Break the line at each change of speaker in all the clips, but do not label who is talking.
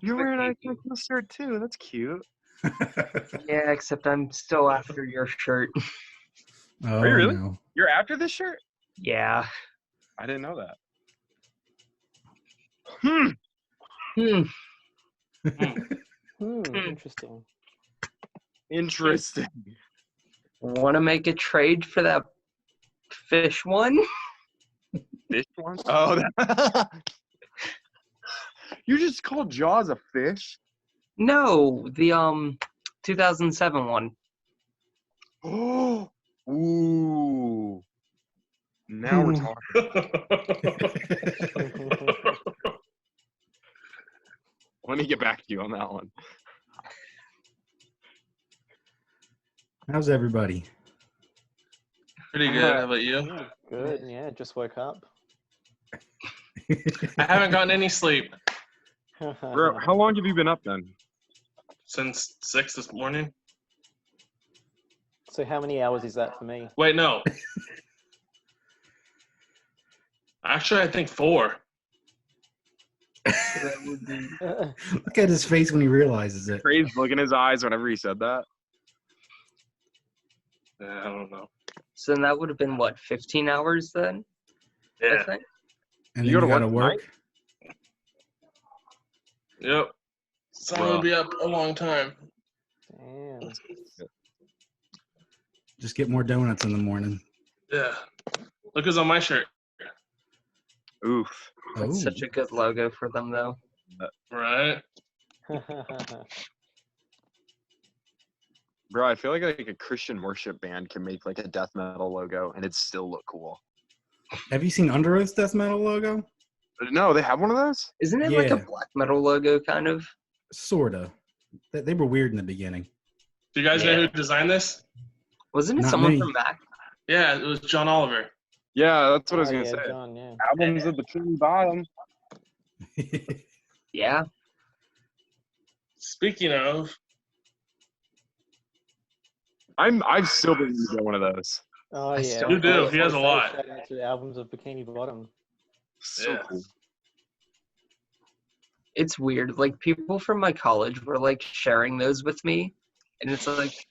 You're wearing a Christmas shirt too. That's cute.
Yeah, except I'm still after your shirt.
Are you really?
No.
You're after this shirt?
Yeah.
I didn't know that.
Interesting.
Interesting.
Want to make a trade for that fish one?
Fish one? Oh, you just called Jaws a fish?
No, the 2007 one.
Oh, ooh. Now we're talking. Let me get back to you on that one.
How's everybody?
Pretty good. How about you?
Good. Yeah, just woke up.
I haven't gotten any sleep
Bro, how long have you been up then?
since 6 this morning.
So how many hours is that for me?
Wait, no. Actually, I think 4.
Look at his face when he realizes it.
Crazy look in his eyes whenever he said that.
I don't know.
So then that would have been, what, 15 hours then? I
Yeah.
think?
And
You
then
go
you
to
gotta
work
work.
Yep. So I'm gonna be up a long time.
Damn.
Just get more donuts in the morning.
Yeah. Look who's on my shirt.
Oof.
That's
Oh.
such a good logo for them, though.
Right?
Bro, I feel like a Christian worship band can make like a death metal logo and it'd still look cool.
Have you seen Under Oath's death metal logo?
No, they have one of those?
Isn't it like a
Yeah.
black metal logo, kind of?
Sorta. They were weird in the beginning.
Do you guys know who designed this?
Wasn't it
Not
someone
me.
from MACC?
Yeah, it was John Oliver.
Yeah, that's what I was gonna
yeah,
say.
John, yeah.
Albums at the king bottom.
Yeah.
Speaking of,
I've still been to get one of those.
Oh
I
yeah.
still-
You do,
I was
he has
gonna
a
say,
lot.
Shout out to the albums of Bikini Bottom.
So
Yeah.
cool.
It's weird. Like, people from my college were, like, sharing those with me. And it's like,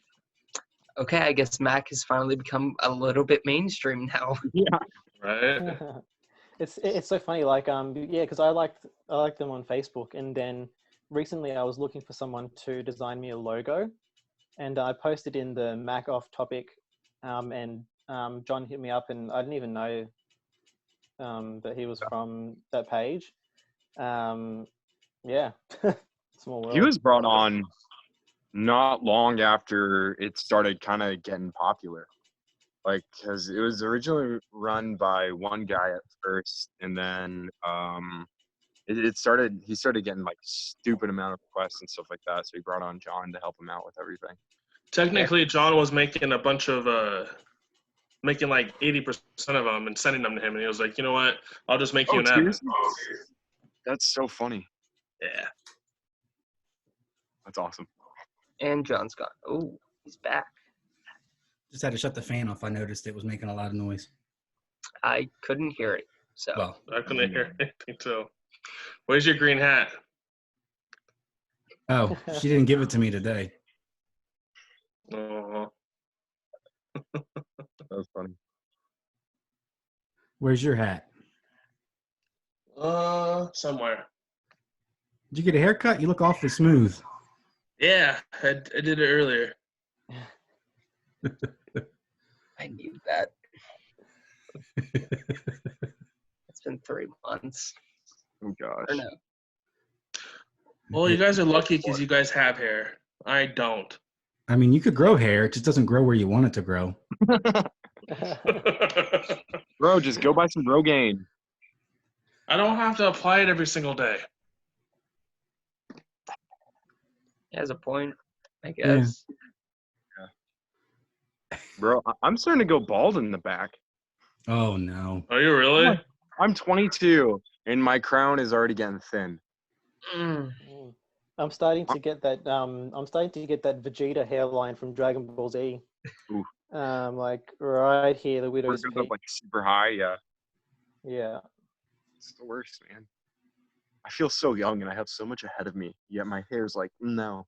okay, I guess MACC has finally become a little bit mainstream now.
Yeah.
right?
It's so funny, like yeah, because I liked them on Facebook, and then recently I was looking for someone to design me a logo, and I posted in the MACC off topic, and John hit me up, and I didn't even know that he was from that page. Yeah, small world.
He was brought on not long after it started kind of getting popular. Like, because it was originally run by one guy at first, and then he started getting like stupid amount of requests and stuff like that. So he brought on John to help him out with everything.
Technically, John was making a bunch of, making like 80% of them and sending them to him. And he was like, you know what? I'll just make you an app.
Seriously? That's so funny.
Yeah.
That's awesome.
And John's gone. Oh, he's back.
Just had to shut the fan off. I noticed it was making a lot of noise.
I couldn't hear it. So
Well,
I couldn't hear anything, too. Where's your green hat?
oh, she didn't give it to me today.
Oh,
That was funny.
Where's your hat?
somewhere.
Did you get a haircut? You look awfully smooth.
Yeah, I did it earlier.
I need that. It's been 3 months.
Oh gosh.
Or no.
Well, you guys are lucky because you guys have hair. I don't.
I mean, you could grow hair. It just doesn't grow where you want it to grow.
Bro, just go buy some Rogaine.
I don't have to apply it every single day.
He has a point, I guess.
Bro, I'm starting to go bald in the back.
Oh, no.
Are you really?
I'm 22, and my crown is already getting thin.
Mm.
I'm starting to get that. I'm starting to get that Vegeta hairline from Dragon Ball Z.
Ooh.
Like right here, the
Where
widow's
it goes up
peak.
like super high, yeah.
Yeah.
It's the worst, man. I feel so young and I have so much ahead of me. Yet my hair's like, no.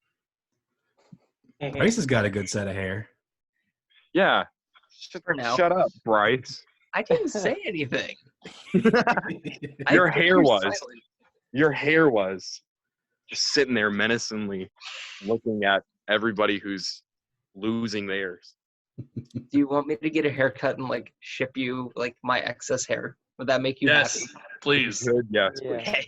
Bryce has got a good set of hair.
Yeah.
For now.
Shut up, Bryce.
I didn't say anything.
Your
I think
hair
you're
was.
silent.
Your hair was just sitting there menacingly looking at everybody who's losing theirs.
Do you want me to get a haircut and like ship you like my excess hair? Would that make you
Yes,
happy?
please.
Good, yes.
Yeah.
Okay.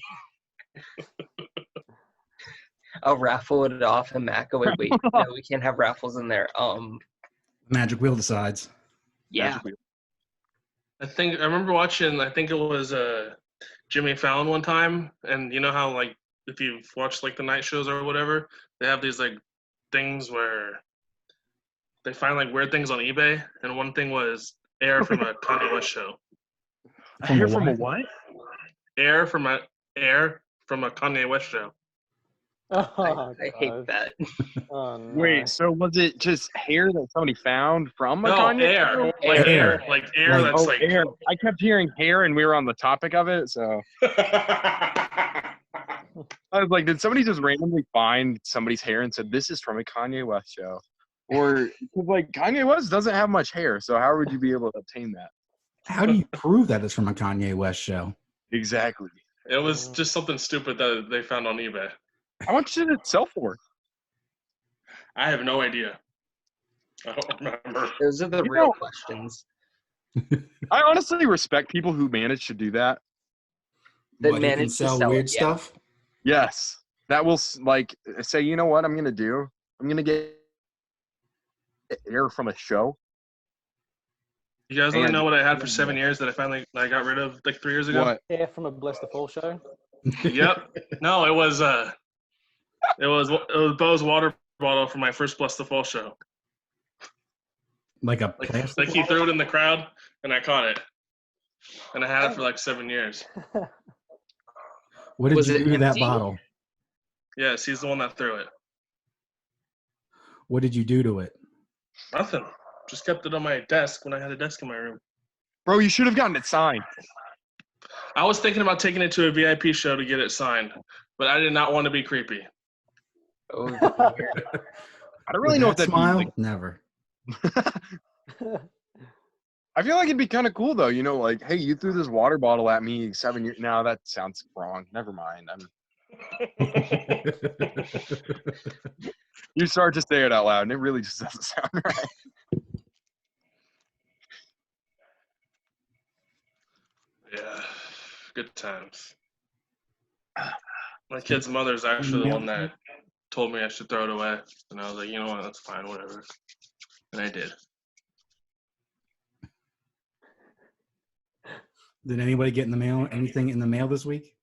I'll raffle it off and Mac. Oh wait, no, we can't have raffles in there.
Magic wheel decides.
Yeah.
I remember watching. I think it was Jimmy Fallon one time, and you know how like if you've watched like the night shows or whatever, they have these like things where they find like weird things on eBay, and one thing was air from a Kanye West show.
Hair from a what?
Air from a Kanye West show.
Oh,
I hate
God.
that.
Oh, no.
Wait, so was it just hair that somebody found from a
No,
Kanye?
air.
Air.
Like air.
Air.
Like air
Like-
that's
Oh,
like
hair. I kept hearing hair and we were on the topic of it, so I was like, did somebody just randomly find somebody's hair and said, this is from a Kanye West show? Or, 'cause, like, Kanye West doesn't have much hair, so how would you be able to obtain that?
How do you prove that it's from a Kanye West show?
Exactly.
It was just something stupid that they found on eBay.
How much did it sell for?
I have no idea. I don't remember.
Those are the
You
real
know-
questions.
I honestly respect people who manage to do that.
That
What, he can
managed to
sell
sell
weird
it, yeah.
stuff?
Yes. That will, like, say, you know what I'm going to do? I'm going to get air from a show.
You guys want to
And-
know what I had for 7 years that I finally got rid of like 3 years ago?
What?
Hair from a Bless the Fall show.
Yep. No, it was Bo's water bottle from my first Bless the Fall show.
Like a
Like,
plastic?
he threw it in the crowd and I caught it. And I had it for like 7 years.
What did
Was
you
it
do to that
empty?
bottle?
Yes, he's the one that threw it.
What did you do to it?
Nothing. Just kept it on my desk when I had a desk in my room.
Bro, you should have gotten it signed.
I was thinking about taking it to a VIP show to get it signed, but I did not want to be creepy.
Oh,
I don't really know
With
what that
smile?
means.
Never.
I feel like it'd be kind of cool though, you know, like, hey, you threw this water bottle at me 7 years. No, that sounds wrong. Never mind. You start to say it out loud, and it really just doesn't sound right.
Yeah, good times. My kid's mother's actually the one that told me I should throw it away, and I was like, you know what, that's fine, whatever. And I did.
Did anybody get in the mail? Anything in the mail this week?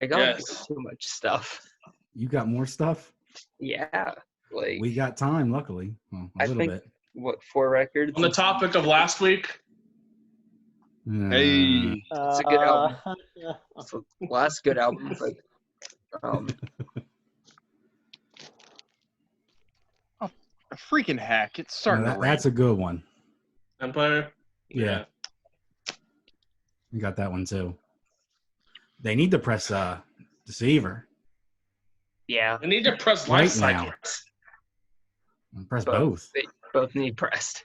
I got
Yes.
way too much stuff.
You got more stuff?
Yeah, like
We got time, luckily. Well, a
I
little
think-
bit.
what 4 records?
On the topic of last week,
Hey,
It's a good album. So, last good album, but
a freaking heck. It's starting to rain.
that's a good one.
Empire.
Yeah. You got that one too. They need to press Deceiver.
yeah,
I need to press
Right
life
now.
cycles.
Press
Both.
both.
they both need pressed.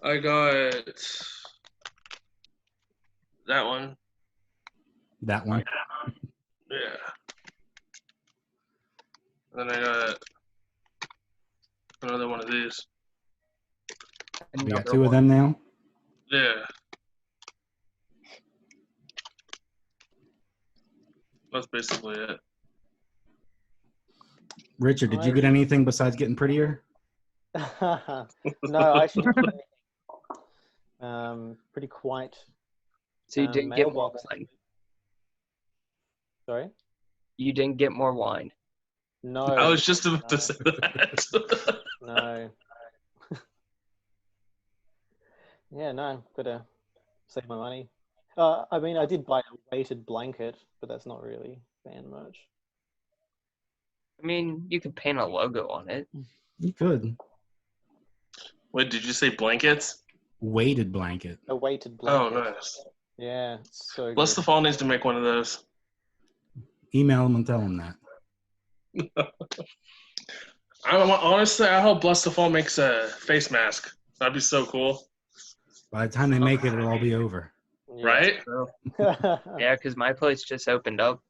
I got that one.
That one.
Yeah. Then I got another one of these.
We got
Another
2 of
one.
them now.
Yeah. That's basically it.
Richard, did you get anything besides getting prettier?
No, I actually pretty quite.
So you didn't get more
mailbox.
wine.
Sorry.
You didn't get more wine.
No.
I was just about to say that.
No. Yeah, no, gotta save my money. I mean, I did buy a weighted blanket, but that's not really fan merch.
I mean, you could paint a logo on it.
You could.
Wait, did you say blankets?
weighted blanket.
A weighted
Oh,
blanket.
nice.
Yeah, it's so
Bless
good.
the Fall needs to make one of those.
Email them and tell them that.
Honestly, I hope Bless the Fall makes a face mask. That'd be so cool,
By the time they make it, it'll all be over.
Yeah.
right?
Yeah, because my place just opened up.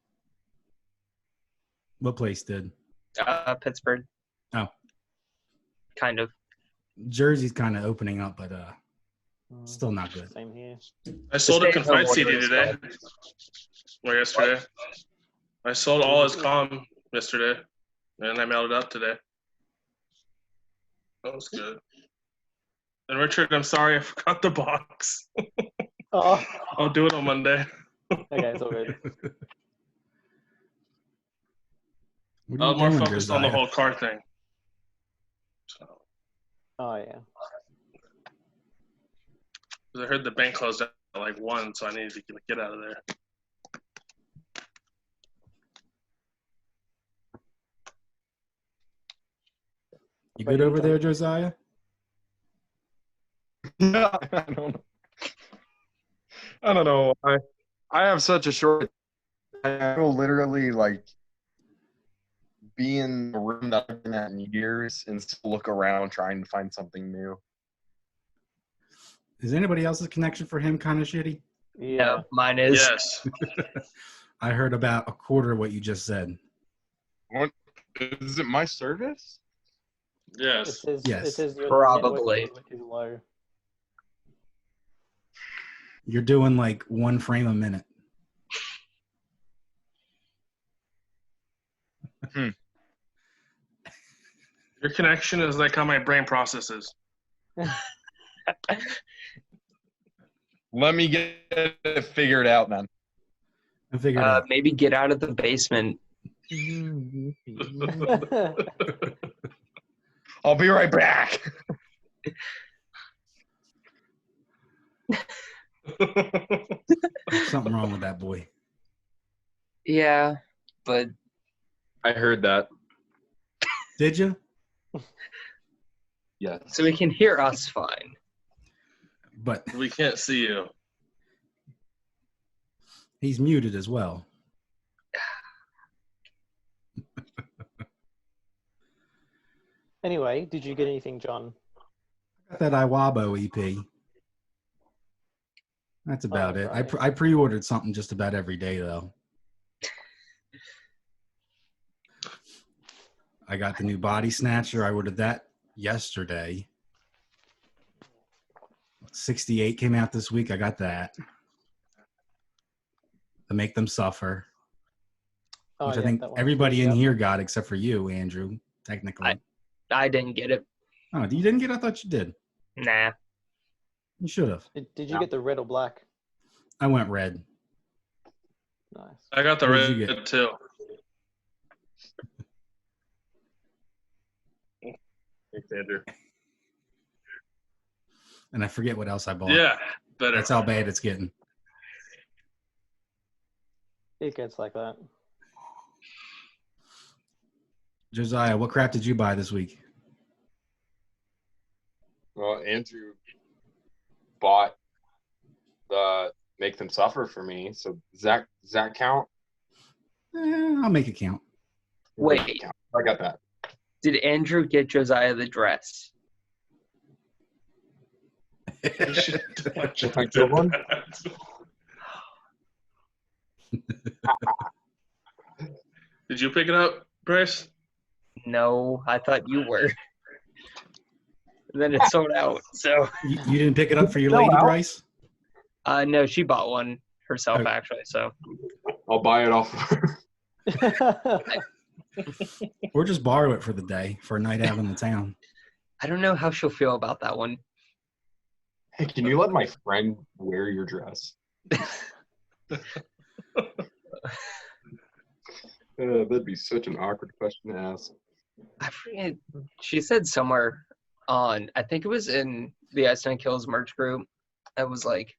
What place did?
Pittsburgh.
Oh.
Kind of.
Jersey's kind of opening up, but
Mm,
still not good.
Same here.
I sold a
stay-at-home
Confide
order
CD
is
today.
fun.
Or yesterday. I sold all his comm yesterday, and I mailed it out today. That was good. And Richard, I'm sorry I forgot the box.
Oh,
I'll do it on Monday.
okay, it's all good.
What
I
are
was
you
more
doing,
focused on the
Josiah?
whole car thing. So,
Oh yeah.
'cause I heard the bank closed at like 1, so I needed to get out of there.
You good over there, Josiah?
Yeah, I don't know. I have such a short. I will literally like be in a room that I've been at in years and still look around trying to find something new.
Is anybody else's connection for him kind of shitty?
Yeah.
No, mine is.
Yes.
I heard about a quarter of what you just said.
What is it? My service?
It
Yes.
says,
Yes.
It says your
Probably.
network is low.
You're doing like 1 frame a minute.
Your connection is like how my brain processes.
Let me get it figured out, man.
I figured out.
Maybe get out of the basement.
I'll be right back.
There's something wrong with that boy.
Yeah, but
I heard that.
Did you?
Yes.
so he can hear us fine.
But
We can't see you.
he's muted as well.
Anyway, did you get anything, John?
Got that Iwabo EP. That's about it.
right.
I pre-ordered something just about every day, though. I got the new Body Snatcher. I ordered that yesterday. 68 came out this week. I got that. To Make Them Suffer.
Oh,
Which
yeah,
I think
that one.
everybody in
Yep.
here got except for you, Andrew, technically.
I didn't get it.
Oh, you didn't get it? I thought you did.
Nah.
You should have.
Did you get the red or black?
I went red.
Nice.
I got the
What did you
red too. Thanks, Andrew.
And I forget what else I bought.
Yeah, better.
That's how bad it's getting.
It gets like that.
Josiah, what crap did you buy this week?
Well, Andrew bought the Make Them Suffer for me. So does that count?
I'll make it count.
Wait.
I got that.
Did Andrew get Josiah the dress?
I should
I kill one?
Did you pick it up, Bryce?
No, I thought you were. Then it sold out. So
You didn't pick it up for your
Still
lady,
out?
Bryce?
no, she bought one herself
Oh.
actually. So
I'll buy it off.
Or just borrow it for the day for a night out in the town.
I don't know how she'll feel about that one.
Hey, can you let my friend wear your dress? That'd be such an awkward question to ask.
I forget. She said somewhere on, I think it was in the Ice and Kills merch group, I was like,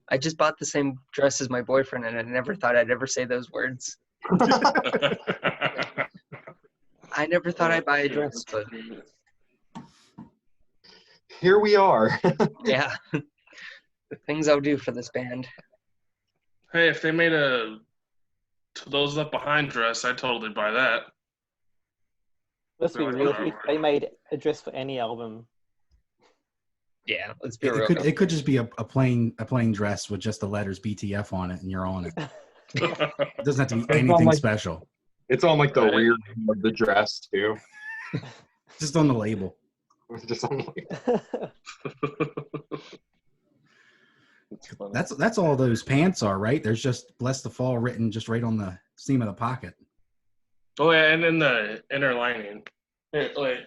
I just bought the same dress as my boyfriend, and I never thought I'd ever say those words. I never thought I'd buy a dress, but
here we are.
Yeah. The things I'll do for this band.
Hey, if they made a To Those Left Behind dress, I'd totally buy that.
Let's be
Really?
real. If they made a dress for any album,
Yeah, let's be
It
real.
could just be a plain dress with just the letters BTF on it, and you're on it. It doesn't have to be
It's not
anything
like-
special.
It's on like the
Right.
rear of the dress too.
Just on the label.
It's just on like,
It's funny.
That's all those pants are, right? There's just "Bless the Fall" written just right on the seam of the pocket.
Oh, yeah, and then the inner lining. Here, wait.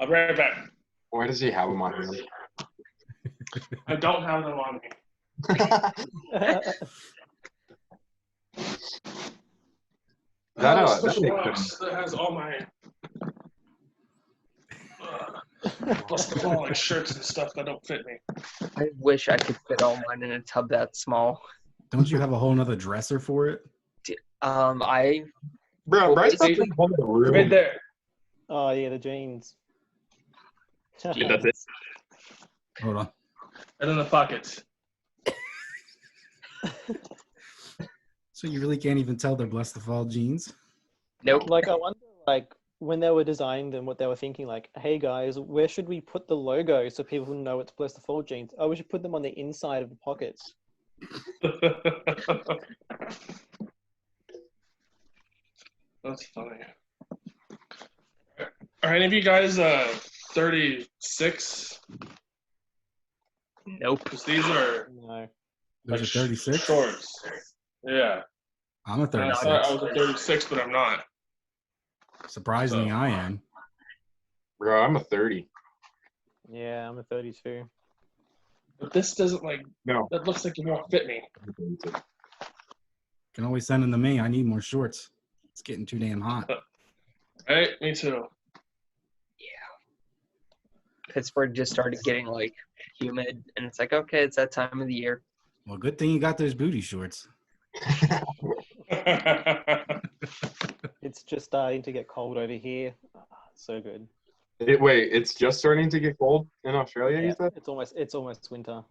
I'll be right back.
why does he have them on him?
I don't have them on me. I have a special box that has all my all like shirts and stuff that don't fit me.
I wish I could fit all mine in a tub that small.
Don't you have a whole nother dresser for it?
I
Bro, Bryce got
Basically-
the whole room.
Right there.
Oh yeah, the jeans.
Yeah, that's it.
Hold on.
And in the pockets.
So you really can't even tell they're "Bless the Fall" jeans?
nope.
Like I wonder, like when they were designed and what they were thinking, like, hey guys, where should we put the logo so people know it's Bless the Fall jeans? Oh, we should put them on the inside of the pockets.
That's funny. Are any of you guys 36?
Nope.
Because these are
No.
Those
like
are 36.
shorts. Yeah.
I'm a
I
36.
thought I was a 36, but I'm not.
Surprisingly,
So-
I am.
Bro, I'm a 30.
Yeah, I'm a 32.
But this doesn't like.
No.
That looks like it won't fit me.
Can always send them to me. I need more shorts. It's getting too damn hot.
Right? Me too.
Pittsburgh just started getting like humid, and it's like, okay, it's that time of the year.
Well, good thing you got those booty shorts.
It's just starting to get cold over here. So good.
Wait, it's just starting to get cold in Australia, you
Yeah,
said?
it's almost winter.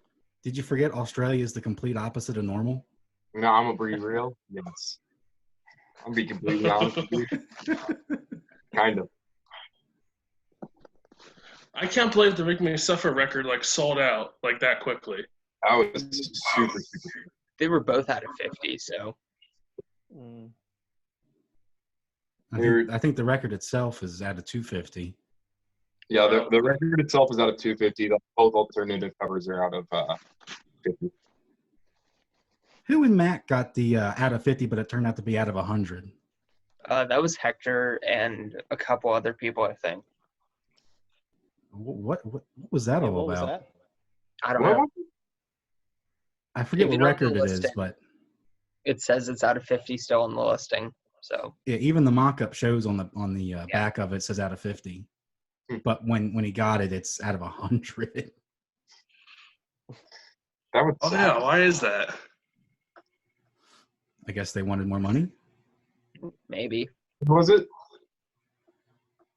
Did you forget Australia is the complete opposite of normal?
No, I'm gonna be real. Yes. I'm be completely honest with you. Kind of.
I can't believe the Make Me Suffer record like sold out like that quickly.
That was super.
They were both out of 50, so
Mm.
I think the record itself is at a 250.
Yeah, the record itself is out of 250. Both alternative covers are out of 50.
Who in MACC got the out of 50, but it turned out to be out of 100?
that was Hector and a couple other people, I think.
What was that
Yeah,
all
what was
about?
that?
I don't
What
know.
was it?
I forget
If you
what
don't
record
know
it is,
listing.
but
It says it's out of 50 still on the listing. So
yeah, even the mock-up shows on the back of it says out of 50. But when he got it, it's out of 100.
That would
Oh
suck.
yeah, why is that?
I guess they wanted more money.
maybe.
Was it?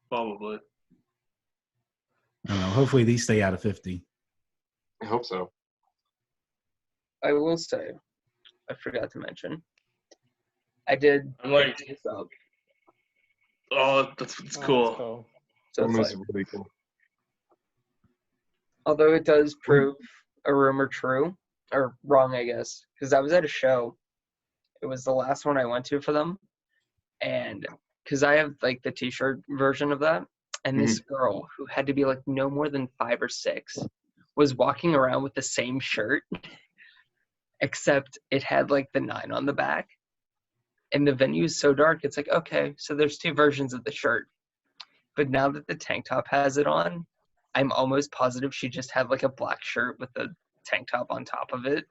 Probably.
I don't know. Hopefully these stay out of 50.
I hope so.
I will say, I forgot to mention, I did
I'm like,
pick this up.
oh, that's
Oh,
cool.
that's cool.
So
That
it's
was
like,
really cool.
although it does prove a rumor true, or wrong, I guess, because I was at a show. It was the last one I went to for them. And because I have like the t-shirt version of that. And this girl who had to be like no more than 5 or 6 was walking around with the same shirt, except it had like the 9 on the back. And the venue is so dark, it's like, okay, so there's 2 versions of the shirt. But now that the tank top has it on, I'm almost positive she just had like a black shirt with a tank top on top of it.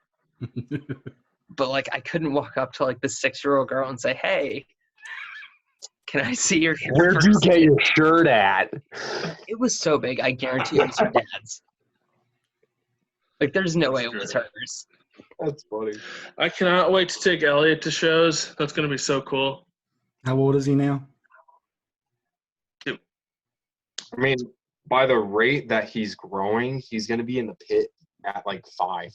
But like I couldn't walk up to like the 6-year-old girl and say, hey, can I see your shirt?
Where'd you
first?"
get your shirt at?
It was so big, I guarantee it was her dad's. Like there's no way it was
That's
hers.
That's funny.
I cannot wait to take Elliot to shows. That's gonna be so cool.
How old is he now?
I mean, by the rate that he's growing, he's going to be in the pit at like 5.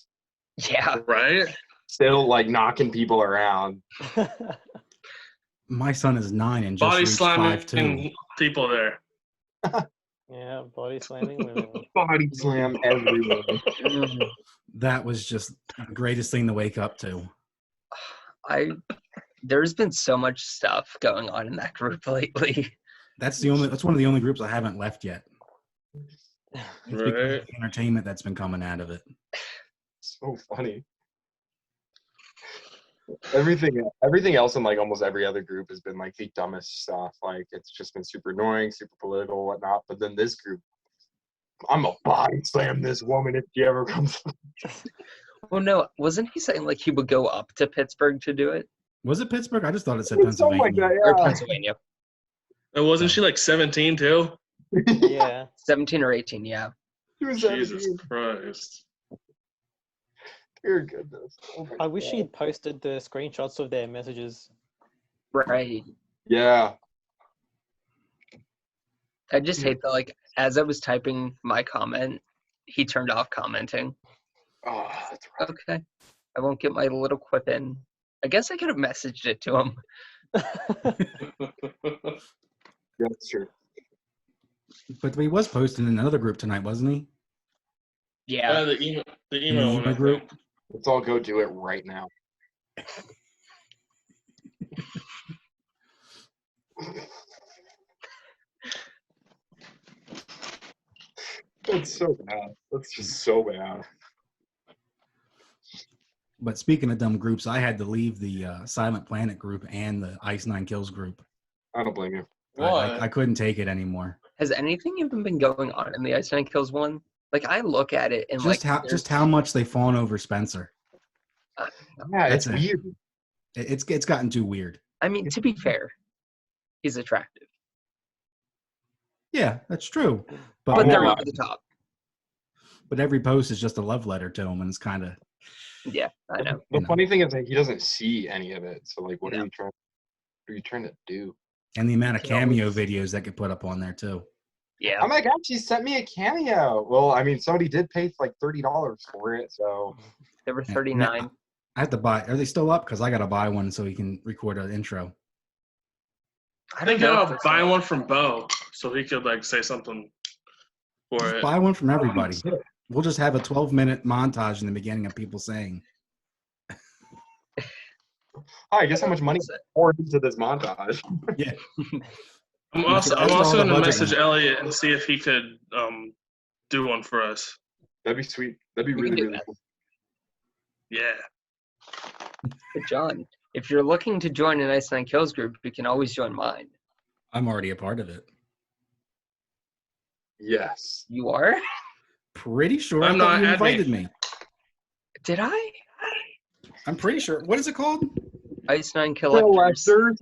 Yeah.
Right?
Still like knocking people around.
My son is 9 and just
Body
reached
slamming
5'2".
people there.
Yeah, body slamming women.
Body slam everywhere.
That was just the greatest thing to wake up to.
There's been so much stuff going on in that group lately.
That's one of the only groups I haven't left yet. It's because of
Right.
the entertainment that's been coming out of it.
So funny. Everything else in like almost every other group has been like the dumbest stuff. Like it's just been super annoying, super political, whatnot. But then this group, I'm a body slam this woman if she ever comes.
Well, no, wasn't he saying like he would go up to Pittsburgh to do it?
Was it Pittsburgh? I just thought it said
Something
Pennsylvania.
like that,
Or
yeah.
Pennsylvania.
And wasn't she like 17 too?
Yeah.
17 or 18, yeah.
She was
Jesus
17.
Christ.
Dear goodness. Oh my
I wish
God.
he'd posted the screenshots of their messages.
Right.
Yeah.
I just hate that, like, as I was typing my comment, he turned off commenting.
Oh, that's right.
Okay. I won't get my little quip in. I guess I could have messaged it to him.
Yeah, that's true.
But he was posting in another group tonight, wasn't he?
Yeah.
The email
email
one, I
group?
think.
Let's all go do it right now. That's so bad. That's just so bad.
But speaking of dumb groups, I had to leave the Silent Planet group and the Ice 9 Kills group.
I don't blame you.
I couldn't take it anymore.
Has anything even been going on in the Ice Nine Kills one? Like, I look at it and
Just how much they fawn over Spencer.
Yeah,
That's
it's
it.
weird.
It's gotten too weird.
I mean, to be fair, he's attractive.
Yeah, that's true.
But they're
yeah.
over the top.
But every post is just a love letter to him, and it's kind of
Yeah, I know.
The
You know.
funny thing is that he doesn't see any of it. So like, what
No.
are you trying to do?
and the amount of
Can always-
cameo videos that get put up on there too.
Yeah.
Oh my God, she sent me a cameo. Well, I mean, somebody did pay like $30 for it, so
There were
Yeah.
39.
I have to buy. Are they still up? Because I got to buy one so he can record an intro.
I think I'll buy one from Bo so he could like say something for
Just
it.
buy one from everybody. We'll just have a 12-minute montage in the beginning of people saying,
hi, guess how much money poured into this montage?
"Yeah,
I'm
That's
also
all the
going to
budget
message
now.
Elliot and see if he could do one for us.
That'd be sweet. That'd be
We can
really,
do
really
that.
cool.
Yeah.
But John, if you're looking to join an Ice Nine Kills group, you can always join mine.
I'm already a part of it."
Yes.
You are?
Pretty sure
I'm
I thought
not
you
admin.
invited me.
Did I?
I'm pretty sure. What is it called?
Ice Nine Collectors.
Collectors.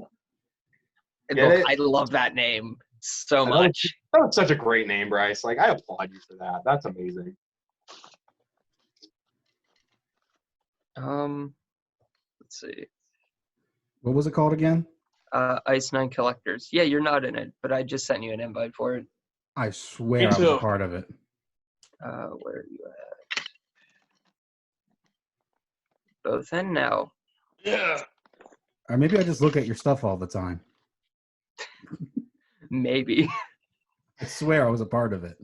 And
Get
look,
it?
I love that name so
That was-
much.
That was such a great name, Bryce. Like, I applaud you for that. That's amazing.
Let's see.
What was it called again?
Ice Nine Collectors. Yeah, you're not in it, but I just sent you an invite for it.
I swear
Me
I was a
too.
part of it.
Where are you at? Both in now.
Yeah.
Or maybe I just look at your stuff all the time.
Maybe.
I swear I was a part of it.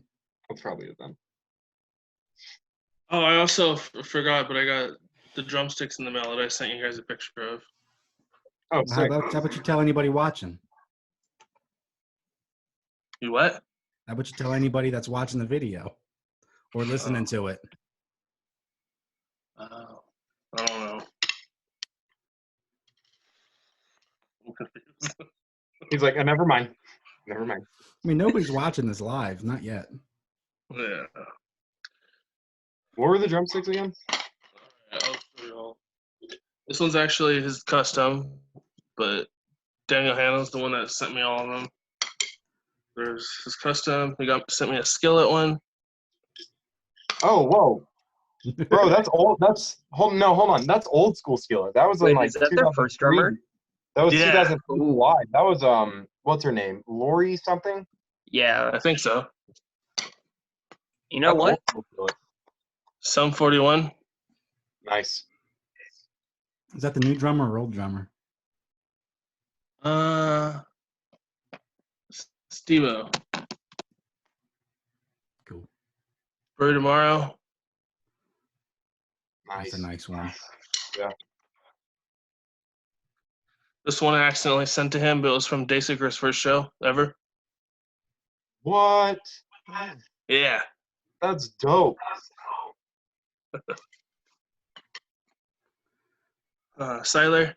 That's probably it then.
Oh, I also forgot, but I got the drumsticks in the mail that I sent you guys a picture of.
Oh,
How
sick.
about you tell anybody watching?
You what?
How about you tell anybody that's watching the video or listening to it?
I don't know. I'm confused.
He's like, never mind. Never mind.
I mean, nobody's watching this live, not yet.
Yeah.
What were the drumsticks again?
I'll show you all. This one's actually his custom, but Daniel Hannah's the one that sent me all of them. There's his custom. He sent me a skillet one.
Oh, whoa. Bro, that's old. Hold on. That's old school skillet. That was
Wait,
in like
is that their first
2003.
drummer?
That was
Yeah.
2003 wide. That was what's her name? Lori something?
Yeah.
I think so.
You know what?
Sum 41.
Nice.
Is that the new drummer or old drummer?
Steve-O.
Cool.
Brew tomorrow.
That's a nice one.
This one I accidentally sent to him, but it was from Dayseeker's first show ever.
What?
Yeah.
That's dope.
Siler.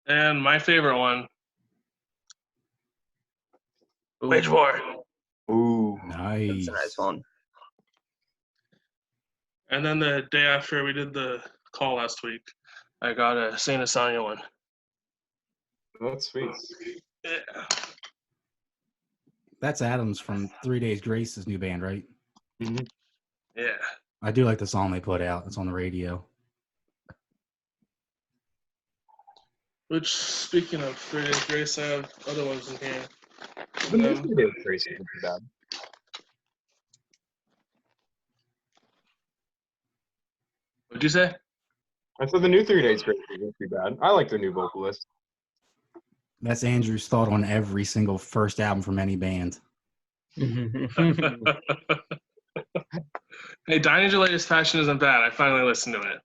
And my favorite one, Wage War.
Ooh.
Nice.
That's a nice one.
And then the day after we did the call last week, I got a Saint Asanya one.
That's sweet.
Yeah.
That's Adams from 3 Days Grace's new band, right?
Mm-hmm.
Yeah.
I do like the song they put out. It's on the radio.
Which, speaking of 3 Days Grace, I have other ones in here.
The new 3 Days Grace isn't too bad.
What'd you say?
I said the new 3 Days Grace isn't too bad. I like their new vocalist.
That's Andrew's thought on every single first album from any band.
Hey, Dinah's latest fashion isn't bad. I finally listened to it.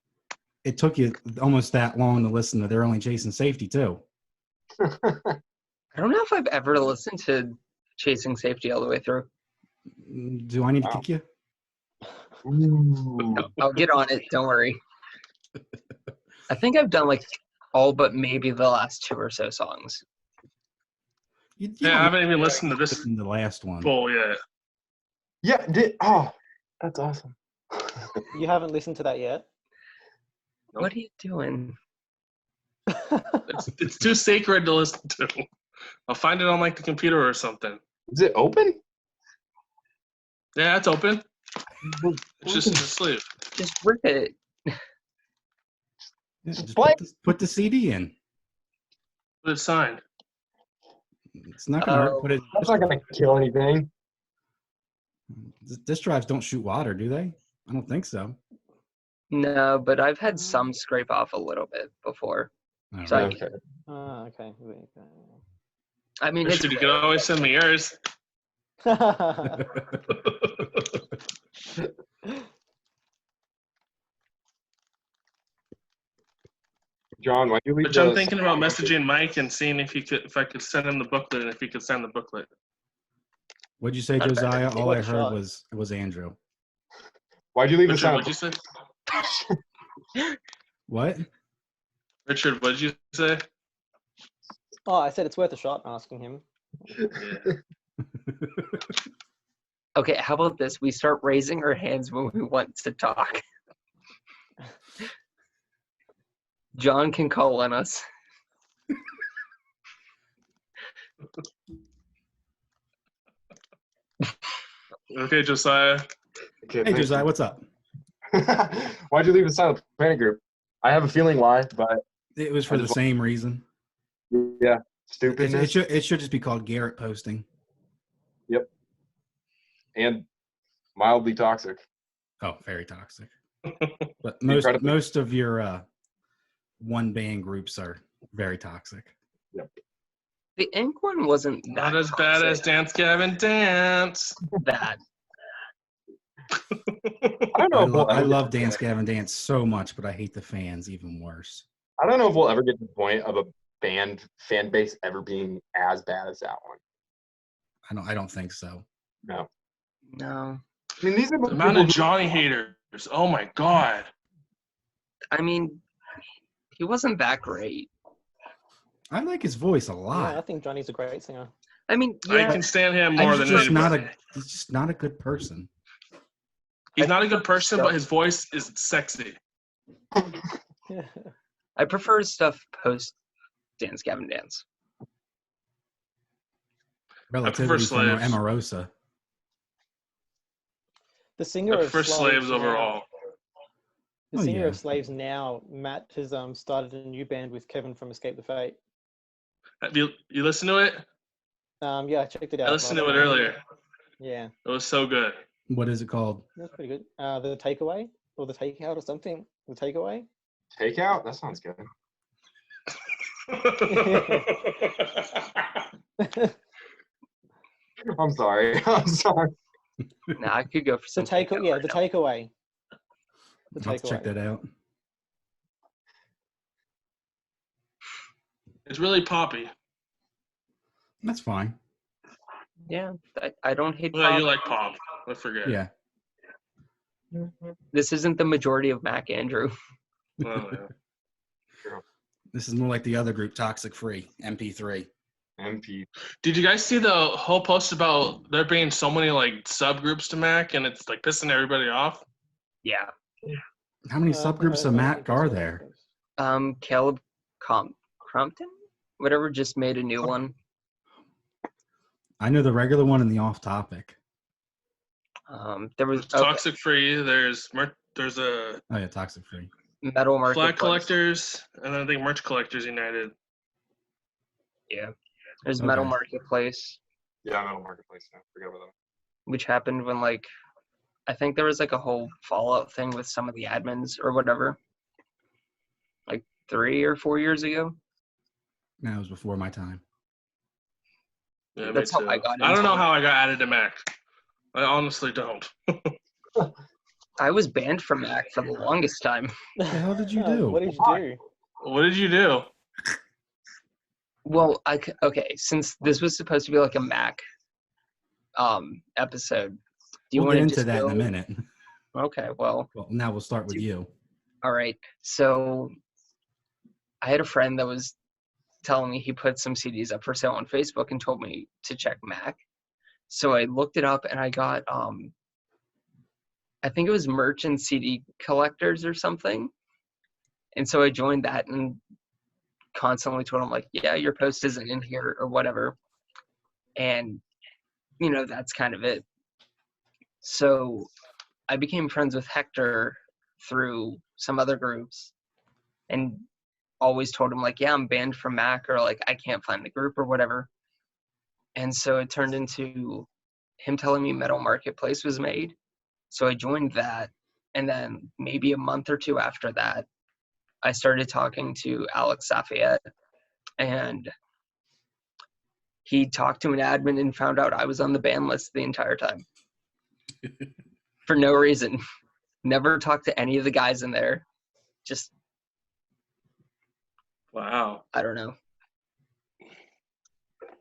It took you almost that long to listen to They're Only Chasing Safety, too.
I don't know if I've ever listened to Chasing Safety all the way through.
Do I need to kick you?
Ooh.
I'll get on it. Don't worry. I think I've done like all but maybe the last 2 or so songs.
You
Yeah, I
don't
haven't even listened to this
listen to the last one.
full yet.
Yeah, that's awesome.
You haven't listened to that yet?
What are you doing?
It's too sacred to listen to. I'll find it on like the computer or something.
Is it open?
Yeah, it's open. It's just in the sleeve.
Just rip it.
Yeah, just
play.
put the CD in.
But it's signed.
It's not going to hurt. Put it.
That's not gonna kill anything.
Disk drives don't shoot water, do they? I don't think so.
No, but I've had some scrape off a little bit before.
All
So I,
right.
Okay.
Okay.
I mean, it's
Richard, you can always send me yours.
John, why do you leave
Which I'm
those-
thinking about messaging Mike and seeing if I could send him the booklet and if he could sign the booklet.
What'd you say,
Okay.
Josiah? All I
Worth a
heard
shot.
was Andrew.
Why'd you leave the
Richard,
sound?
what'd you say?
What?
Richard, what'd you say?
Oh, I said it's worth a shot asking him.
Yeah.
okay. How about this? We start raising our hands when we want to talk. John can call on us.
Okay, Josiah.
Okay,
Hey,
thank
Josiah,
you.
what's up?
Why'd you leave the Silent Planet group? I have a feeling why, but
It was for
I
the
just-
same reason.
yeah,
It
stupidness
should just be called Garrett posting.
and mildly toxic.
Oh, very toxic. But
Incredibly-
most of your one band groups are very toxic.
The ink one wasn't
Not
that
as bad as
toxic.
Dance Gavin Dance.
That.
I don't know.
I,
If we'll
I
ever
love
get to the
Dance
point-
Gavin Dance so much, but I hate the fans even worse.
I don't know if we'll ever get to the point of a band fan base ever being as bad as that one.
I don't think so.
No,
No.
I mean these are
The
the
amount
people
of
who-
Johnny haters. Oh my God.
I mean, he wasn't that great.
I like his voice a
Yeah, I
lot.
think Johnny's a great singer.
I mean,
I
yeah.
can stand him more
He's
than
just
anybody.
he's just not a good person.
He's not a good person, but his voice is sexy.
I prefer stuff post Dance Gavin Dance.
Relativity from
Slaves.
Emarosa.
The singer
I
of
prefer Slaves
now-
overall.
The
Oh,
singer
yeah.
of Slaves now, Matt, has started a new band with Kevin from Escape the Fate.
Have you listen to it?
Yeah, I checked it out.
I listened to
last
it
night.
earlier.
Yeah,
It was so good.
What is it called?
that's pretty good. The takeaway or the takeout or something. The takeaway.
Takeout? That sounds good. I'm sorry. I'm sorry.
Nah, I could go for
The
some
take.
takeout
Yeah,
right
the
now.
takeaway. The
I'll have to check
takeaway.
that out.
It's really poppy.
That's fine.
Yeah, I don't hate
Well,
pop.
you like pop. I forget.
Yeah.
This isn't the majority of Mac, Andrew.
Oh, yeah.
This is more like the other group, Toxic Free, MP3.
MP.
Did you guys see the whole post about there being so many like subgroups to Mac and it's like pissing everybody off?
Yeah.
How many
I
subgroups of
don't
MACC
think I
are
saw
there?
that.
Caleb Crompton? Whatever just made a new one.
I know the regular one and the off topic.
There was
There's Toxic Free. There's a
Oh yeah, Toxic Free.
Metal
Flag
Marketplace.
Collectors, and then I think Merch Collectors United.
Yeah. There's Metal
Okay.
Marketplace,
Yeah, Metal Marketplace. I forgot about that.
which happened when like I think there was like a whole fallout thing with some of the admins or whatever. Like 3 or 4 years ago.
That was before my time.
Yeah,
That's
me
how
too.
I got
I don't
into
know
it.
how I got added to Mac. I honestly don't.
I was banned from Mac for the longest time.
What the hell did you do?
What did you do?
What did you do?
Well, okay, since this was supposed to be like a Mac episode, do you
We'll
want
get
to
into
just
that
go?
in a minute.
Okay, well,
Well, now we'll start with you.
all right. So I had a friend that was telling me he put some CDs up for sale on Facebook and told me to check Mac. So I looked it up and I got I think it was Merchant CD Collectors or something. And so I joined that and constantly told him like, yeah, your post isn't in here or whatever. And you know, that's kind of it. So I became friends with Hector through some other groups and always told him like, yeah, I'm banned from Mac or like I can't find the group or whatever. And so it turned into him telling me Metal Marketplace was made. So I joined that. And then maybe a month or two after that, I started talking to Alex Safayette. And he talked to an admin and found out I was on the ban list the entire time. For no reason. Never talked to any of the guys in there. Just,
Wow.
I don't know.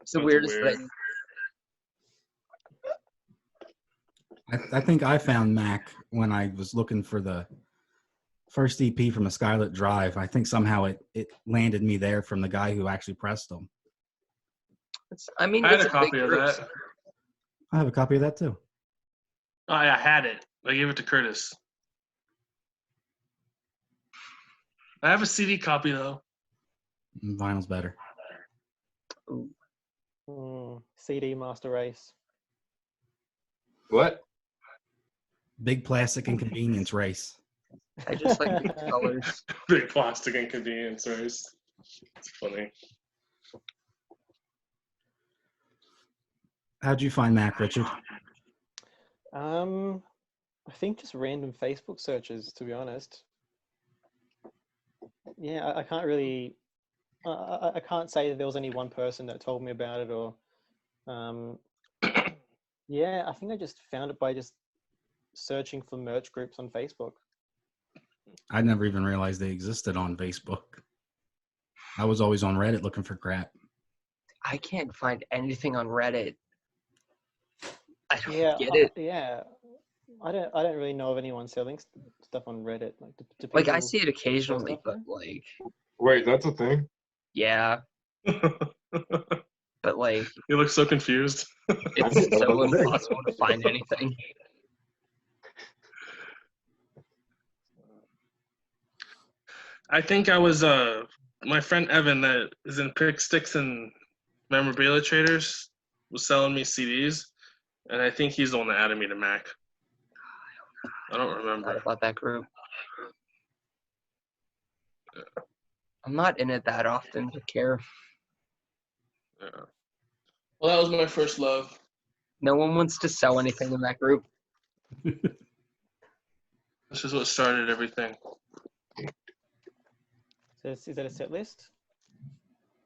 It's the
That's
weirdest
weird.
thing.
I think I found Mac when I was looking for the first EP from a Scarlet Drive. I think somehow it landed me there from the guy who actually pressed them.
I mean,
I had
it's
a
a big
copy of
group.
that.
I have a copy of that too.
Oh, yeah, I had it. I gave it to Curtis. I have a CD copy though.
Vinyl's better.
CD Master Race.
What?
Big plastic inconvenience race.
I just like the colors.
Big plastic inconvenience race. It's funny.
How'd you find Mac, Richard?
I think just random Facebook searches, to be honest. Yeah, I can't really. I can't say that there was any one person that told me about it, or yeah, I think I just found it by just searching for merch groups on Facebook.
I never even realized they existed on Facebook. I was always on Reddit looking for crap.
I can't find anything on Reddit. I don't
Yeah,
get it.
yeah. I don't really know of anyone selling stuff on Reddit. Like, do
Like, I
people
see it occasionally,
stuff
but
there?
like,
Wait, that's a thing?
yeah, but like,
You look so confused.
it's
didn't know that
so
was a thing.
impossible to find anything.
I think I was my friend Evan that is in Pick Sticks and Memorabilia Traders was selling me CDs, and I think he's the one that added me to Mac. I don't
Not
remember.
about that group. I'm not in it that often to care.
Yeah. Well, that was my first love.
No one wants to sell anything in that group.
This is what started everything.
So is that a set list?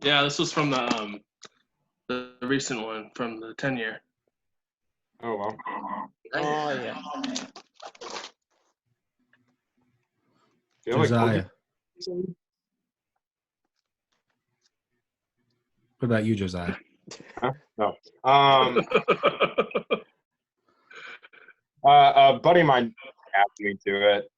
Yeah, this was from the recent one from the 10-year.
Oh wow.
Oh yeah.
Do you have, like,
Josiah.
Pokemon?
What about you, Josiah?
Huh? No. A buddy of mine asked me to it.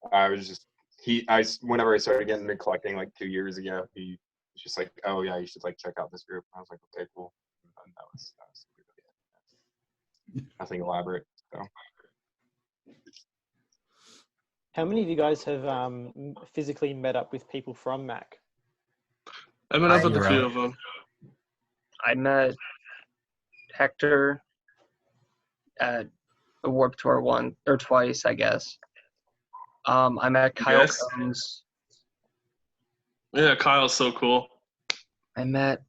Whenever I started getting into collecting like 2 years ago, he was just like, "Oh yeah, you should like check out this group." I was like, "Okay, cool." And that was really it. Nothing elaborate. So
How many of you guys have physically met up with people from MACC?
I met up with a
Zero.
few of them.
I met Hector at a Warped Tour once or twice, I guess. I met Kyle
Yes.
Combs.
Yeah, Kyle's so cool.
I met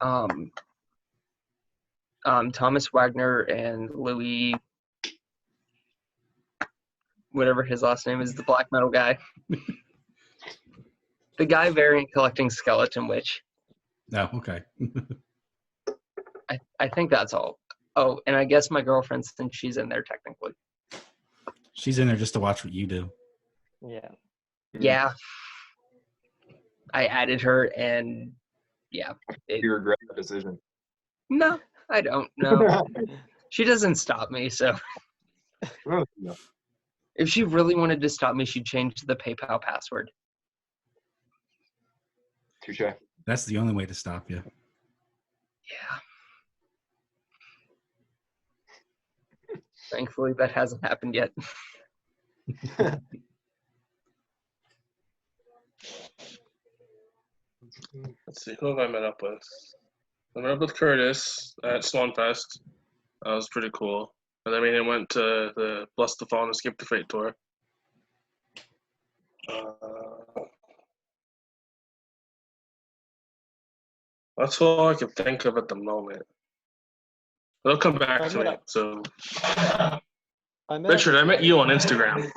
Thomas Wagner and Louis, whatever his last name is, the black metal guy. The guy variant collecting Skeleton Witch.
No, okay.
I think that's all. Oh, and I guess my girlfriend, since she's in there technically.
She's in there just to watch what you do.
Yeah.
Yeah. I added her and yeah.
you regret the decision.
No, I don't know. She doesn't stop me, so
No.
if she really wanted to stop me, she'd change the PayPal password.
Touche.
That's the only way to stop you.
Yeah. Thankfully, that hasn't happened yet.
Let's see, who have I met up with? I met up with Curtis at Swanfest. That was pretty cool. And then we went to the Bless the Fall and Escape the Fate tour. That's all I can think of at the moment. They'll come back to me. So, Richard, I met you on Instagram.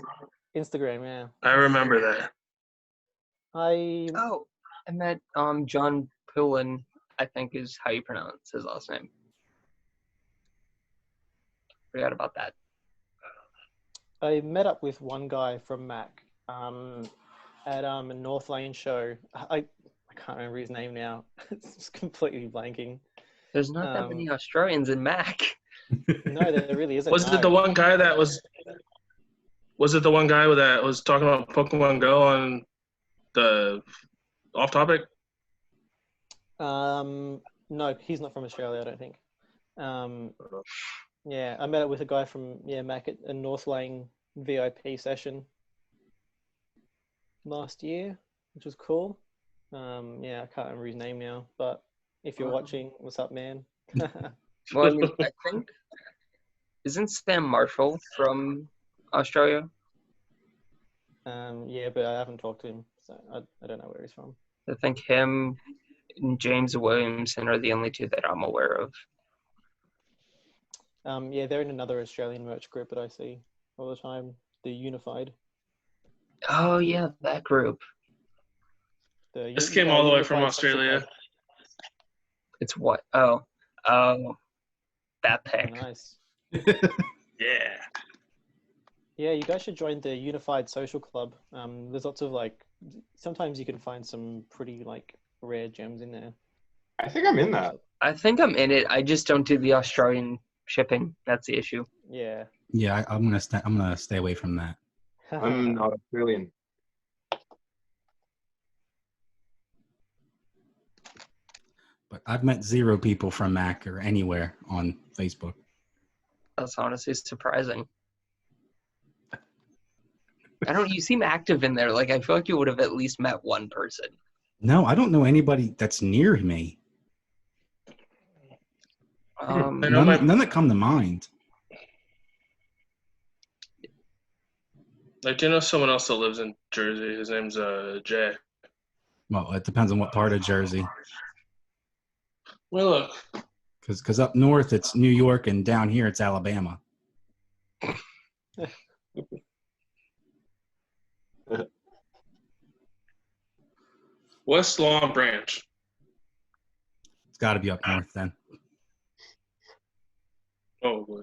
Instagram, yeah.
I remember that.
I
met John Pullen, I think is how you pronounce his last name. Forgot about that.
I met up with one guy from MACC at a North Lane show. I can't remember his name now. It's just completely blanking.
There's not that many Australians in MACC.
No, there really isn't.
Was it the one guy that was? Was it the one guy that was talking about Pokemon Go on the Off Topic?
No, he's not from Australia, I don't think. Yeah, I met up with a guy from MACC at a North Lane VIP session last year, which was cool. Yeah, I can't remember his name now, but if you're watching, what's up, man?
Well, I mean, I think, isn't Sam Marshall from Australia?
Yeah, but I haven't talked to him, so I don't know where he's from.
I think him and James Williamson are the only two that I'm aware of.
Yeah, they're in another Australian merch group that I see all the time, the Unified.
Oh, yeah, that group.
This came all the way from Australia.
It's what? Oh, that pick.
Nice.
Yeah.
Yeah, you guys should join the Unified Social Club. There's lots of sometimes you can find some pretty rare gems in there.
I think I'm in that.
I think I'm in it. I just don't do the Australian shipping. That's the issue.
Yeah.
Yeah, I'm gonna stay away from that.
I'm not Australian.
But I've met 0 people from MACC or anywhere on Facebook.
That's honestly surprising. You seem active in there. I feel like you would have at least met one person.
No, I don't know anybody that's near me. None that come to mind.
I do know someone else that lives in Jersey. His name's Jay.
Well, it depends on what part of Jersey.
Well, look.
Because up north it's New York and down here it's Alabama.
West Long Branch.
It's got to be up north then.
Oh boy.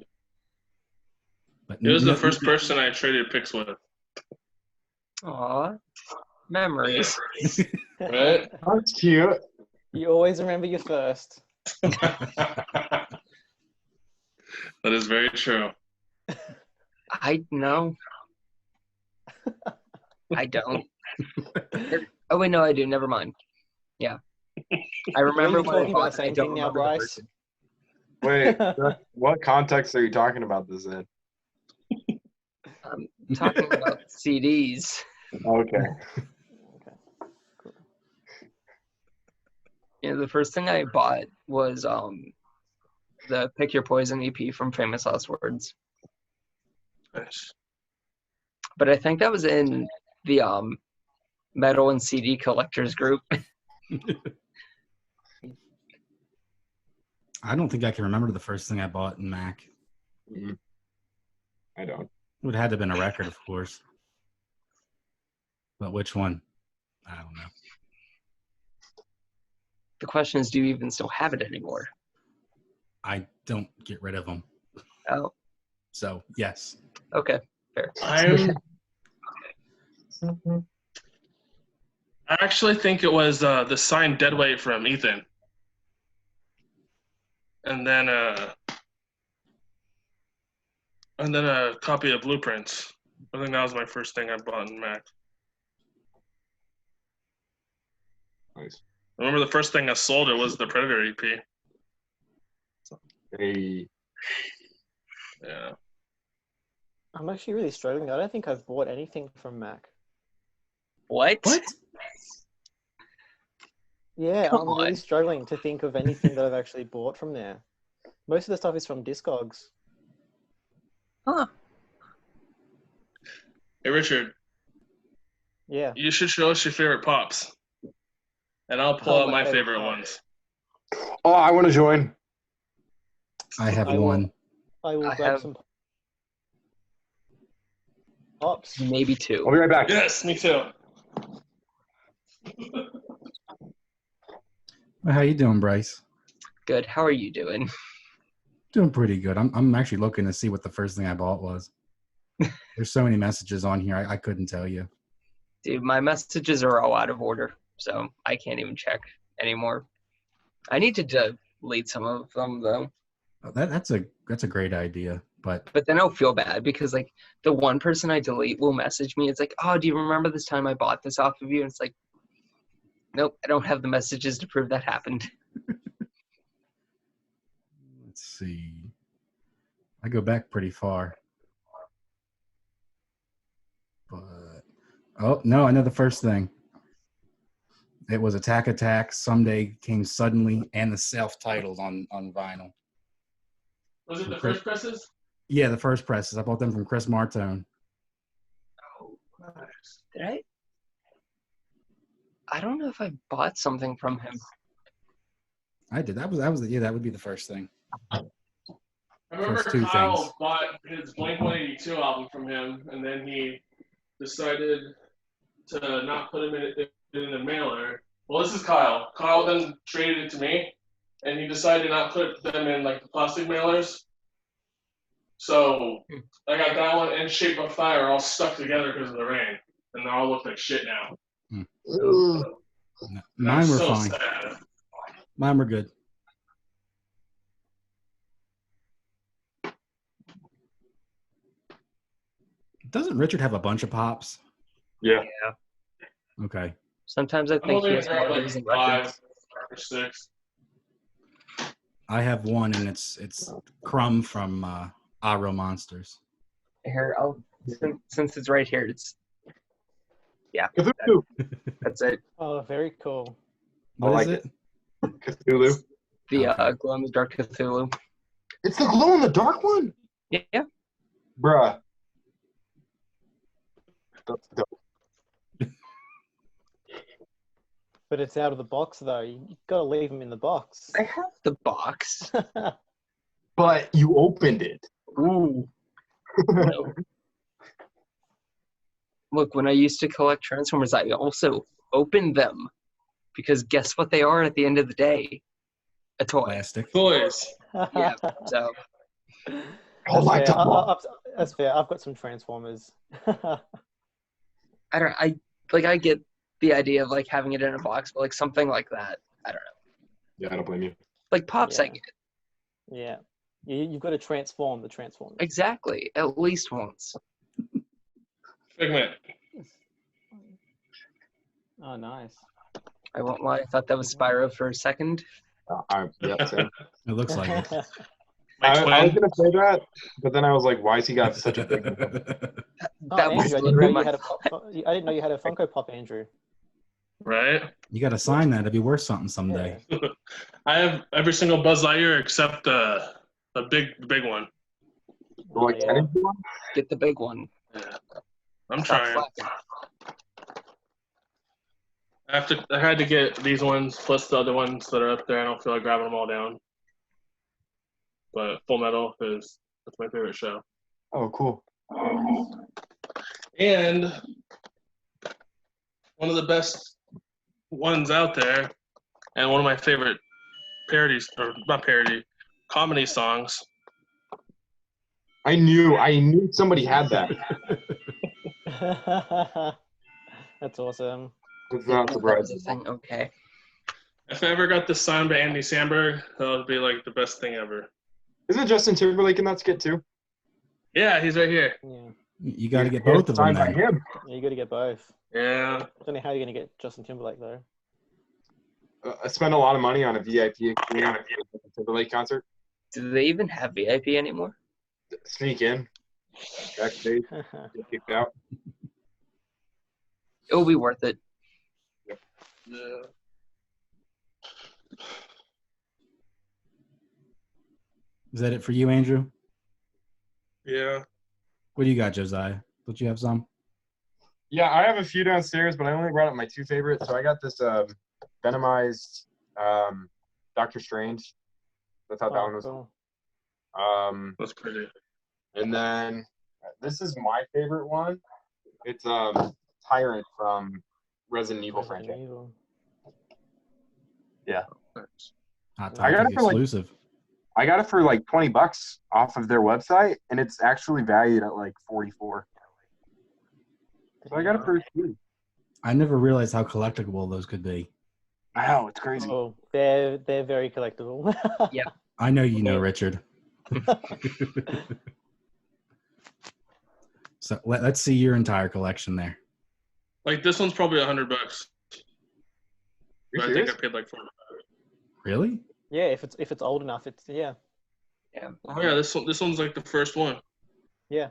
But
He was the first person I traded picks with.
Aw, memories.
Right?
That's cute.
You always remember your first.
That is very true.
I know. I don't. Oh wait, no, I do. Never mind. Yeah, I remember
you
when I
talking about
bought
the
it. I
same
don't
thing now,
remember the
Bryce?
person.
Wait, what context are you talking about this in?
I'm talking about CDs.
Okay.
You know, the first thing I bought was the Pick Your Poison EP from Famous Last Words.
Nice.
But I think that was in the metal and CD collectors group.
I don't think I can remember the first thing I bought in Mac.
I don't.
It would have had to have been a record, of course. But which one? I don't know.
The question is, do you even still have it anymore?
I don't get rid of them.
Oh,
So, yes.
okay, fair.
I actually think it was the signed Deadweight from Ethan. And then a copy of Blueprints. I think that was my first thing I bought in Mac.
Nice.
I remember the first thing I sold it was the Predator EP.
Hey.
Yeah.
I'm actually really struggling. I don't think I've bought anything from Mac.
What?
What?
Yeah,
Come
I'm really
on.
struggling to think of anything that I've actually bought from there. Most of the stuff is from Discogs.
Huh.
Hey, Richard,
Yeah.
you should show us your favorite pops. And I'll pull
Oh,
out
my
my
favorite
favorite
pop.
ones.
Oh, I want to join.
I have
I will-
one.
I will
I
grab
have-
some pops.
Maybe two.
I'll be right back.
Yes, me too.
Well, how you doing, Bryce?
Good. How are you doing?
Doing pretty good. I'm actually looking to see what the first thing I bought was. There's so many messages on here. I couldn't tell you.
Dude, my messages are all out of order, so I can't even check anymore. I need to delete some of them, though.
That's a great idea, but
But then I'll feel bad because, like, the one person I delete will message me. It's like, oh, do you remember this time I bought this off of you? And it's like, nope, I don't have the messages to prove that happened.
let's see. I go back pretty far. But oh no, I know the first thing. It was Attack Attack. Someday Came Suddenly, and the self-titled on vinyl.
Was it the first presses?
Yeah, the first presses. I bought them from Chris Martone.
Oh, did I? I don't know if I bought something from him.
I did. That was that would be the first thing.
I remember
First two
Kyle
things.
bought his Blink-182 album from him, and then he decided to not put him in the mailer. Well, this is Kyle. Kyle then traded it to me, and he decided to not put them in like the plastic mailers. So I got that one and Shape of Fire all stuck together because of the rain, and they all look like shit now.
No,
And
mine
I'm
were
so
fine.
sad.
Mine were good. Doesn't Richard have a bunch of pops?
Yeah.
Okay.
Sometimes I
I'm
think he
only
has
got
more
like
reason
5
records.
or 6.
I have one, and it's Crumb from Aro Monsters.
Here, since it's right here, it's
Cthulhu.
that's it.
Oh, very cool.
What
like
is
it. Cthulhu.
The
Okay.
glow in the dark Cthulhu.
It's the glow in the dark one?
Yeah.
Bruh. That's dope.
But it's out of the box, though. You got to leave them in the box.
I have the box.
But you opened it.
Ooh. No. Look, when I used to collect Transformers, I also opened them because guess what they are at the end of the day? A toy.
Plastic.
Toys.
Yeah. So
Oh my
fair.
God.
That's fair. I've got some Transformers.
I get the idea of like having it in a box, but like something like that, I don't know.
Yeah, I don't blame you.
Like Pops, I
Yeah.
get.
Yeah. You've got to transform the Transformers.
Exactly. At least once.
Figment.
Oh, nice.
I won't lie, I thought that was Spyro for a second.
Yeah, same.
It looks like it.
My
I was
twin.
gonna say that, but then I was like, why has he got such a big one?
Oh,
That
Andrew,
was
I didn't know
literally
you
my
had I didn't know you had a Funko Pop, Andrew.
Right?
You got to sign that. It'd be worth something someday.
I have every single Buzz Lightyear except the big one.
Like,
yeah.
10 one?
get the big one.
Yeah. I'm
Stop
trying.
slacking.
I had to get these ones plus the other ones that are up there. I don't feel like grabbing them all down. But Full Metal is that's my favorite show.
Oh, cool.
And one of the best ones out there, and one of my favorite parodies, or not parody, comedy songs.
I knew somebody had that.
That's awesome.
It's not
That was
surprising.
a thing. Okay.
If I ever got this signed by Andy Samberg, that would be like the best thing ever.
Isn't Justin Timberlake in that skit too?
Yeah, he's right here.
Yeah.
You got to get both of them
Signed by
then.
him.
You got to get both.
Yeah.
Don't know how you're going to get Justin Timberlake, though.
I spent a lot of money on a VIP experience at the Justin Timberlake concert.
Do they even have VIP anymore?
Sneak in, backstage, get kicked out.
It will be worth it.
Yeah.
Is that it for you, Andrew?
Yeah.
What do you got, Josiah? Don't you have some?
Yeah, I have a few downstairs, but I only brought up my two favorites. So I got this Venomized Doctor Strange. I thought that one was
cool.
That's pretty.
And then this is my favorite one. It's Tyrant from Resident Evil franchise.
Evil.
Yeah.
Hot
I got
Topic
it for, like,
exclusive.
I got it for like $20 off of their website, and it's actually valued at like 44. So I got it for cheap.
I never realized how collectible those could be.
Wow, it's crazy.
Oh, they're very collectible.
Yeah.
I know you know, Richard. So let's see your entire collection there.
Like this one's probably $100.
You
But I think
serious?
I paid like $4.
Really?
Yeah, if it's old enough, it's yeah.
Oh yeah, this one's like the first one.
Yeah.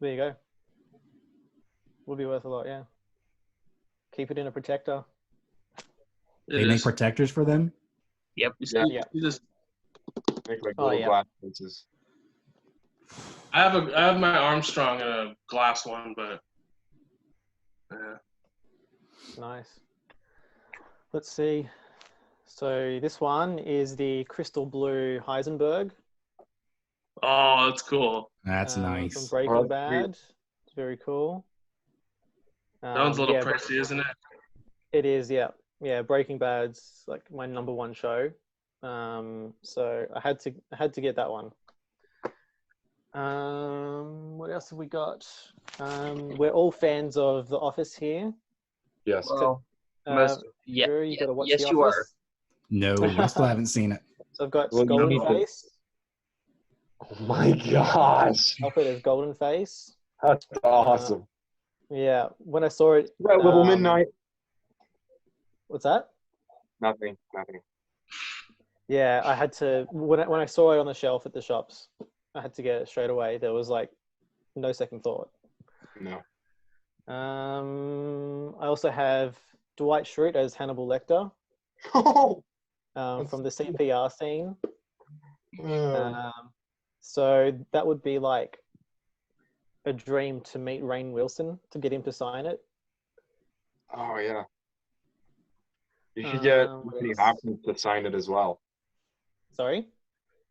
There you go. Would be worth a lot, yeah. Keep it in a protector.
It
They make
is.
protectors for them?
You
Yeah.
Yeah.
just-
Make like
Oh,
little
yeah.
glass pieces.
I have my Armstrong in a glass one, but yeah.
Nice. Let's see. So this one is the crystal blue Heisenberg.
Oh, that's cool.
That's
From
nice.
Breaking
Oh, that's
Bad. It's very cool.
That one's a little
yeah,
pricey, isn't it?
It is, yeah. Yeah, Breaking Bad's like my number one show. So I had to get that one. What else have we got? We're all fans of The Office here.
Yes.
Well,
Uh,
yeah.
Drew, you got to watch
yes,
The
you
Office.
are.
No, I still haven't seen it.
So I've got
Well, you
Golden
need to-
Face.
Oh my gosh.
I'll put it as Golden Face.
That's awesome.
Yeah, when I saw it.
That little
um,
midnight.
What's that?
Nothing.
Yeah, I had to when I saw it on the shelf at the shops, I had to get it straight away. There was like no second thought.
No.
I also have Dwight Schrute as Hannibal Lecter
Oh.
from the CPR scene.
Uh,
So that would be like a dream to meet Rainn Wilson to get him to sign it.
oh yeah. You should get
what
Anthony
else?
Hopkins to sign it as well.
Sorry.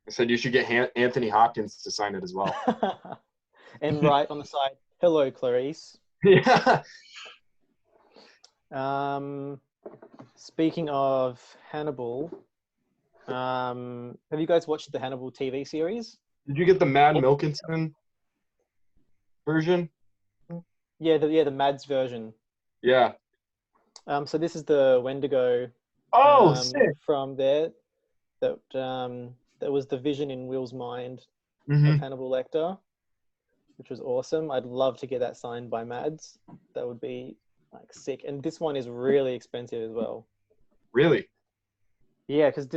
I said you should get Anthony Hopkins to sign it as well.
And right on the side, hello, Clarice.
Yeah.
Speaking of Hannibal, have you guys watched the Hannibal TV series?
Did you get the Mad Milkinson version?
Yeah, the Mads version.
Yeah.
So this is the Wendigo
Oh, sick.
from there. That was the vision in Will's mind
Mm-hmm.
of Hannibal Lecter, which was awesome. I'd love to get that signed by Mads. That would be like sick. And this one is really expensive as well.
Really?
Yeah, because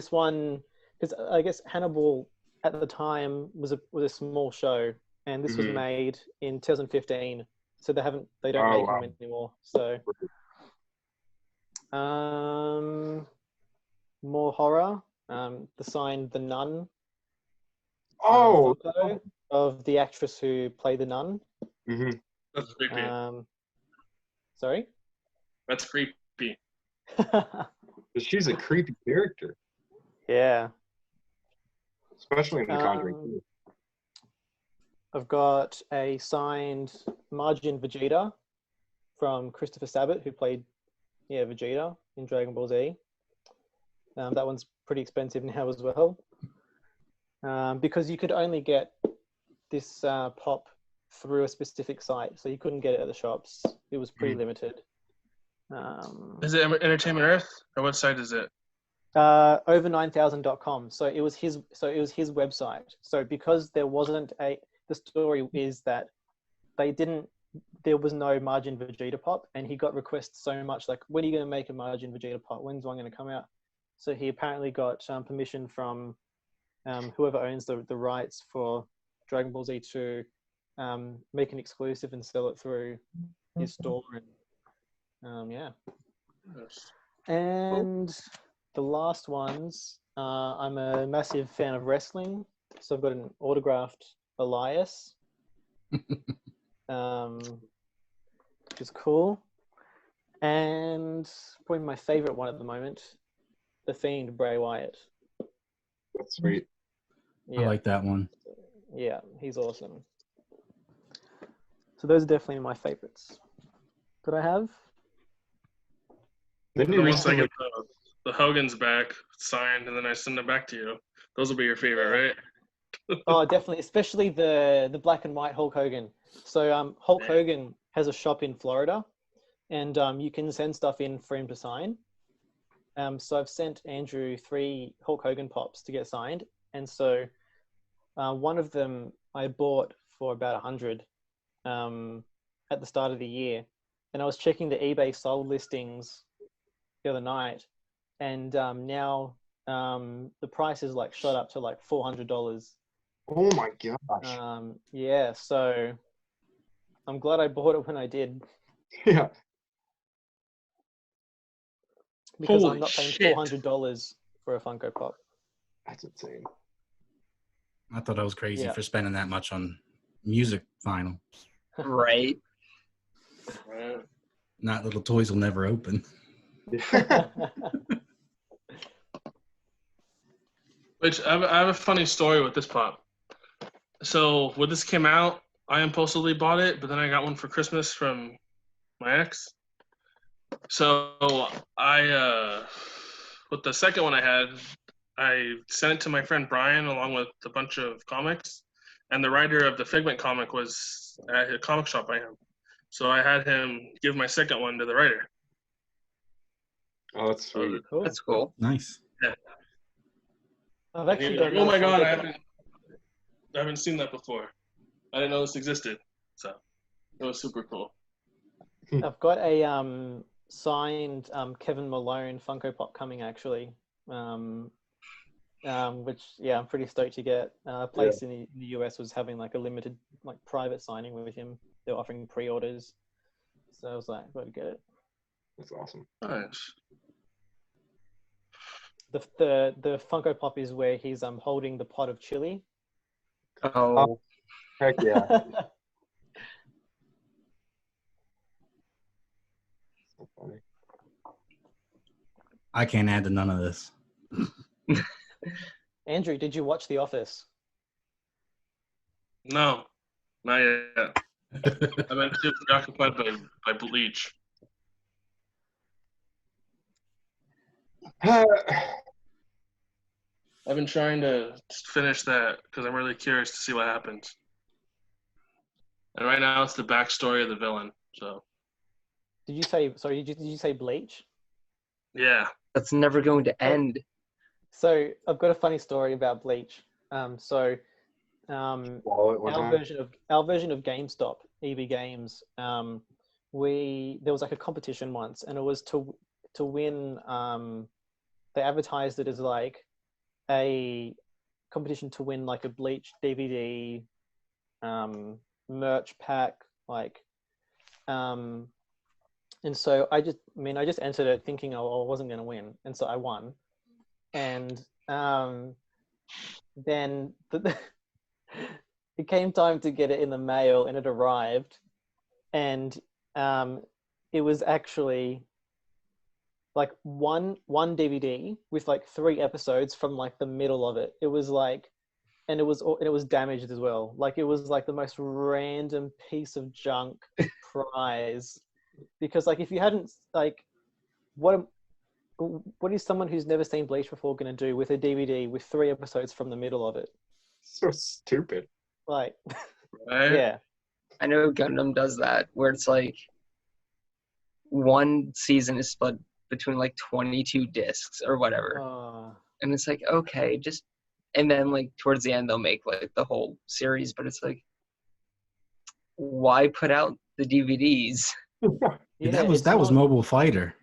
I guess Hannibal at the time was a small show, and this was made in 2015. So they don't make them anymore. So more horror. The sign The Nun. Photo of the actress who played the nun.
Mm-hmm.
That's creepy.
Sorry?
That's creepy.
She's a creepy character,
Yeah.
especially in The Conjuring 2.
I've got a signed Majin Vegeta from Christopher Sabat, who played Vegeta in Dragon Ball Z. That one's pretty expensive now as well. Because you could only get this pop through a specific site, so you couldn't get it at the shops. It was pretty limited.
Is it Entertainment Earth, or what site is it?
Over9000.com. So it was his website. So because there wasn't the story is that there was no Majin Vegeta pop, and he got requests so much, like, when are you going to make a Majin Vegeta pop? When's one going to come out? So he apparently got permission from whoever owns the rights for Dragon Ball Z to make an exclusive and sell it through his store. And yeah. And the last ones, I'm a massive fan of wrestling, so I've got an autographed Elias, which is cool. And probably my favorite one at the moment, The Fiend, Bray Wyatt.
That's sweet.
Yeah.
I like that one.
Yeah, he's awesome. So those are definitely my favorites. Could I have?
Then you
Once I
recently,
get the Hogan's back signed, and then I send it back to you. Those will be your favorite, right?
Oh, definitely, especially the black and white Hulk Hogan. So Hulk Hogan has a shop in Florida, and you can send stuff in for him to sign. So I've sent Andrew 3 Hulk Hogan pops to get signed, and so one of them I bought for about 100 at the start of the year, and I was checking the eBay sold listings the other night, and now the price is like shot up to like $400.
oh my gosh.
Yeah, so I'm glad I bought it when I did,
Yeah.
because
Holy
I'm not paying
shit.
$400 for a Funko Pop.
That's insane.
I thought I was crazy
Yeah.
for spending that much on music vinyl.
Right.
Right.
Not little toys will never open.
Which I have a funny story with this pop. So when this came out, I impulsively bought it, but then I got one for Christmas from my ex. So with the second one I had, I sent it to my friend Brian along with a bunch of comics, and the writer of the Figment comic was at a comic shop I am. So I had him give my second one to the writer.
Oh, that's sweet.
Cool.
That's cool.
Nice.
I've
And he
actually
was
got
like, oh my god,
another
I haven't seen that before. I didn't know this existed. So it was super cool.
I've got a signed Kevin Malone Funko Pop coming actually, which I'm pretty stoked to get. A place in the US was having like a limited like private signing with him. They're offering pre-orders, so I was like, got to get it.
That's awesome.
Nice.
The Funko Pop is where he's holding the pot of chili.
Oh,
Heck yeah. So funny.
I can't add to none of this.
Andrew, did you watch The
No, not yet. I've been too preoccupied by Bleach. I've been trying to finish that because I'm really curious to see what happens. And right now, it's the backstory of the villain. So.
Did you say? Sorry, did you say Bleach?
Yeah.
That's never going to end.
So I've got a funny story about Bleach.
Swallow it one
our
time.
version of GameStop, EB Games, there was like a competition once, and it was to win. They advertised it as like a competition to win like a Bleach DVD, merch pack, like, and so I just entered it thinking I wasn't going to win, and so I won, and then it came time to get it in the mail, and it arrived, and it was actually like one DVD with like 3 episodes from like the middle of it. It was like, and it was damaged as well. Like it was like the most random piece of junk prize, because like if you hadn't like, what is someone who's never seen Bleach before going to do with a DVD with 3 episodes from the middle of it?
So stupid.
Like,
Right?
yeah.
I know Gundam does that, where it's like one season is split between like 22 discs or whatever. And it's like, okay, just, and then like towards the end they'll make like the whole series, but it's like, why put out the DVDs?
Yeah,
that was Mobile Fighter.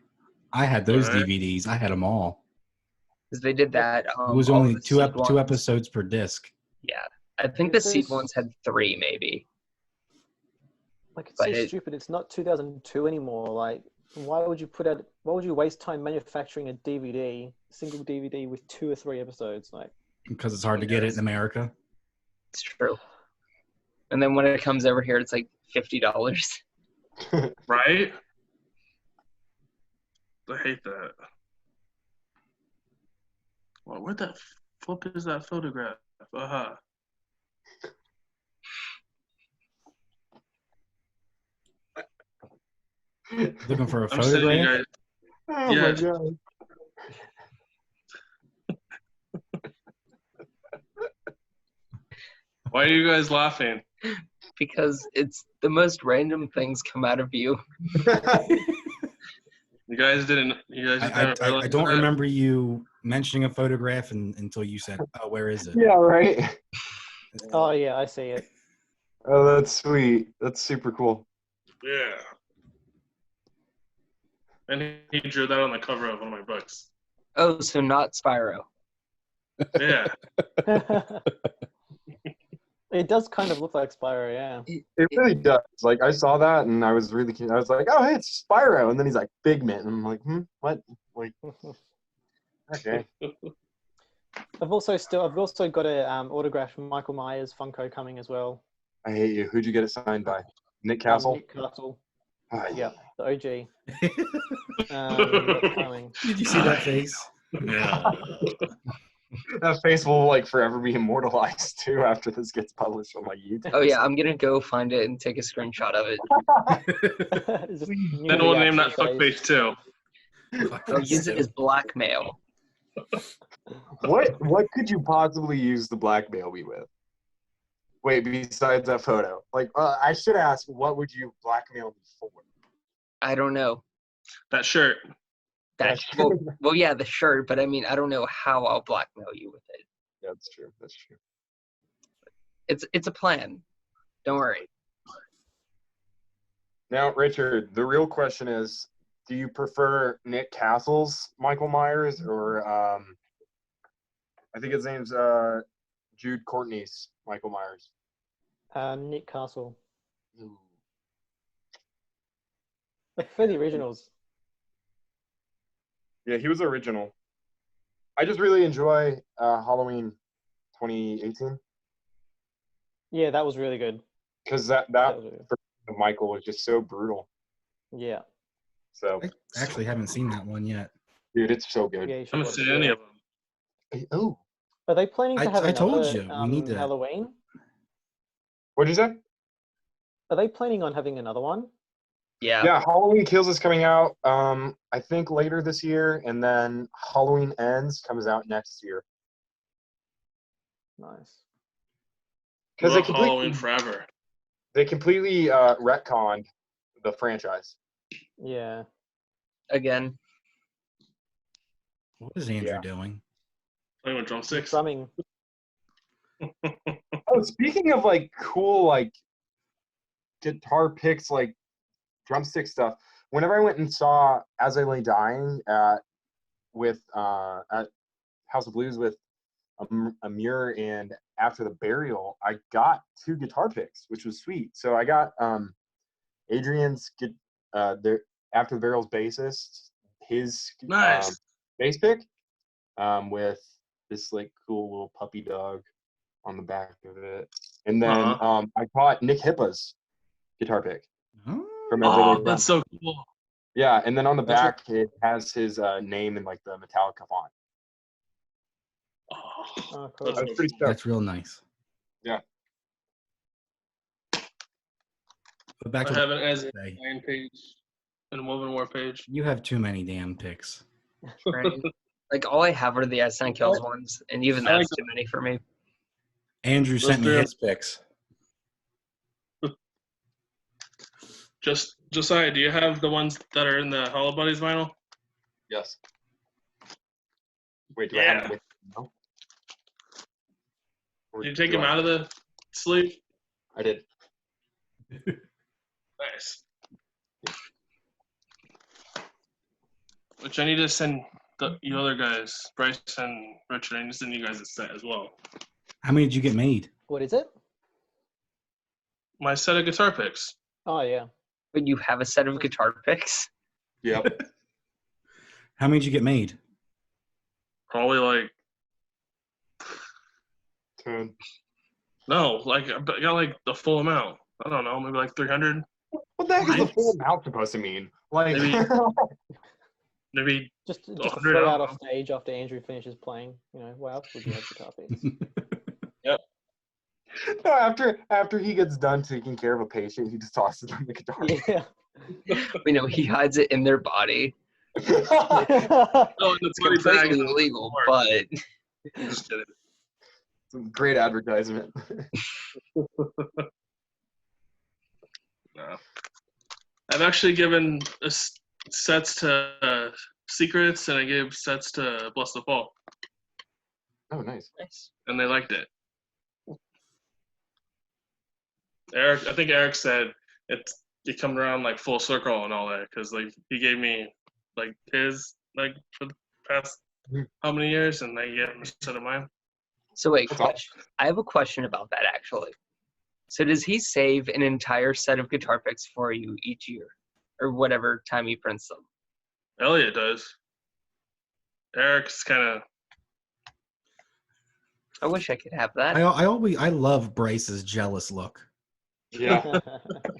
I had those
Right.
DVDs. I had them all.
Because they did that.
It was
all
only
the
two
Seed ones.
episodes per disc.
Yeah, I think the Seed ones had 3 maybe.
Like it's
But
so stupid. It's not 2002 anymore. Like, why would you waste time manufacturing a single DVD with 2 or 3 episodes? Like,
Because it's hard to get it in America.
It's true. And then when it comes over here, it's like $50.
Right? I hate that. Well, where the flip is that photograph? Uh-huh.
Looking for a
I'm sending you
photograph?
guys.
Oh
Yeah.
my god.
Why are you guys laughing?
Because it's the most random things come out of you.
You guys didn't realize
I don't
that?
remember you mentioning a photograph until you said, "Oh, where is it?"
Yeah, right.
oh yeah, I see it.
Oh, that's sweet. That's super cool.
Yeah. And he drew that on the cover of one of my books.
Oh, so not Spyro.
Yeah.
It does kind of look like Spyro, yeah.
It really does. Like, I saw that and I was really cute. I was like, oh, hey, it's Spyro. And then he's like, Figment. And I'm like, what? Like, okay.
I've also got a autographed Michael Myers Funko coming as well.
I hate you. Who'd you get it signed by? Nick Castle?
Nick Castle.
Oh,
Yeah, the OG. That's coming.
Did you see that face?
Yeah.
That face will like forever be immortalized too after this gets published on my YouTube.
Oh yeah, I'm gonna go find it and take a screenshot of it.
Just
Then we'll name that fuckface too.
I'll use it as blackmail.
What could you possibly use the blackmail me with? Wait, besides that photo, like I should ask, what would you blackmail me for?
I don't know.
That shirt.
Well, yeah, the shirt, but I mean, I don't know how I'll blackmail you with it.
Yeah, that's true. That's true.
It's a plan. Don't worry.
Now, Richard, the real question is, do you prefer Nick Castle's Michael Myers or I think his name's Jude Courtney's Michael Myers?
Nick Castle.
Ooh.
Like for the originals.
Yeah, he was original. I just really enjoy Halloween 2018
Yeah, that was really good.
because that
was really good.
for Michael was just so brutal.
Yeah.
So
I actually haven't seen that one yet.
Dude, it's so good.
Yeah, you
I
should
haven't
watch
seen
it.
any
Yeah.
of them.
Oh,
Are they planning to have
I told
another
you, we need to.
Halloween?
what'd you say?
Are they planning on having another one?
Yeah.
Yeah, Halloween Kills is coming out. I think later this year, and then Halloween Ends comes out next year.
Nice.
Because
Love Halloween Forever.
they completely retconned the franchise.
Yeah.
Again.
What is Andrew
Yeah.
doing?
Playing with drumsticks.
Drumming.
Oh, speaking of like cool like guitar picks, like drumstick stuff. Whenever I went and saw As I Lay Dying at House of Blues with Amir and After the Burial, I got 2 guitar picks, which was sweet. So I got Adrian's their After the Burial's bassist, his
Nice.
bass pick with this like cool little puppy dog on the back of it. And then I bought Nick Hippa's guitar pick from As I Lay
Oh,
Down.
that's so cool.
Yeah, and then on the
That's
back it has his name in like the Metallica font.
Oh,
That's
cool.
I was
so
pretty
cool.
stoked.
That's real nice.
Yeah.
But back
I
to
have an As
what I say.
Dying page and a Woven War page.
You have too many damn picks.
Right? Like all I have are the S9 Kills ones, and even
I like
that's too many for me.
Andrew
Those
sent me
three are-
his picks.
Josiah, do you have the ones that are in the Hollow Buddies vinyl?
Yes. Wait, do I have
Yeah.
it with no? Or
Did you take
do
them
I-
out of the sleeve?
I did.
Nice. Which I need to send you other guys, Bryce and Richard, I need to send you guys a set as well.
How many did you get made?
What is it?
My set of guitar picks.
Oh, yeah.
But you have a set of guitar picks?
Yep.
How many did you get made?
Probably like,
10.
no, like I got like the full amount. I don't know, maybe like 300,
What the heck is the
Nice.
full amount supposed to mean? Like,
Maybe- maybe
Just
100,
throw
I
out
don't
off stage after Andrew finishes playing. You know, wow, would you have guitar picks?
no, after he gets done taking care of a patient, he just tosses them the guitar.
Yeah.
You know, he hides it in their body.
Oh, in the
It's
body bag.
completely illegal, but
Just kidding.
Some great advertisement.
No. I've actually given sets to Secrets, and I gave sets to Bless the Fall,
Oh, nice.
nice.
and they liked it. Eric, I think Eric said it come around like full circle and all that, because like he gave me like his like for the past how many years, and I gave him a set of mine.
So wait,
That's all.
question. I have a question about that actually. So does he save an entire set of guitar picks for you each year, or whatever time he prints them?
Elliot does. Eric's kind of
I wish I could have that.
I love Bryce's jealous look.
Yeah.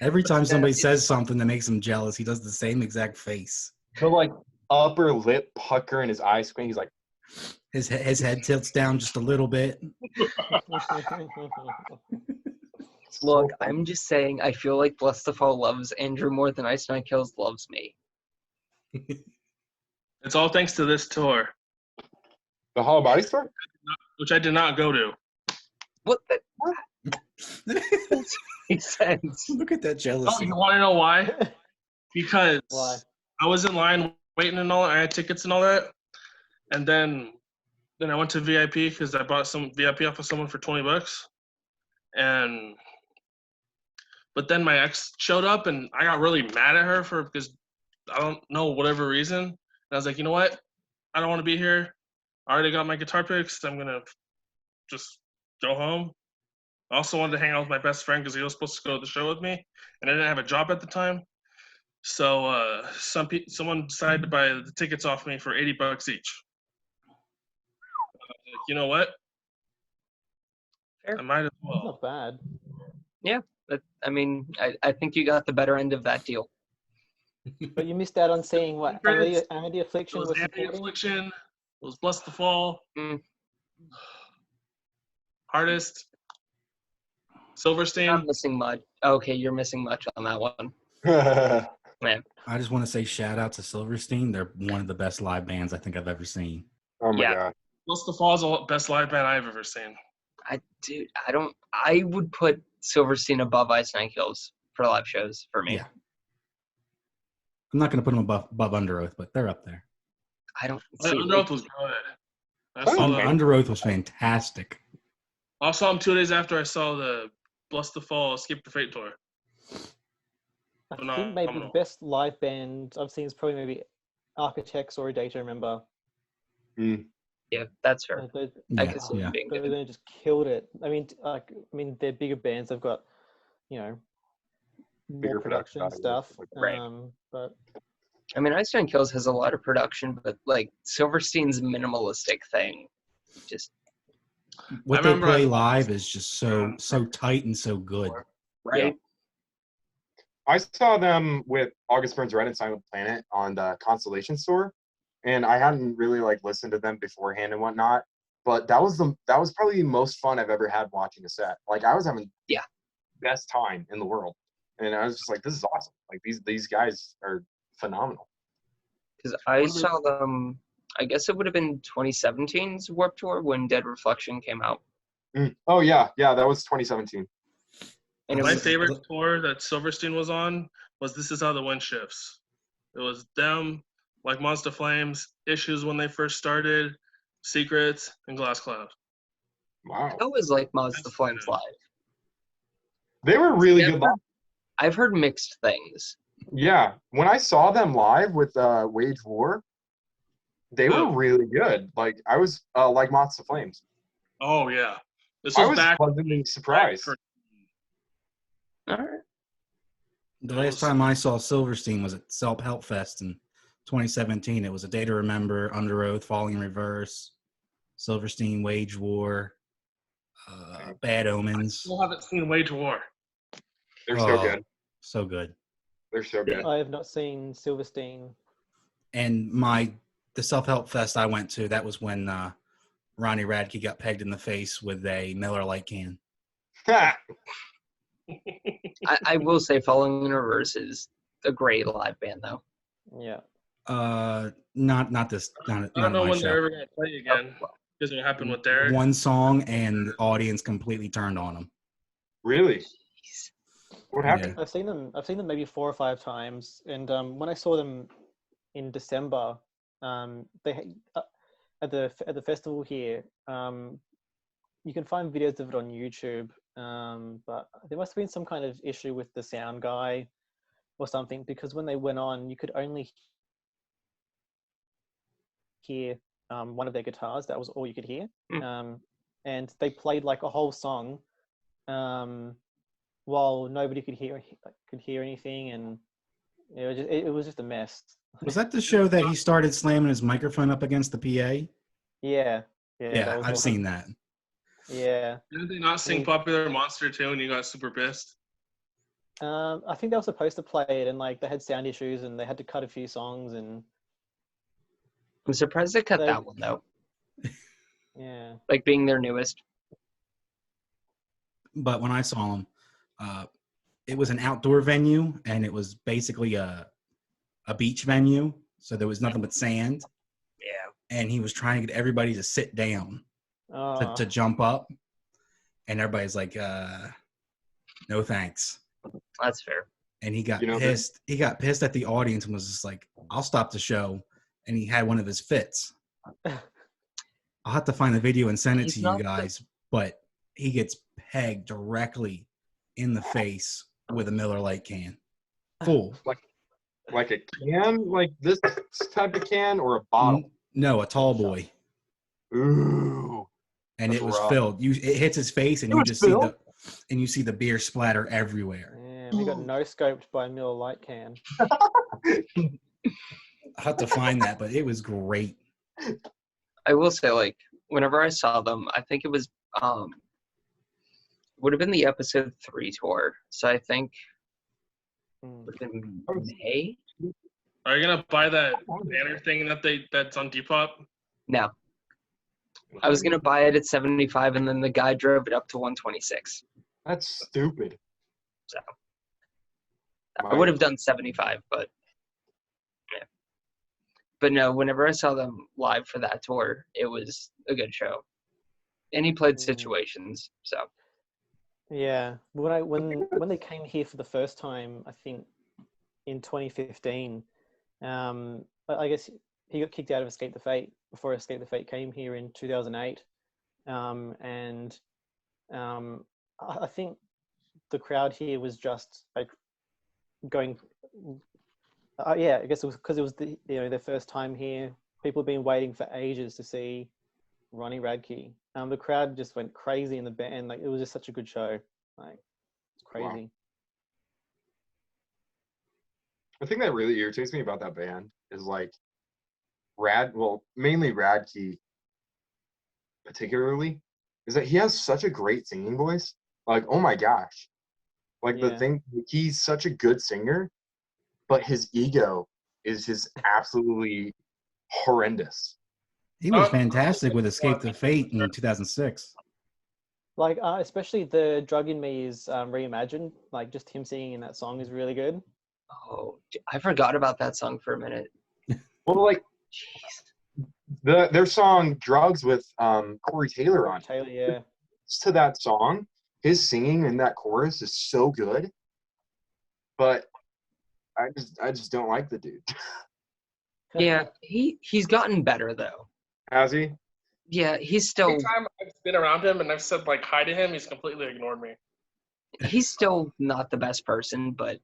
Every time somebody says something that makes him jealous, he does the same exact face.
The like upper lip pucker and his eyes squint. He's like,
His head tilts down just a little bit.
Look, I'm just saying I feel like Bless the Fall loves Andrew more than Ice Nine Kills loves me.
it's all thanks to this tour,
the Hollow Body store?
which I did not go to.
What the makes sense.
Look at that
Oh,
jealousy.
you want to know why? Because
Why?
I was in line waiting and all. I had tickets and all that, and then I went to VIP because I bought some VIP off of someone for $20, but then my ex showed up and I got really mad at her because I don't know whatever reason. And I was like, you know what? I don't want to be here. I already got my guitar picks. I'm gonna just go home. I also wanted to hang out with my best friend because he was supposed to go to the show with me, and I didn't have a job at the time. So someone decided to buy the tickets off me for $80 each. Like, you know what?
Fair.
I might as well.
Not bad.
But I mean, I think you got the better end of that deal.
But you missed out on seeing what
Secrets.
Amity
It
Affliction
was
was
Anti
supporting.
Affliction. It was Bless the Fall.
Mm.
Hardest.
I'm
Silverstein.
missing much. Okay, you're missing much on that one. Man.
I just want to say shout out to Silverstein. They're one of the best live bands I think I've ever seen.
Oh my
Yeah.
god.
Bless the Fall is the best live band I've ever seen.
I would put Silverstein above Ice Nine Kills for live shows for me.
Yeah. I'm not going to put them above Under Oath, but they're up there.
I don't see.
Under Oath was good. I saw them.
Under Oath was fantastic.
I saw them 2 days after I saw the Bless the Fall Escape the Fate tour.
I think maybe the best live band I've seen is probably maybe Architects or A Day to Remember.
Yeah, that's fair. I could see
Yeah.
them being good.
They just killed it. I mean, they're bigger bands. They've got, more
Bigger production
production stuff.
Right.
But
I mean, Ice Nine Kills has a lot of production, but like Silverstein's minimalistic thing, just
What they play live is just so tight and so good.
right.
Yeah. I saw them with August Burns Red and Silent Planet on the Constellation Store, and I hadn't really listened to them beforehand and whatnot. But that was probably the most fun I've ever had watching a set. I was having best time in the world, and I was just like, this is awesome. These guys are phenomenal.
Because I saw them, I guess it would have been 2017's Warped Tour when Dead Reflection came out.
Oh yeah, that was 2017.
And
My favorite tour that Silverstein was on was This Is How the Wind Shifts. It was them, like Monster Flames, Issues when they first started, Secrets, and Glass Cloud.
Wow.
I always like Monster Flames live.
They were really good live.
I've heard mixed things.
Yeah, when I saw them live with Wage War, they were really good. I was like Moths to Flames.
Oh yeah,
I was pleasantly surprised.
All right.
The last time I saw Silverstein was at Self Help Fest in 2017. It was A Day to Remember, Under Oath, Falling in Reverse, Silverstein, Wage War, Bad Omens.
I still haven't seen Wage War.
They're so good.
So good.
They're so good.
I have not seen Silverstein.
And the Self Help Fest I went to, that was when Ronnie Radke got pegged in the face with a Miller Lite can.
I will say Falling in Reverse is a great live band, though.
Yeah.
Not this. Not
I don't know
my
when
show.
they're ever going to play again. Because what happened with Derek.
One song and the audience completely turned on them.
Really? What happened?
Yeah.
I've seen them maybe 4 or 5 times, and when I saw them in December, they at the festival here. You can find videos of it on YouTube, but there must have been some kind of issue with the sound guy or something, because when they went on, you could only hear one of their guitars. That was all you could hear. And they played a whole song while nobody could hear anything, and it was just a mess.
Was that the show that he started slamming his microphone up against the PA?
Yeah,
I've seen that.
Yeah.
Didn't they not sing Popular Monster too, and you got super pissed?
I think they were supposed to play it, and they had sound issues, and they had to cut a few songs, and
I'm surprised they cut that one though.
Yeah.
Being their newest.
But when I saw him, it was an outdoor venue, and it was basically a beach venue, so there was nothing but sand.
Yeah.
And he was trying to get everybody to sit down to jump up, and everybody's like, "No thanks."
That's fair.
And he got pissed. He got pissed at the audience and was just like, "I'll stop the show." And he had one of his fits. I'll have to find the video and send it to you guys. But he gets pegged directly in the face with a Miller Lite can, full.
Like a can, like this type of can, or a bottle?
No, a tall boy.
Ooh.
And it was filled. It hits his face, and you see the beer splatter everywhere.
Yeah, we got no scoped by Miller Lite can.
I'll have to find that, but it was great.
I will say, whenever I saw them, I think it was would have been the episode 3 tour. So I think in May.
Are you gonna buy that banner thing that's on Depop?
No. I was gonna buy it at 75, and then the guy drove it up to 126.
That's stupid.
So I would have done 75, but yeah. But no, whenever I saw them live for that tour, it was a good show. And he played Situations, so.
Yeah, when they came here for the first time, I think in 2015, I guess he got kicked out of Escape the Fate before Escape the Fate came here in 2008, and I think the crowd here was just like going. Yeah, I guess it was because it was their first time here. People have been waiting for ages to see Ronnie Radke. The crowd just went crazy in the band. Like, it was just such a good show. Like, it's crazy.
Wow. The thing that really irritates me about that band is like mainly Radke particularly, is that he has such a great singing voice. Like, oh my gosh. Like, the thing, he's such a good singer, but his ego is just absolutely horrendous.
He was fantastic with Escape the Fate in 2006.
Like, especially the Drug in Me is reimagined. Like, just him singing in that song is really good.
Oh, I forgot about that song for a minute.
Well, like, their song Drugs with Corey Taylor on it.
Taylor, yeah.
To that song, his singing in that chorus is so good, but I just don't like the dude.
Yeah, he's gotten better though.
Has he?
Yeah, he's still.
Every time I've been around him and I've said like hi to him, he's completely ignored me.
He's still not the best person, but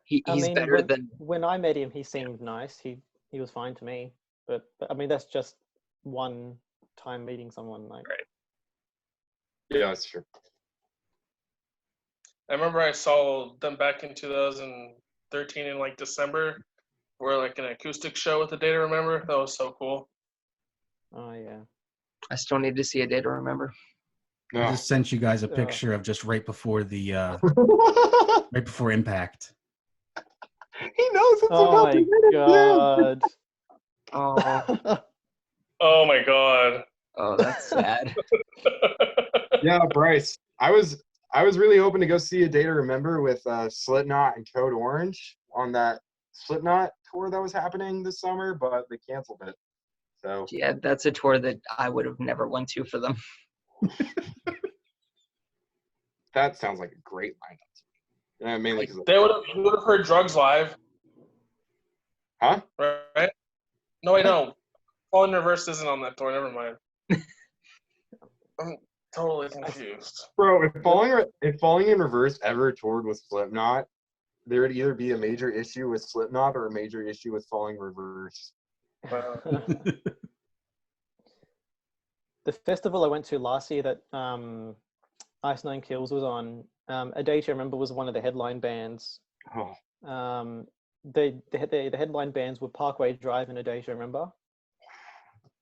he's better than.
When I met him, he seemed nice. He was fine to me, but I mean that's just one time meeting someone. Like,
right.
Yeah, that's true.
I remember I saw them back in 2013 in like December, for like an acoustic show with A Day to Remember. That was so cool.
Oh yeah.
I still need to see A Day to Remember.
I just sent you guys a picture of just right before the right before Impact.
He knows it's about to hit
God.
Oh.
Oh my god.
Oh, that's sad.
Yeah, Bryce. I was really hoping to go see A Day to Remember with Slipknot and Code Orange on that Slipknot tour that was happening this summer, but they canceled it. So
yeah, that's a tour that I would have never went to for them.
that sounds like a great lineup. Mainly because
you would have heard Drugs live.
Huh?
Right? No, I know. Fall in Reverse isn't on that tour. Never mind. I'm totally confused.
Bro, if Falling in Reverse ever toured with Slipknot, there would either be a major issue with Slipknot or a major issue with Falling Reverse.
The festival I went to last year that Ice Nine Kills was on, A Day to Remember was one of the headline bands.
Oh.
The headline bands were Parkway Drive and A Day to Remember.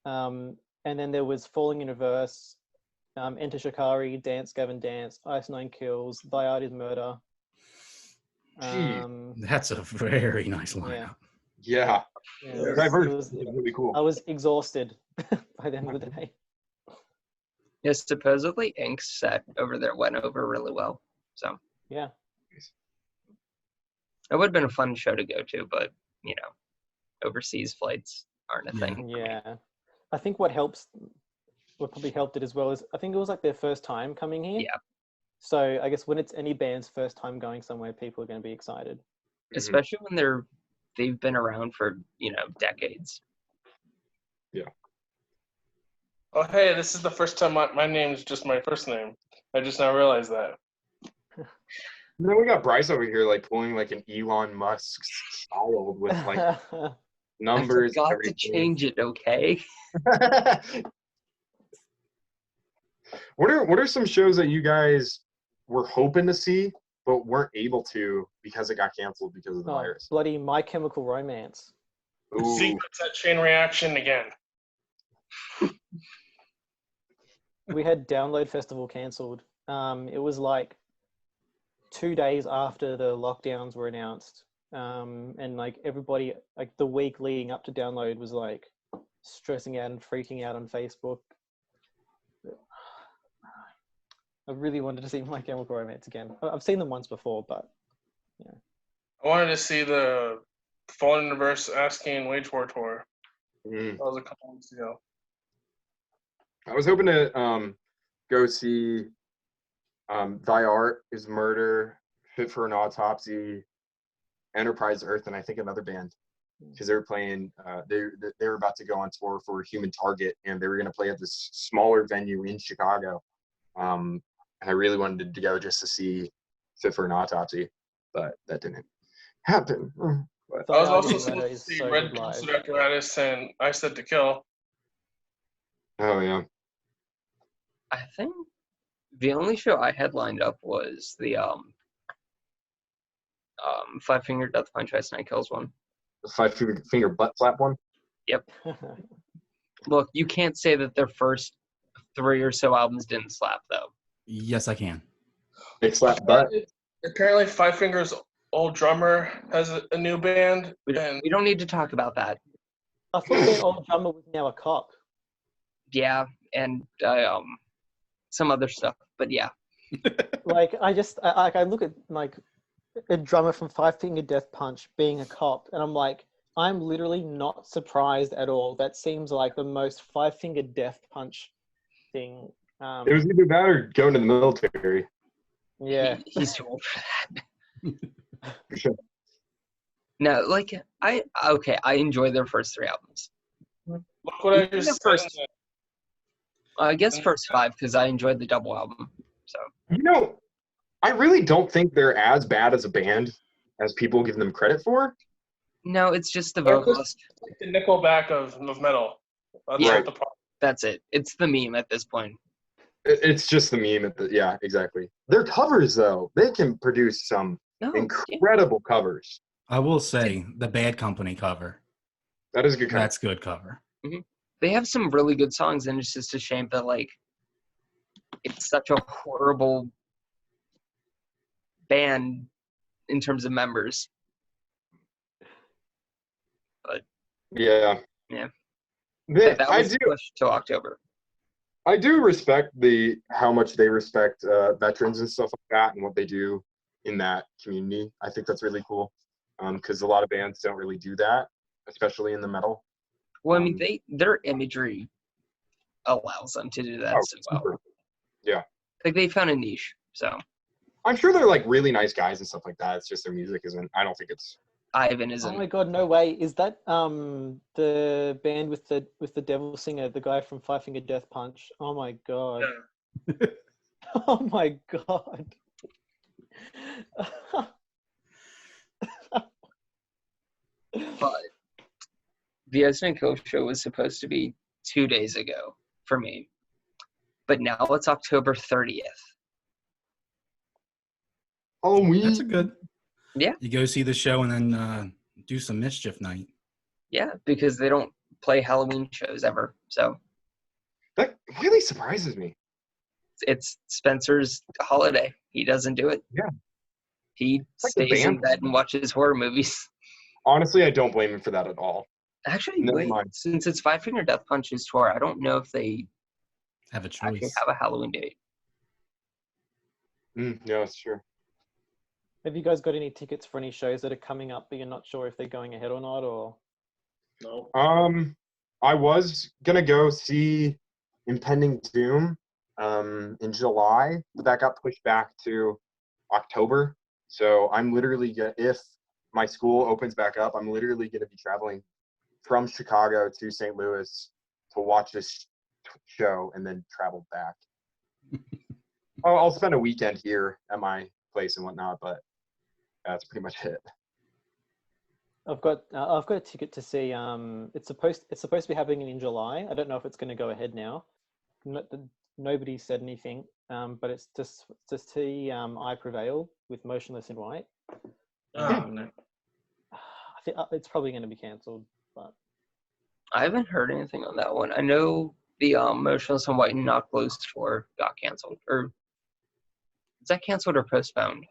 And then there was Falling in Reverse, Enter Shikari, Dance Gavin Dance, Ice Nine Kills, Thy Art Is Murder.
That's a very nice lineup.
Yeah.
It was
really cool.
I was exhausted by the end of the day.
Yeah, supposedly Ink's set over there went over really well. So
yeah,
it would have been a fun show to go to, but overseas flights aren't a thing.
Yeah, I think what probably helped it as well is I think it was like their first time coming here.
Yeah.
So I guess when it's any band's first time going somewhere, people are going to be excited.
Especially when they've been around for decades.
Yeah.
Oh, hey, this is the first time my name's just my first name. I just now realized that.
And then we got Bryce over here, like, pulling, like, an Elon Musk child with, like, numbers.
I forgot to change it, okay?
What are some shows that you guys were hoping to see but weren't able to because it got canceled because of the virus?
Bloody My Chemical Romance.
Ooh.
Secrets at Chain Reaction again.
We had Download Festival cancelled. It was like 2 days after the lockdowns were announced, and like everybody, like the week leading up to Download was like stressing out and freaking out on Facebook. I really wanted to see My Chemical Romance again. I've seen them once before, but yeah.
I wanted to see the Fallen Universe Asking Wage War tour.
Mm.
That was a couple weeks ago.
I was hoping to go see Thy Art Is Murder, Fit for an Autopsy, Enterprise Earth, and I think another band, because they were playing. They were about to go on tour for Human Target, and they were going to play at this smaller venue in Chicago. And I really wanted to go just to see Fit for an Autopsy, but that didn't happen. But
I was
Thy Art
also
Is Murder
supposed
is
to see
so
Red
good live.
Concert Apparatus and I Said to Kill.
oh yeah,
I think the only show I had lined up was the Five Finger Death Punch Ice Nine Kills one.
the five finger butt slap one.
Look, you can't say that their first 3 or so albums didn't slap, though.
Yes, I can.
Big slap butt.
Apparently, Five Finger's old drummer has a new band.
We don't need to talk about that.
I thought their old drummer was now a cop.
Yeah, and some other stuff, but yeah.
Like I look at like a drummer from Five Finger Death Punch being a cop, and I'm like, I'm literally not surprised at all. That seems like the most Five Finger Death Punch thing.
It was either that or going to the military.
Yeah.
He's too old for that.
For sure.
No, like I enjoy their first 3 albums.
Look what I
Even
just
the
said.
first- I guess first 5 because I enjoyed the double album. So
You know, I really don't think they're as bad as a band as people give them credit for.
no, it's just the
They're just
vocalist.
like the Nickelback of metal. That's
Yeah.
not the problem.
That's it. It's the meme at this point.
It's just the meme. Yeah, exactly. Their covers, though, they can produce some
No, yeah.
incredible covers.
I will say the Bad Company cover.
That is a good cover.
That's good cover.
They have some really good songs, and it's just a shame that like it's such a horrible band in terms of members.
Yeah.
Yeah.
They,
That
I
was
do.
pushed till October.
I do respect how much they respect veterans and stuff like that, and what they do in that community. I think that's really cool, because a lot of bands don't really do that, especially in the metal.
Well, I mean, their imagery allows them to do that so well.
Super. Yeah.
Like they found a niche. So
I'm sure they're like really nice guys and stuff like that. It's just their music isn't. I don't think it's.
Ivan
Oh
isn't.
my god, no way! Is that the band with the devil singer, the guy from Five Finger Death Punch? Oh my god!
Yeah.
Oh my god!
But the Ice and Kill show was supposed to be 2 days ago for me, but now it's October 30th.
Halloween.
That's a good.
Yeah.
You go see the show and then do some mischief night.
Yeah, because they don't play Halloween shows ever. So
That really surprises me.
it's Spencer's holiday. He doesn't do it.
Yeah.
He
like the
stays in
band.
bed and watches horror movies.
Honestly, I don't blame him for that at all.
Actually,
Never
wait,
mind.
since it's Five Finger Death Punch's tour, I don't know if they
Have a
actually
choice.
have a Halloween date.
Yeah, that's true.
Have you guys got any tickets for any shows that are coming up, but you're not sure if they're going ahead or not? Or
No.
I was gonna go see Impending Doom in July, but that got pushed back to October. So I'm literally if my school opens back up, I'm literally gonna be traveling from Chicago to St. Louis to watch this show and then travel back. I'll spend a weekend here at my place and whatnot, but that's pretty much it.
I've got a ticket to see. It's supposed to be happening in July. I don't know if it's going to go ahead now. Nobody said anything. But it's just to see I Prevail with Motionless in White.
No.
I think it's probably going to be cancelled. But
I haven't heard anything on that one. I know the Motionless in White and Knock Loose tour got canceled. Or is that canceled or postponed?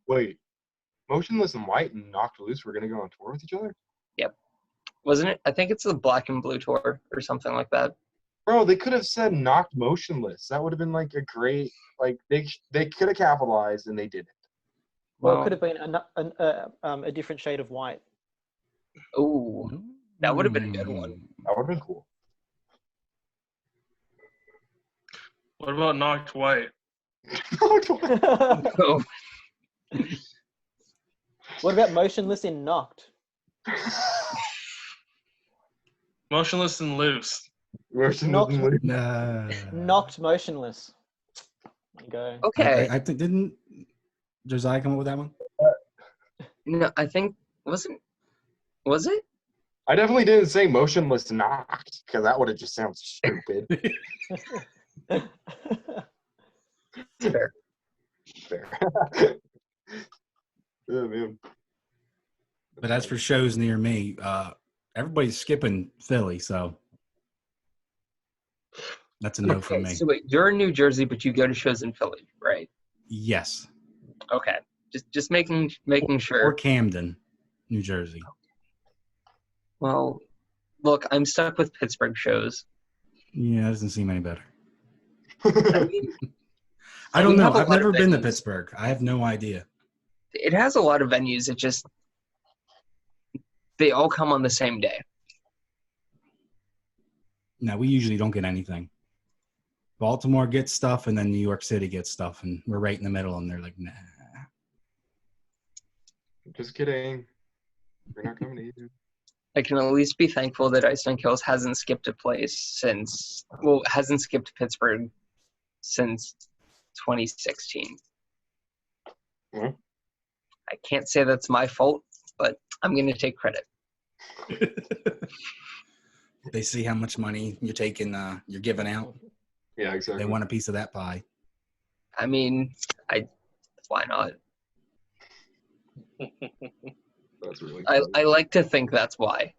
Wait, Motionless in White and Knocked Loose were gonna go on tour with each other?
Yep. Wasn't it? I think it's the Black and Blue tour or something like that.
Bro, they could have said Knocked Motionless. That would have been like a great, like they could have capitalized and they didn't.
Well, it could have been a different shade of white.
Oh, that would have been a good one.
That would have been cool.
What about Knocked White?
Oh,
What about Motionless in Knocked?
Motionless and Loose.
Motionless in White.
Knocked Motionless. There you go.
okay.
I think didn't Josiah come up with that one?
No, I think was it?
I definitely didn't say Motionless Knocked because that would have just sounded stupid.
Fair.
Fair. Oh, man.
But as for shows near me, everybody's skipping Philly, so that's a no for me.
So wait, you're in New Jersey, but you go to shows in Philly, right?
Yes.
Okay. Just making
Or
sure.
Camden, New Jersey.
Well, look, I'm stuck with Pittsburgh shows.
Yeah, it doesn't seem any better.
I mean,
I don't
we
know.
have a
I've
lot of
never been to
venues.
Pittsburgh. I have no idea.
It has a lot of venues. It just they all come on the same day.
No, we usually don't get anything. Baltimore gets stuff, and then New York City gets stuff, and we're right in the middle, and they're like, nah.
Just kidding. We're not coming to you.
I can at least be thankful that Ice Nine Kills hasn't skipped hasn't skipped Pittsburgh since 2016.
Hmm?
I can't say that's my fault, but I'm going to take credit.
They see how much money you're taking, you're giving out.
Yeah, exactly.
They want a piece of that pie.
I mean, why not?
That's really
I like to think that's why.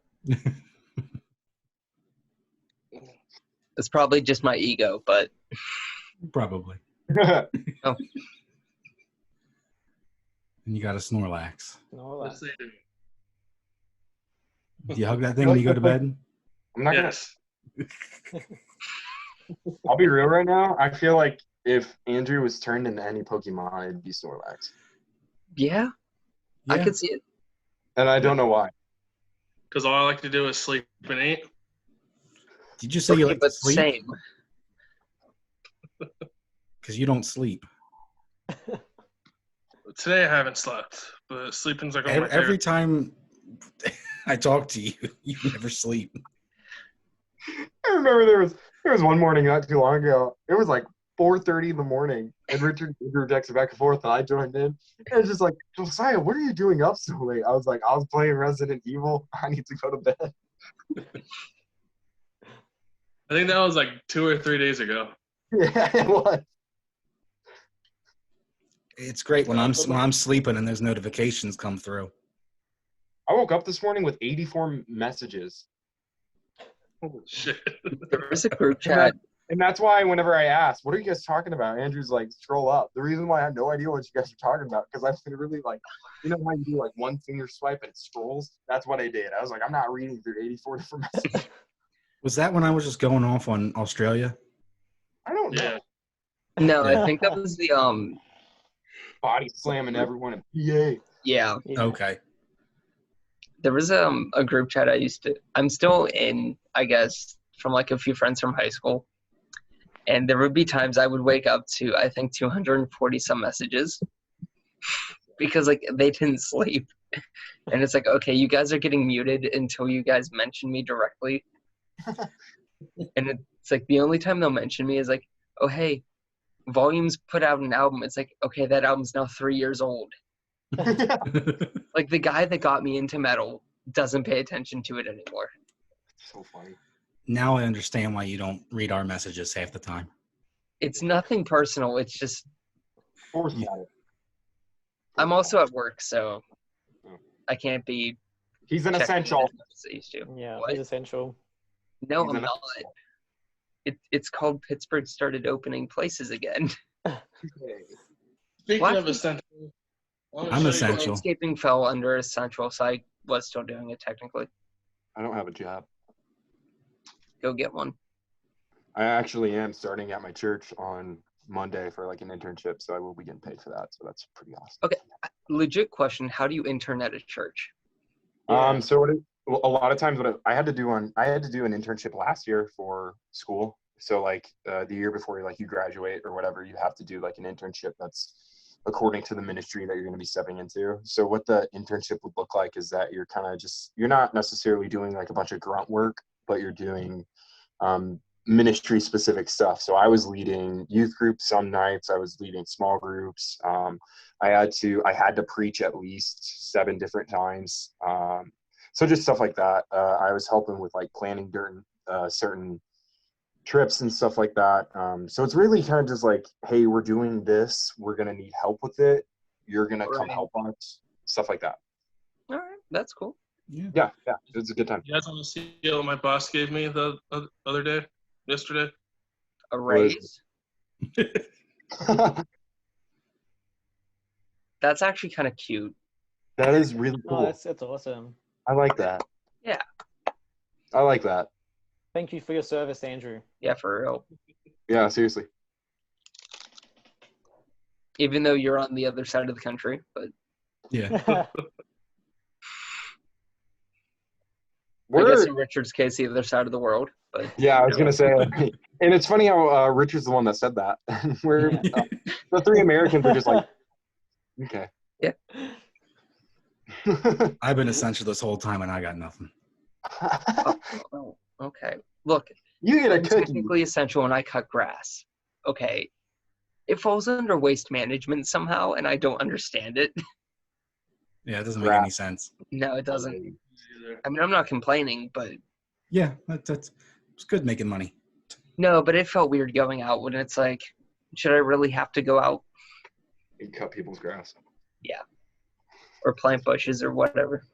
It's probably just my ego, but
Probably.
oh,
And you got a Snorlax.
No,
Yes, they do.
Do you hug that thing when you go to bed?
I'm not
Yes.
I'll be real right now. I feel like if Andrew was turned into any Pokemon, it'd be Snorlax.
yeah, I could see it.
And I don't know why.
Because all I like to do is sleep and eat.
Did you say you like to
But
sleep?
same.
Because you don't sleep.
Today I haven't slept, but sleeping's like one of my
Every
favorite.
time I talk to you, you never sleep.
I remember there was one morning not too long ago. It was like 4:30 in the morning, and Richard and Andrew texted back and forth, and I joined in. And it's just like, Josiah, what are you doing up so late? I was like, I was playing Resident Evil. I need to go to bed.
I think that was like 2 or 3 days ago.
Yeah, it was.
It's great when I'm sleeping and those notifications come through.
I woke up this morning with 84 messages.
Holy shit.
There was a group chat.
And that's why whenever I asked, what are you guys talking about? Andrew's like, scroll up. The reason why I had no idea what you guys are talking about, because I literally like, you know how you do like one finger swipe and it scrolls? That's what I did. I was like, I'm not reading through 84 different messages.
Was that when I was just going off on Australia?
I don't know.
Yeah.
No, I think that was the
Body slamming everyone in PA.
yeah.
Okay.
There was a group chat I'm still in, I guess, from like a few friends from high school. And there would be times I would wake up to, I think, 240 some messages because like they didn't sleep. And it's like, okay, you guys are getting muted until you guys mention me directly. And it's like the only time they'll mention me is like, oh, hey, Volume's put out an album. It's like, okay, that album's now 3 years old. Like the guy that got me into metal doesn't pay attention to it anymore.
So funny.
Now I understand why you don't read our messages half the time.
It's nothing personal. It's just
Force matter.
I'm also at work, so I can't be.
He's an
checking
essential.
in as much as I used to.
Yeah,
What?
it's essential.
No,
He's
I'm
an
not. It's called Pittsburgh started opening places again.
Speaking
What?
of essential,
I'm essential.
Landscaping fell under essential, so I was still doing it technically.
I don't have a job.
Go get one.
I actually am starting at my church on Monday for like an internship, so I will be getting paid for that. So that's pretty awesome.
Okay, legit question: how do you intern at a church?
So a lot of times I had to do an internship last year for school. So like the year before you graduate or whatever, you have to do like an internship that's according to the ministry that you're going to be stepping into. So what the internship would look like is that you're kind of you're not necessarily doing like a bunch of grunt work, but you're doing ministry specific stuff. So I was leading youth groups some nights. I was leading small groups. I had to preach at least 7 different times. So just stuff like that. I was helping with like planning certain trips and stuff like that. So it's really kind of just like, hey, we're doing this. We're going to need help with it. You're going to come help us. Stuff like that.
All right. That's cool.
Yeah. It's a good time.
You guys want to see what my boss gave me the other yesterday?
A raise? That's actually kind of cute.
That is really cool.
Oh, that's awesome.
I like that.
Yeah.
I like that.
Thank you for your service, Andrew.
Yeah, for real.
Yeah, seriously.
Even though you're on the other side of the country, but
Yeah.
I guess in Richard's case, the other side of the world. But
yeah, I was gonna say, and it's funny how Richard's the one that said that. We're the 3 Americans are just like, okay.
Yeah.
I've been essential this whole time and I got nothing.
Oh, okay. Look,
You get a
I'm
cookie.
technically essential when I cut grass. Okay. It falls under waste management somehow, and I don't understand it.
Yeah, it doesn't make any sense.
No, it doesn't. I mean, I'm not complaining, but
Yeah, it's good making money.
no, but it felt weird going out when it's like, should I really have to go out?
And cut people's grass.
Yeah. Or plant bushes or whatever.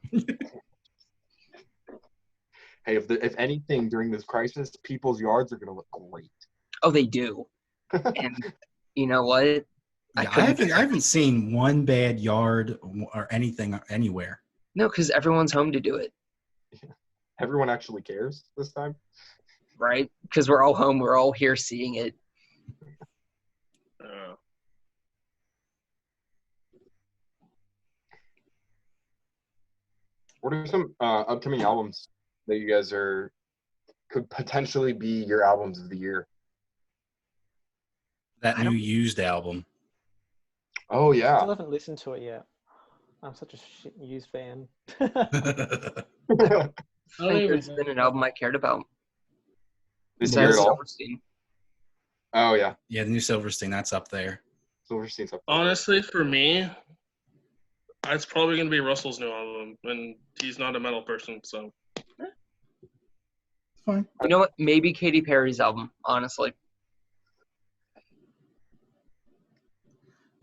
Hey, if anything during this crisis, people's yards are gonna look great.
Oh, they do. And you know what?
Yeah, I haven't seen one bad yard or anything anywhere.
No, because everyone's home to do it,
Everyone actually cares this time.
right? Because we're all home. We're all here seeing it.
What are some upcoming albums that you guys could potentially be your albums of the year?
That new Used album.
Oh
I
yeah.
still haven't listened to it yet. I'm such a shit Used fan.
I think there's been an album I cared about.
This year at all?
Silverstein.
Oh yeah.
Yeah, the new Silverstein, that's up there.
Silverstein's up there.
Honestly, for me, it's probably going to be Russell's new album, and he's not a metal person, so.
Fine.
You know what? Maybe Katy Perry's album, honestly.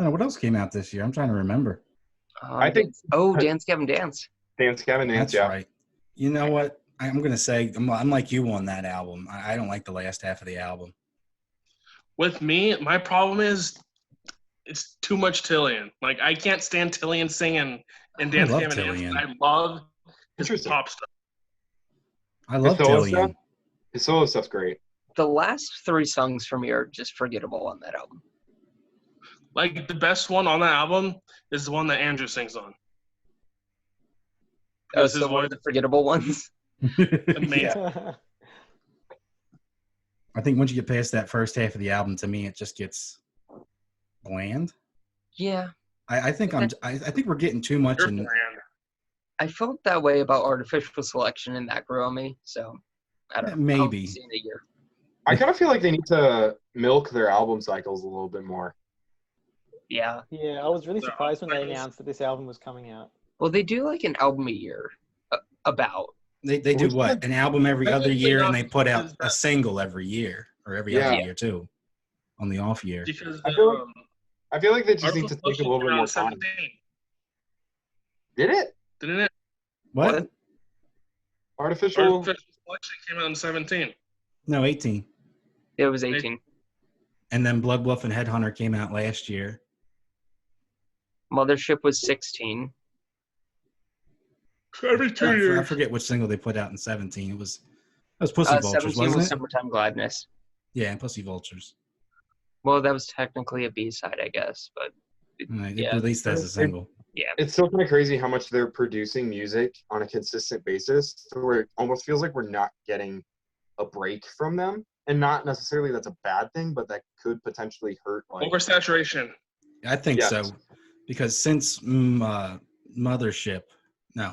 I don't know, what else came out this year? I'm trying to remember.
I think-
Dance Gavin Dance.
Dance Gavin Dance,
That's
yeah.
right. You know what? I'm going to say I'm like you on that album. I don't like the last half of the album.
With me, my problem is it's too much Tillian. Like, I can't stand Tillian singing and Dance
love
Gavin Dance.
Tillian.
I love his
Interesting.
pop stuff.
I love
His solo
Tillian.
stuff? His solo stuff's great.
The last 3 songs for me are just forgettable on that album.
Like, the best one on that album is the one that Andrew sings on.
Oh,
This is
so one of
what
the forgettable ones.
amazing.
I think once you get past that first half of the album, to me, it just gets bland.
Yeah.
I think we're getting too much
Your
in.
brand.
I felt that way about Artificial Selection, and that grew on me. So, I don't know.
Maybe.
I'll see in a year.
I kind of feel like they need to milk their album cycles a little bit more.
Yeah.
Yeah, I was really
They're
surprised when they
cycles.
announced that this album was coming out.
Well, they do like an album a year. About.
They do
Which
what? An album every other year, and they put out
Is
a
that-
single every year, or every
Yeah.
other year too, on the off year.
Because
I
the,
feel I feel like they just need to
Artificial
take a little bit
Selection
more
came out
time.
in 17,
Did it?
didn't it?
What?
Artificial.
Artificial Selection came out in 17.
No, 18.
It was 18.
And then Blood Wolf and Headhunter came out last year.
Mothership was 16.
Every 2
I
years.
forget which single they put out in 17. It was Pussy Vultures,
17 was
wasn't it?
Summertime Gladness.
Yeah, and Pussy Vultures.
Well, that was technically a B-side, I guess, but
It released as a single.
yeah.
It's still kind of crazy how much they're producing music on a consistent basis, to where it almost feels like we're not getting a break from them. And not necessarily that's a bad thing, but that could potentially hurt. Like,
Oversaturation.
I think
Yes.
so, because since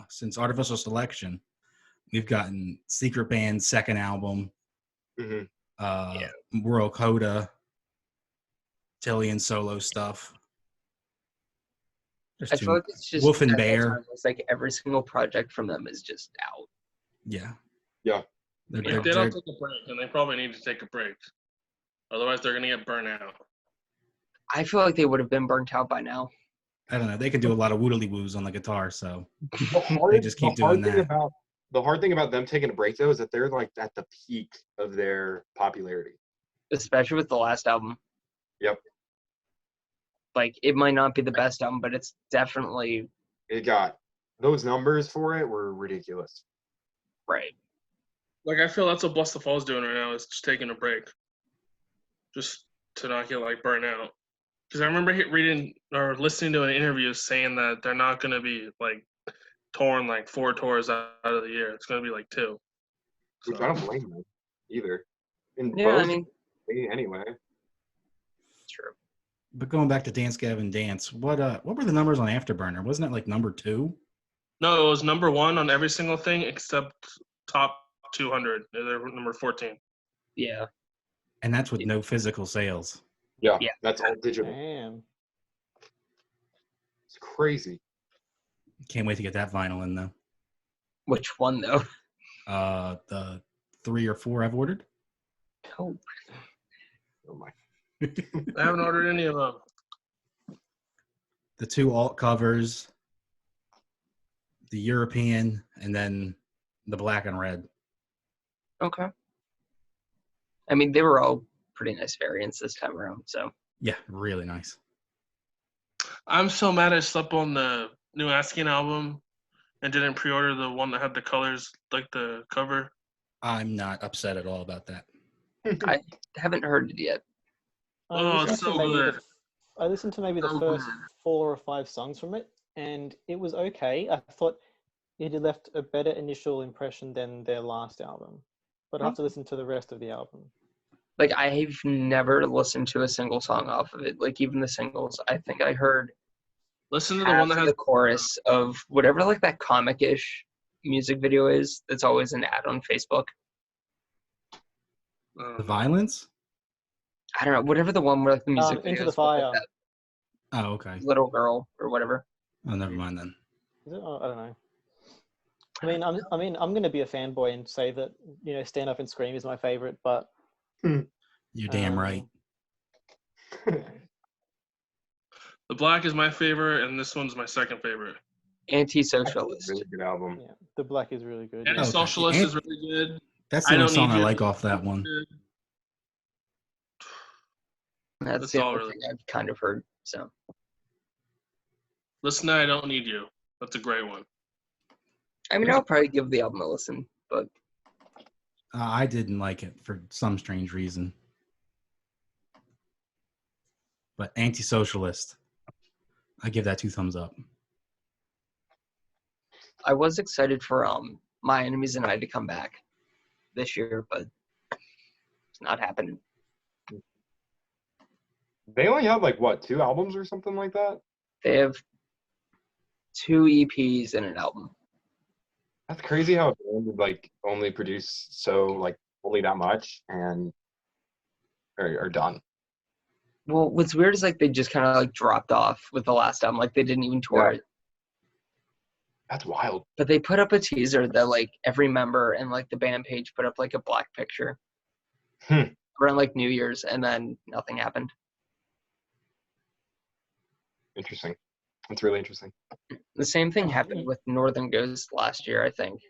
since Artificial Selection, we've gotten Secret Band's second album,
Mhm.
World Coda, Tillian solo stuff.
I feel like it's just
Wolf and
at that
Bear.
time, it's like every single project from them is just out.
Yeah.
Yeah.
If they don't take a break, then they probably need to take a break. Otherwise, they're going to get burnt out.
I feel like they would have been burnt out by now.
I don't know. They can do a lot of woodly woos on the guitar, so
The
they just keep doing that.
The hard thing about them taking a break, though, is that they're like at the peak of their popularity.
Especially with the last album.
Yep.
Like, it might not be the best album, but it's definitely
It got those numbers for it were ridiculous.
right.
Like, I feel that's what Bless the Fall's doing right now, is just taking a break. Just to not get, like, burnt out. Because I remember reading or listening to an interview saying that they're not going to be, like, touring, like, 4 tours out of the year. It's going to be, like, 2.
Which I don't blame them either. In
Yeah, I
both,
mean,
anyway.
true.
But going back to Dance Gavin Dance, what were the numbers on Afterburner? Wasn't it like number 2?
No, it was number 1 on every single thing except top 200. They're number 14.
Yeah.
And that's with no physical sales.
Yeah,
Yeah.
that's all digital.
Damn.
It's crazy.
Can't wait to get that vinyl in though.
Which one, though?
The 3 or 4 I've ordered.
Oh,
Oh my.
I haven't ordered any of them.
The 2 alt covers, the European, and then the black and red.
okay. I mean, they were all pretty nice variants this time around, so.
Yeah, really nice.
I'm so mad I slept on the new Asking album and didn't pre-order the one that had the colors, like the cover.
I'm not upset at all about that.
I haven't heard it yet.
Oh, it's so good.
I listened to maybe the
So
first
good.
4 or 5 songs from it, and it was okay. I thought it had left a better initial impression than their last album, but I have to listen to the rest of the album.
Like, I've never listened to a single song off of it. Like, even the singles. I think I heard
Listen to the
half
one that
of
has
the chorus of whatever, like, that comic-ish music video is that's always an ad on Facebook.
The violence?
I don't know. Whatever the one where, like, the music video
Into the
is with, like,
Fire.
that
Oh, okay.
little girl or whatever.
Oh, never mind then.
Is it? Oh, I don't know. I'm going to be a fanboy and say that, Stand Up and Scream is my favorite, but
You're damn right.
The Black is my favorite, and this one's my second favorite.
Anti-socialist.
Really good album.
yeah, the Black is really good.
And
Yeah.
Socialist
And-
is really good.
That's
I
the only
Don't
song
Need
I
You.
like off that one.
That's
That's
the
all
other
really.
thing I've kind of heard. So,
Listen to I Don't Need You. That's a great one.
I mean, I'll probably give the album a listen, but
I didn't like it for some strange reason. But Anti-Socialist, I give that 2 thumbs up.
I was excited for My Enemies and I to come back this year, but it's not happening.
They only have like what, 2 albums or something like that?
They have 2 EPs and an album.
That's crazy how a band would like only produce only that much and are done.
Well, what's weird is like they just kind of like dropped off with the last album. Like they didn't even tour
Yeah.
it.
That's wild.
But they put up a teaser that like every member and like the band page put up like a black picture around like New Year's, and then nothing happened.
Interesting. That's really interesting.
The same thing happened with Northern Ghost last year, I think.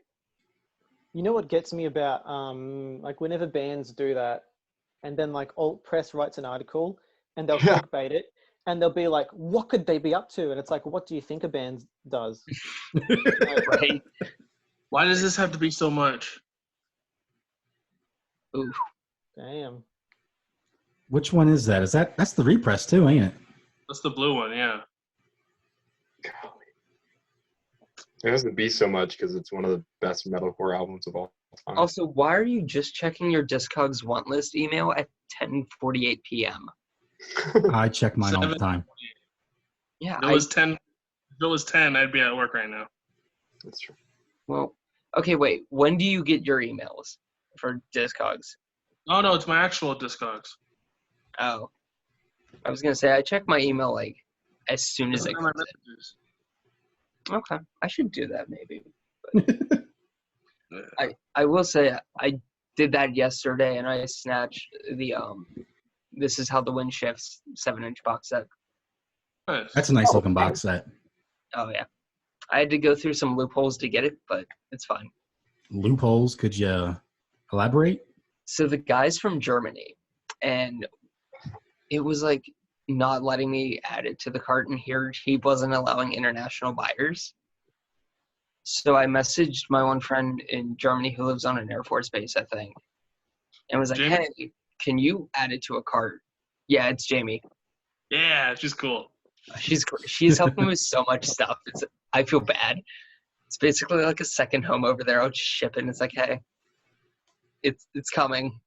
You know what gets me about like whenever bands do that, and then like alt press writes an article and they'll
Yeah.
clickbait it, and they'll be like, what could they be up to? And it's like, what do you think a band does?
Right.
Why does this have to be so much?
Ooh.
Damn.
Which one is that? That's the repress too, ain't it?
That's the blue one, yeah.
It has to be so much because it's one of the best metalcore albums of all time.
Also, why are you just checking your Discogs want list email at 10:48 p.m.?
I check mine all the time.
Yeah,
If it was 10, I'd be at work right now.
That's true.
well, okay, wait. When do you get your emails for Discogs?
Oh no, it's my actual Discogs.
Oh, I was gonna say I check my email like as soon as it
Those are my
comes in.
messages.
Okay, I should do that maybe. I will say I did that yesterday, and I snatched the This Is How the Wind Shifts 7-inch box set.
Nice.
That's a nice looking box set.
Oh yeah, I had to go through some loopholes to get it, but it's fine.
Loopholes? Could you elaborate?
So the guy's from Germany, and it was like not letting me add it to the cart, and here he wasn't allowing international buyers. So I messaged my one friend in Germany who lives on an Air Force base, I think, and was like,
Jamie?
hey, can you add it to a cart? Yeah, it's Jamie.
Yeah, she's cool.
She's helped me with so much stuff. I feel bad. It's basically like a second home over there. I'll just ship it, and it's like, hey, it's coming.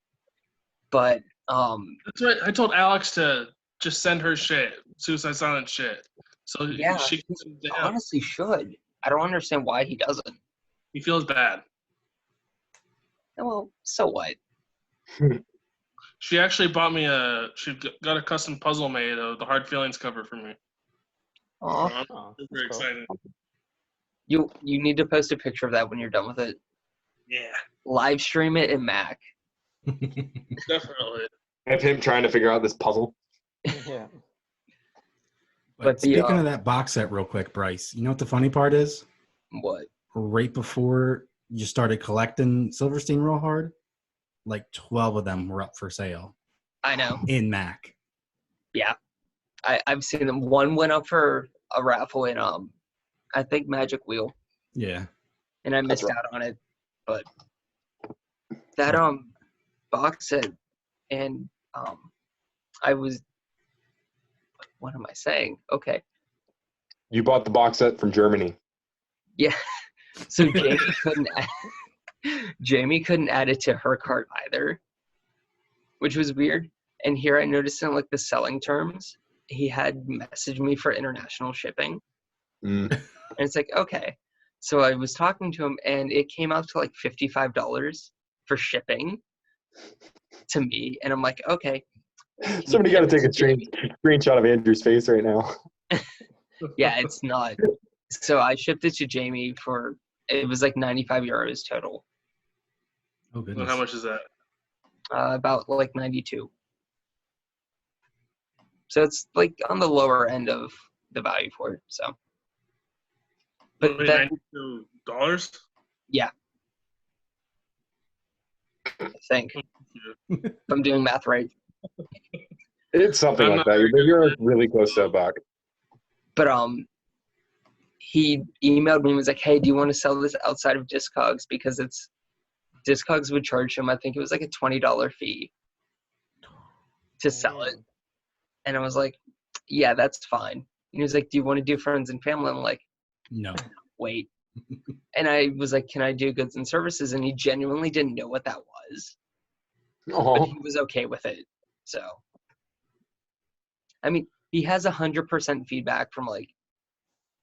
But
That's right. I told Alex to just send her shit, Suicide Silence shit. So
yeah,
she
he honestly should. I don't understand why he doesn't.
he feels bad.
Well, so what?
She actually bought me she got a custom puzzle made of the Hard Feelings cover for me.
Aw.
So I'm
Oh,
super
that's cool.
excited.
You need to post a picture of that when you're done with it.
Yeah,
Live stream it in MACC.
definitely.
Have him trying to figure out this puzzle.
Yeah.
But the,
speaking of that box set real quick, Bryce, you know what the funny part is?
What?
Right before you started collecting Silverstein real hard, like 12 of them were up for sale
I know.
in MACC.
Yeah. I've seen them. One went up for a raffle in I think Magic Wheel,
Yeah.
and I
That's
missed out on it. But that box set, and I was, what am I saying? Okay.
You bought the box set from Germany.
Yeah. So Jamie couldn't add it to her cart either, which was weird. And here I noticed in like the selling terms, he had messaged me for international shipping.
Mm.
And it's like, okay. So I was talking to him, and it came out to like $55 for shipping to me. And I'm like, okay.
Somebody got to take a screenshot of Andrew's face right now.
Yeah, it's not. So I shipped it to Jamie it was like 95 euros total.
Oh,
Well,
goodness.
how much is that?
About like 92. So it's like on the lower end of the value for it. So, but
Wait,
then,
$92?
yeah, I think if I'm doing math right.
It's something
I'm
like
not
that.
very
You're
good.
really close to a buck.
But he emailed me and was like, "Hey, do you want to sell this outside of Discogs? Because Discogs would charge him. I think it was like a $20 fee to sell it." And I was like, "Yeah, that's fine." And he was like, "Do you want to do friends and family?" I'm like,
No.
"Wait." And I was like, "Can I do goods and services?" And he genuinely didn't know what that was, but
Oh,
he was okay with it. So, I mean, he has 100% feedback from like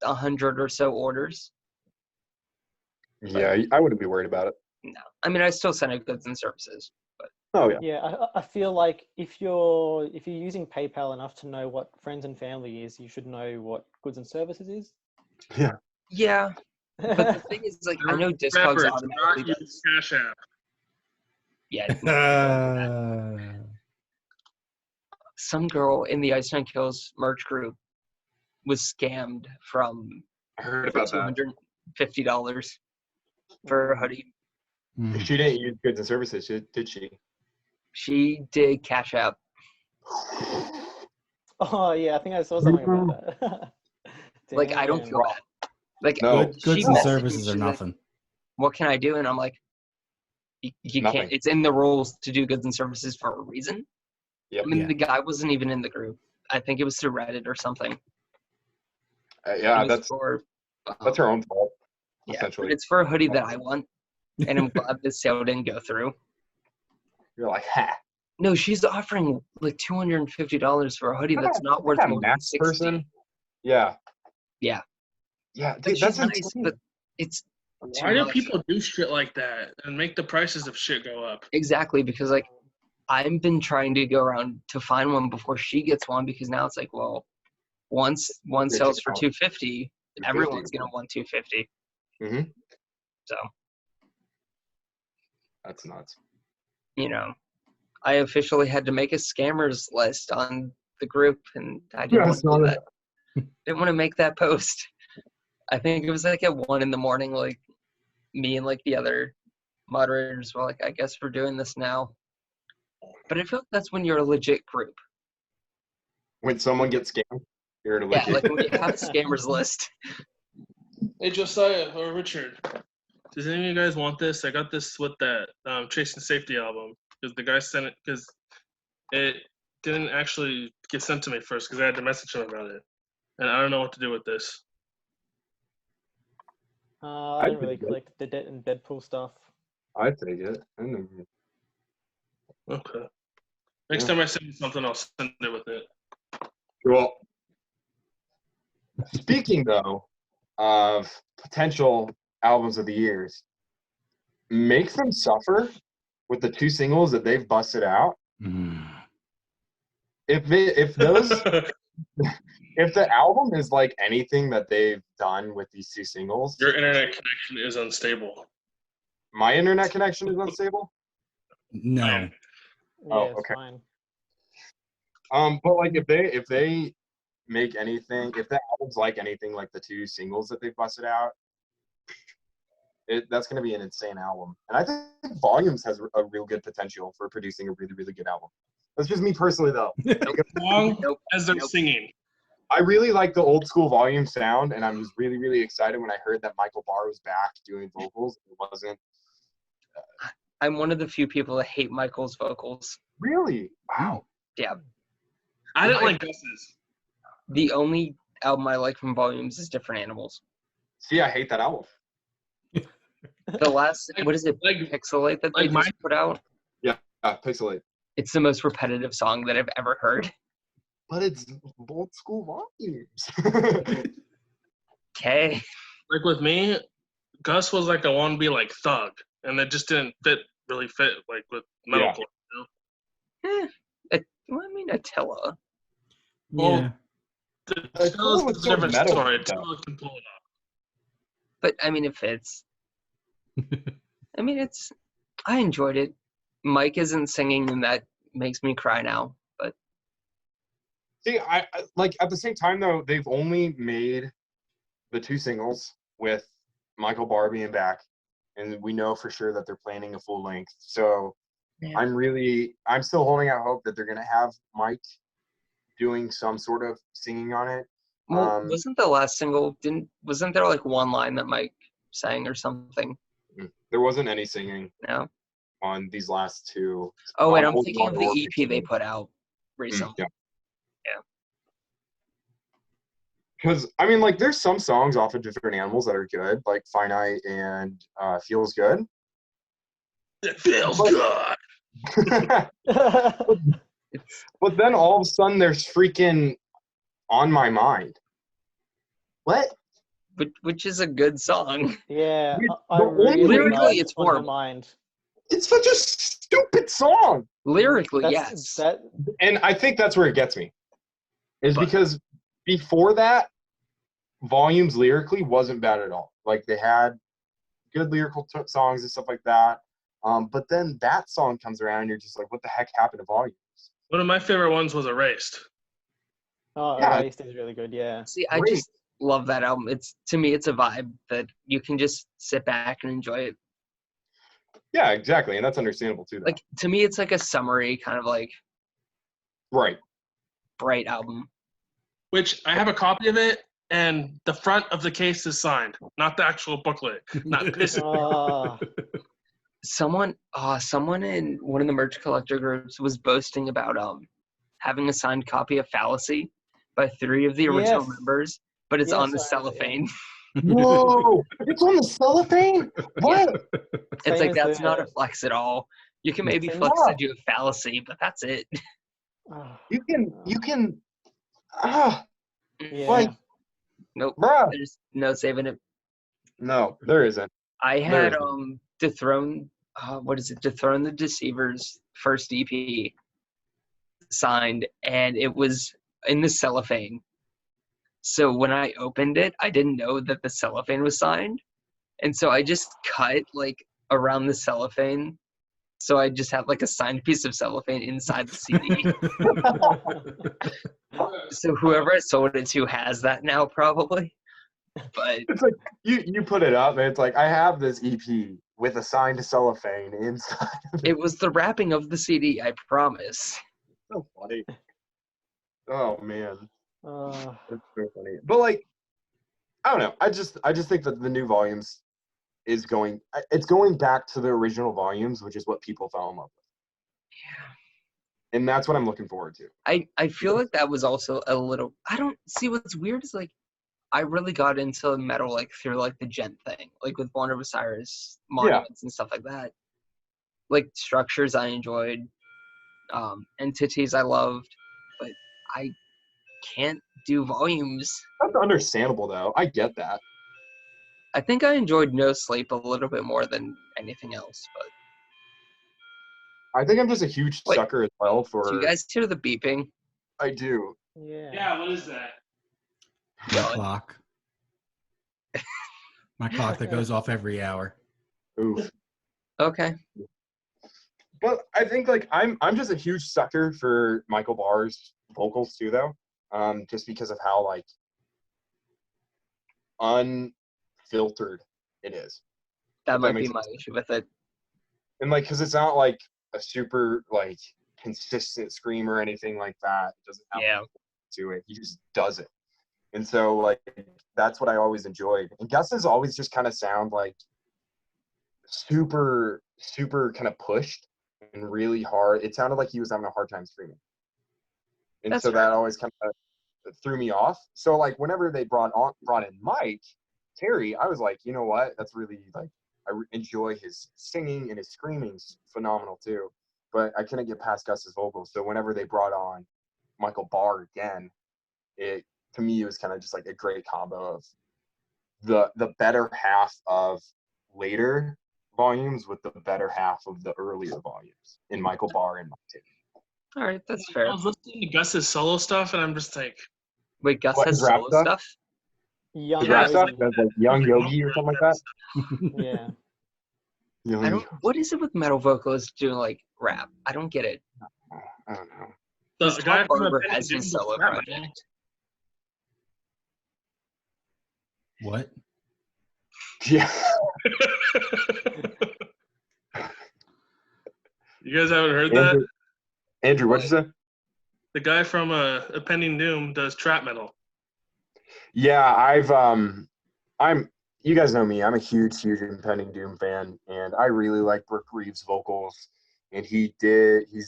100 or so orders.
yeah. I wouldn't be worried about it.
No, I mean, I still send it goods and services.
Oh yeah.
Yeah, I feel like if you're using PayPal enough to know what friends and family is, you should know what goods and services is.
Yeah, but the thing is, like, I know Discogs
Remember, do
automatically
not use
does.
Cash App.
Yeah, some girl in the Ice Nine Kills merch group was scammed from
I heard about that.
$250 for a hoodie.
She didn't use goods and services, did she?
She did Cash App.
Oh yeah, I think I saw something about that.
Like, I don't
Damn.
feel bad. Like,
No.
Goods
she
and
messaged me,
services
she's
are
like,
nothing.
what can I do? And I'm like, you
Nothing.
can't. It's in the rules to do goods and services for a reason.
Yep.
I mean,
Yeah.
the guy wasn't even in the group. I think it was through Reddit or something.
Yeah,
It was
that's her own fault.
Yeah,
Essentially,
but it's for a hoodie that I want, and I'm glad this sale didn't go through.
you're like, ha.
No, she's offering like $250 for a hoodie that's not worth
That
more than
MACC
$60.
person. Yeah.
Yeah.
Yeah,
Like,
dude,
she's
that's
nice,
insane.
but it's
Why
too
do
much.
people do shit like that and make the prices of shit go up?
Exactly, because like I've been trying to go around to find one before she gets one, because now it's like, well, once one sells for $250, everyone's gonna want $250.
Mm-hmm.
So,
That's nuts.
you know, I officially had to make a scammers list on the group, and I didn't want to do that. Didn't want to make that post. I think it was like at 1 a.m, like me and like the other moderators were like, I guess we're doing this now. But I feel like that's when you're a legit group.
When someone gets scammed, you're to
Yeah, like when you have a scammers list.
Hey, Josiah or Richard, does any of you guys want this? I got this with that Chasing Safety album because the guy sent it because it didn't actually get sent to me first because I had to message him about it, and I don't know what to do with this.
I didn't really collect the Deadpool stuff.
I take it.
Okay. Next
Yeah.
time I send you something, I'll send it with it.
Well, speaking though of potential albums of the years, Make Them Suffer with the 2 singles that they've busted out. If those if the album is like anything that they've done with these 2 singles,
Your internet connection is unstable.
my internet connection is unstable.
No.
Yeah,
Oh,
it's
okay.
fine.
But like if they make anything, if the album's like anything like the 2 singles that they've busted out, that's going to be an insane album. And I think Volumes has a real good potential for producing a really, really good album. That's just me personally, though.
As long as they're singing.
I really like the old school Volume sound, and I was really, really excited when I heard that Michael Barr was back doing vocals. It wasn't.
I'm one of the few people that hate Michael's vocals.
Really? Wow.
Yeah.
I didn't like Gus's.
The only album I like from Volumes is Different Animals.
See, I hate that album.
The last, what is it,
Like
Pixelate that they just put out?
Yeah, Pixelate.
It's the most repetitive song that I've ever heard.
But it's old school Volumes.
Okay.
Like with me, Gus was like I want to be like Thug, and it just didn't really fit like with metalcore.
Yeah.
I mean, Attila.
Yeah.
Attila's
was
a
so
different
metal,
story.
though.
Attila can pull it off.
But, I mean, it fits. I mean, I enjoyed it. Mike isn't singing, and that makes me cry now. But
See, I like at the same time though, they've only made the 2 singles with Michael Barr being back, and we know for sure that they're planning a full length. So
yeah.
I'm still holding out hope that they're gonna have Mike doing some sort of singing on it.
Well, wasn't the last single, wasn't there like one line that Mike sang or something?
There wasn't any singing
No?
on these last 2.
Oh, and I'm
Hold
thinking
On
of
or
the EP they
Pixelate.
put out recently.
Yeah. Because, I mean, like, there's some songs off of Different Animals that are good, like Finite and Feels Good.
It feels good.
But then all of a sudden there's freaking On My Mind. What?
Which is a good song.
Yeah,
The
I
only
really
Lyrically,
like
it's
On My
horrible.
Mind.
It's such a stupid song.
Lyrically, yes.
And I think that's where it gets me. Is
But-
because before that, Volumes lyrically wasn't bad at all. Like, they had good lyrical songs and stuff like that. But then that song comes around and you're just like, what the heck happened to Volumes?
One of my favorite ones was Erased.
Oh,
Yeah.
Erased is really good, yeah.
See, I
Great.
just love that album. To me, it's a vibe that you can just sit back and enjoy it.
Yeah, exactly. And that's understandable too, though.
Like, to me, it's like a summary, kind of like,
Right.
Bright album.
Which I have a copy of it, and the front of the case is signed, not the actual booklet. Not this.
Oh,
Someone in one of the merch collector groups was boasting about having a signed copy of Fallacy by 3 of the original
Yes.
members, but it's
Yes,
on the
I- yeah.
cellophane.
Whoa! It's on the cellophane? What?
It's
Same
like
as
that's
the-
not a flex at all. You can maybe
Same
flex
as-
that you have Fallacy, but that's it.
oh,
You can,
yeah.
like,
Nope.
bruh.
There's no saving it.
No, there isn't.
I
There
had
isn't.
Dethrone Dethrone the Deceiver's first EP signed, and it was in the cellophane. So when I opened it, I didn't know that the cellophane was signed, and so I just cut like around the cellophane. So I just have like a signed piece of cellophane inside the CD. So whoever I sold it to has that now probably. But
It's like you put it up, and it's like I have this EP with a signed cellophane inside.
it was the wrapping of the CD, I promise.
So funny. Oh man,
Oh,
it's so funny. But like, I don't know. I just think that the new volumes it's going back to the original volumes, which is what people fell in love with.
Yeah.
And that's what I'm looking forward to.
I feel like that was also a little. I don't see what's weird is like I really got into metal like through like the Gent thing, like with Born of Osiris, Monuments and stuff like that. Like Structures I enjoyed, Entities I loved, but I can't do volumes.
That's understandable though. I get that.
I think I enjoyed No Sleep a little bit more than anything else. But
I think I'm just a huge
Wait,
sucker as well for.
do you guys hear the beeping?
I do.
yeah.
Yeah, what is that?
My
God.
clock. My clock that goes off every hour.
Oof.
Okay.
But I think like I'm just a huge sucker for Michael Barr's vocals too, though. Just because of how like unfiltered it is,
That
If
might
that
be
makes
my issue with it.
and like because it's not like a super like consistent scream or anything like that. It doesn't have
Yeah.
anything to it. He just does it, and so like that's what I always enjoyed. And Gus's always just kind of sound like super kind of pushed and really hard. It sounded like he was having a hard time screaming. And
That's
so
fair.
that always kind of threw me off. So like whenever they brought in Mike Terry, I was like, you know what? That's really like enjoy his singing, and his screaming's phenomenal too. But I couldn't get past Gus's vocals. So whenever they brought on Michael Barr again, it to me it was kind of just like a great combo of the better half of later volumes with the better half of the earlier volumes in Michael Barr and Mike Terry.
All right, that's fair.
I was listening to Gus's solo stuff, and I'm just like,
Wait, Gus
What,
has
his rap
solo
stuff?
stuff?
Young
His
Yeah,
rap
it's
stuff,
Yogi.
that's like Young Yogi or something like that.
Yeah.
Young
I don't.
Yogi.
What is it with metal vocalists doing like rap? I don't get it.
I don't know.
Because
the guy
Tom
from
Barber
Appendix
has his
Doom
solo
does rap,
project.
What?
Yeah.
You guys haven't heard that?
Andrew, what'd you say?
The guy from Appending Doom does trap metal.
Yeah, you guys know me. I'm a huge Impending Doom fan, and I really like Brooke Reeves' vocals. And he's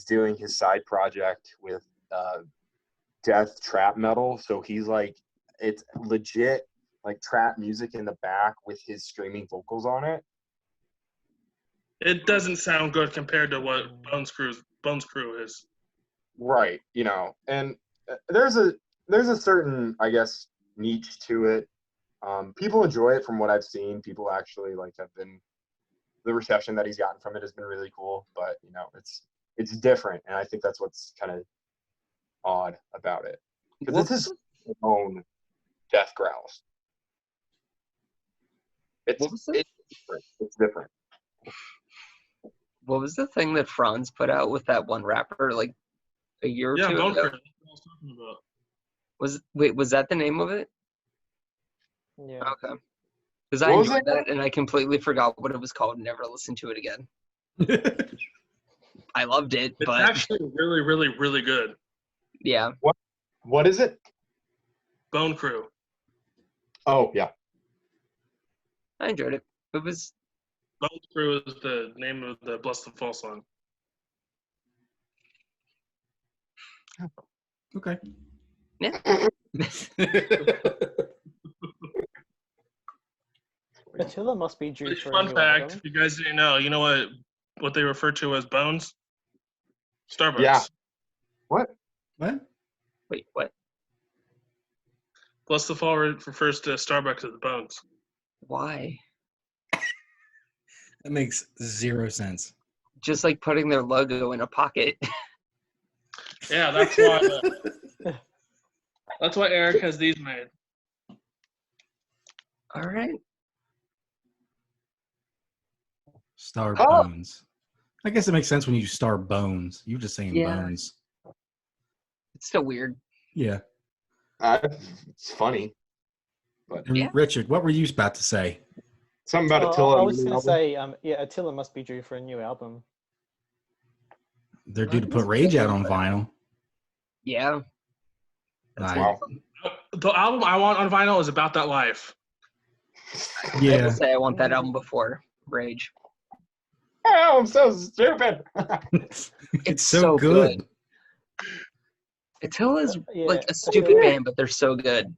doing his side project with death trap metal. So he's like, it's legit like trap music in the back with his screaming vocals on it.
It doesn't sound good compared to what Bones Crew is.
Right, and there's a certain, I guess, niche to it. People enjoy it from what I've seen. People actually the reception that he's gotten from it has been really cool, but it's different, and I think that's what's kind of odd about it, because it's his own death growls. It's different.
What was the thing that Franz put out with that one rapper like a year or
Yeah,
two
Bone
ago?
Crew. That's what I was talking about.
Was that the name of it?
Yeah.
Okay. Because I
What was
enjoyed
it?
that, and I completely forgot what it was called and never listened to it again. I loved it,
It's
but
actually really, really, really good.
yeah.
What is it?
Bone Crew.
Oh, yeah.
I enjoyed it. It was
Bone Crew is the name of the Bless the Fall song.
Okay.
Attila must be due for a
Fun
new
fact,
album.
if you guys didn't know, you know what they refer to as bones? Starbucks.
Yeah. What?
What?
wait, what?
Bless the Fall refers to Starbucks as bones.
Why?
That makes zero sense.
Just like putting their logo in a pocket.
Yeah, that's why. That's why Eric has these made.
All right.
Star
Oh.
Bones. I guess it makes sense when you Star Bones. You were just saying
Yeah.
bones.
It's still weird.
Yeah.
It's funny.
And
Yeah.
Richard, what were you about to say?
Something about Attila.
I was just going to say, yeah, Attila must be due for a new album.
They're due to put Rage out on vinyl.
Yeah. That's
Wow.
The album I want on vinyl is About That Life.
I
Yeah.
will say I want that album before Rage.
Oh, I'm so stupid.
It's so good.
Attila's
Yeah.
like a stupid band, but they're so good.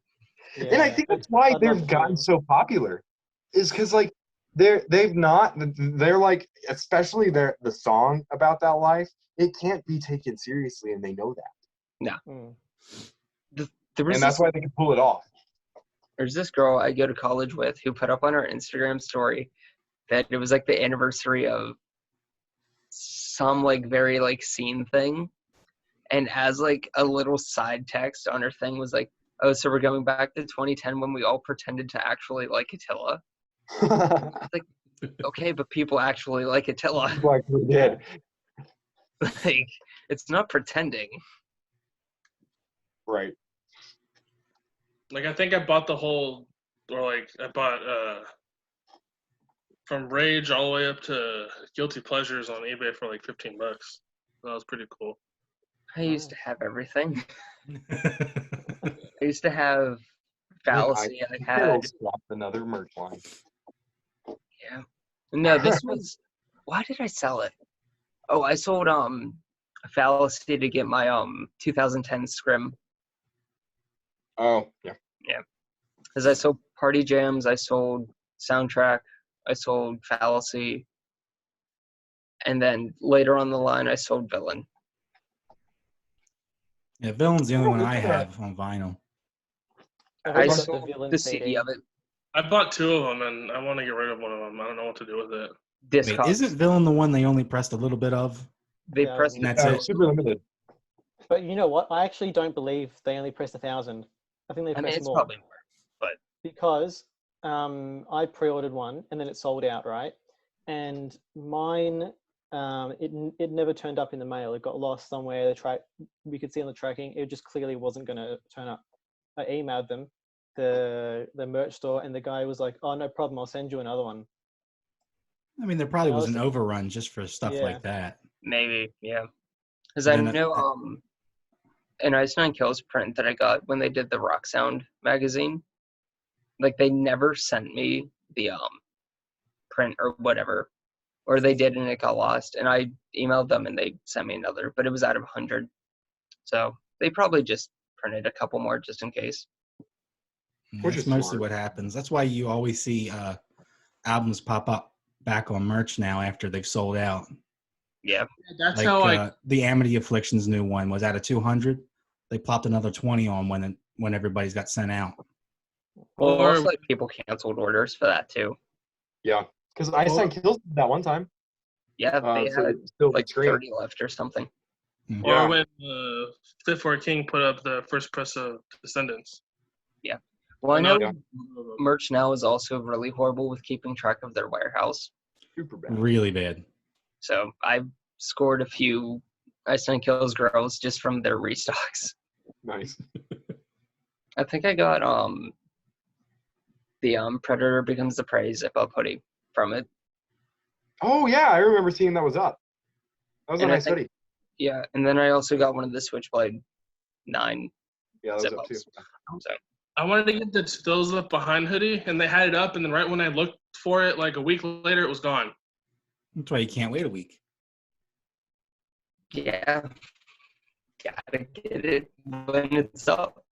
Yeah,
And I think that's why
I'd
they've
love
gotten
to.
so popular, is because like they're like, especially the song About That Life, it can't be taken seriously, and they know that,
Mm.
There was
and that's why they can pull it off.
There's this girl I go to college with who put up on her Instagram story that it was like the anniversary of some like very like scene thing. And as like a little side text on her thing was like, oh, so we're going back to 2010 when we all pretended to actually like Attila. Okay, but people actually like Attila.
Like we did.
Like, it's not pretending.
Right.
Like I think I bought I bought from Rage all the way up to Guilty Pleasures on eBay for like $15. That was pretty cool.
I used to have everything. I used to have Fallacy. I had
another merch line.
Yeah. No, this was. Why did I sell it? Oh, I sold Fallacy to get my 2010 Scrim.
Oh, yeah.
Yeah. Because I sold Party Jams, I sold Soundtrack, I sold Fallacy, and then later on the line I sold Villain.
Yeah, Villain's the only one I have on vinyl.
I
got
sold
Villain
the CD of it.
I bought 2 of them and I want to get rid of one of them. I don't know what to do with it.
Wait,
Discogs.
isn't Villain the one they only pressed a little bit of?
They
Yeah,
pressed
and that's it.
Super limited.
But you know what? I actually don't believe they only pressed 1,000. I think they
I mean,
pressed
it's
more.
probably more.
Because I pre-ordered one and then it sold out, right? And mine, it never turned up in the mail. It got lost somewhere. We could see on the tracking, it just clearly wasn't going to turn up. I emailed them, the merch store, and the guy was like, "Oh, no problem. I'll send you another one."
I mean, there probably
I
was
was-
an overrun just for stuff
Yeah.
like that.
Maybe, yeah. Because I
And then,
know an Ice Nine Kills print that I got when they did the Rock Sound magazine, like they never sent me the print or whatever, or they did and it got lost, and I emailed them and they sent me another, but it was out of 100, so they probably just printed a couple more just in case.
Which
That's
is
mostly
smart.
what happens. That's why you always see albums pop up back on merch now after they've sold out.
Yeah,
That's
Like
how
the Amity Afflictions new one was out of 200. They plopped another 20 on when everybody's got sent out.
well,
Or-
also like people canceled orders for that too.
Yeah. Because I signed Kills that one time.
Yeah, they
So
had
it's still
like
screen.
30 left or something.
Or when Fit for a King put up the first press of Descendants.
Well, I know
Yeah.
merch now is also really horrible with keeping track of their warehouse.
Super bad.
Really bad.
So I've scored a few Ice Nine Kills girls just from their restocks.
Nice.
I think I got the Predator Becomes the Prey zip-up hoodie from it.
Oh, yeah. I remember seeing that was up. That was a
And I
nice
think-
hoodie.
Yeah, and then I also got one of the Switchblade 9
Yeah, that was up too.
So,
I wanted to get the those up behind hoodie, and they had it up, and then right when I looked for it, like a week later, it was gone.
That's why you can't wait a week.
yeah, gotta get it when it's up.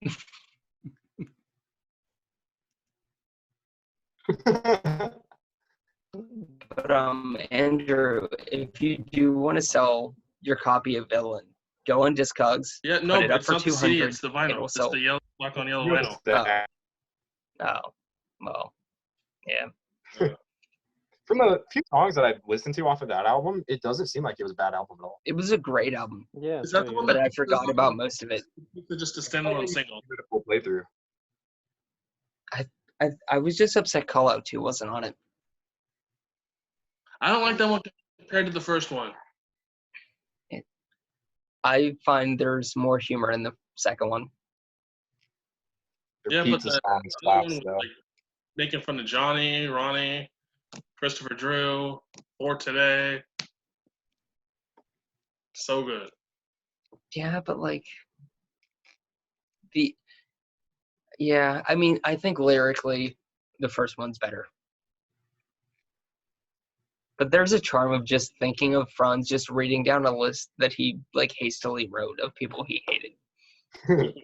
But Andrew, if you do want to sell your copy of Villain, go on Discogs.
Yeah,
put
no,
it up
it's
for
not the CD,
200.
it's the
It
vinyl.
will
It's
sell.
the yellow black on yellow vinyl.
Oh, well, yeah.
From the few songs that I've listened to off of that album, it doesn't seem like it was a bad album at all.
It was a great album,
Yeah,
Is that the one
but
that
I forgot about most of it.
it's just a standalone single?
Beautiful playthrough.
I was just upset Call Out 2 wasn't on it.
I don't like that one compared to the first one.
I find there's more humor in the second one.
Their
Yeah, but
pizza
the
song
other one
slaps
was
though.
like making fun of Johnny, Ronnie, Christopher Drew, For Today. So good.
Yeah, but like I mean, I think lyrically the first one's better. But there's a charm of just thinking of Franz just reading down a list that he like hastily wrote of people he hated.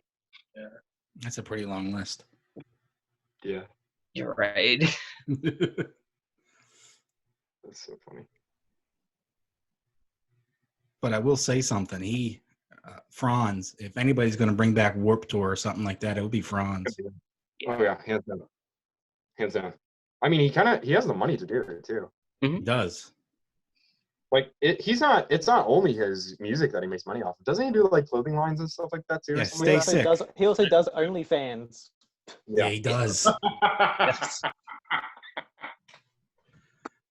That's a pretty long list.
Yeah,
You're right.
that's so funny.
But I will say something. Franz, if anybody's going to bring back Warped Tour or something like that, it would be Franz.
Oh yeah, hands down. Hands down. I mean, he has the money to do it too.
He does.
Like it's not only his music that he makes money off. Doesn't he do like clothing lines and stuff like that too?
Yeah,
or something
Stay
like that?
Sick.
he also does OnlyFans.
Yeah, he does.
Yes.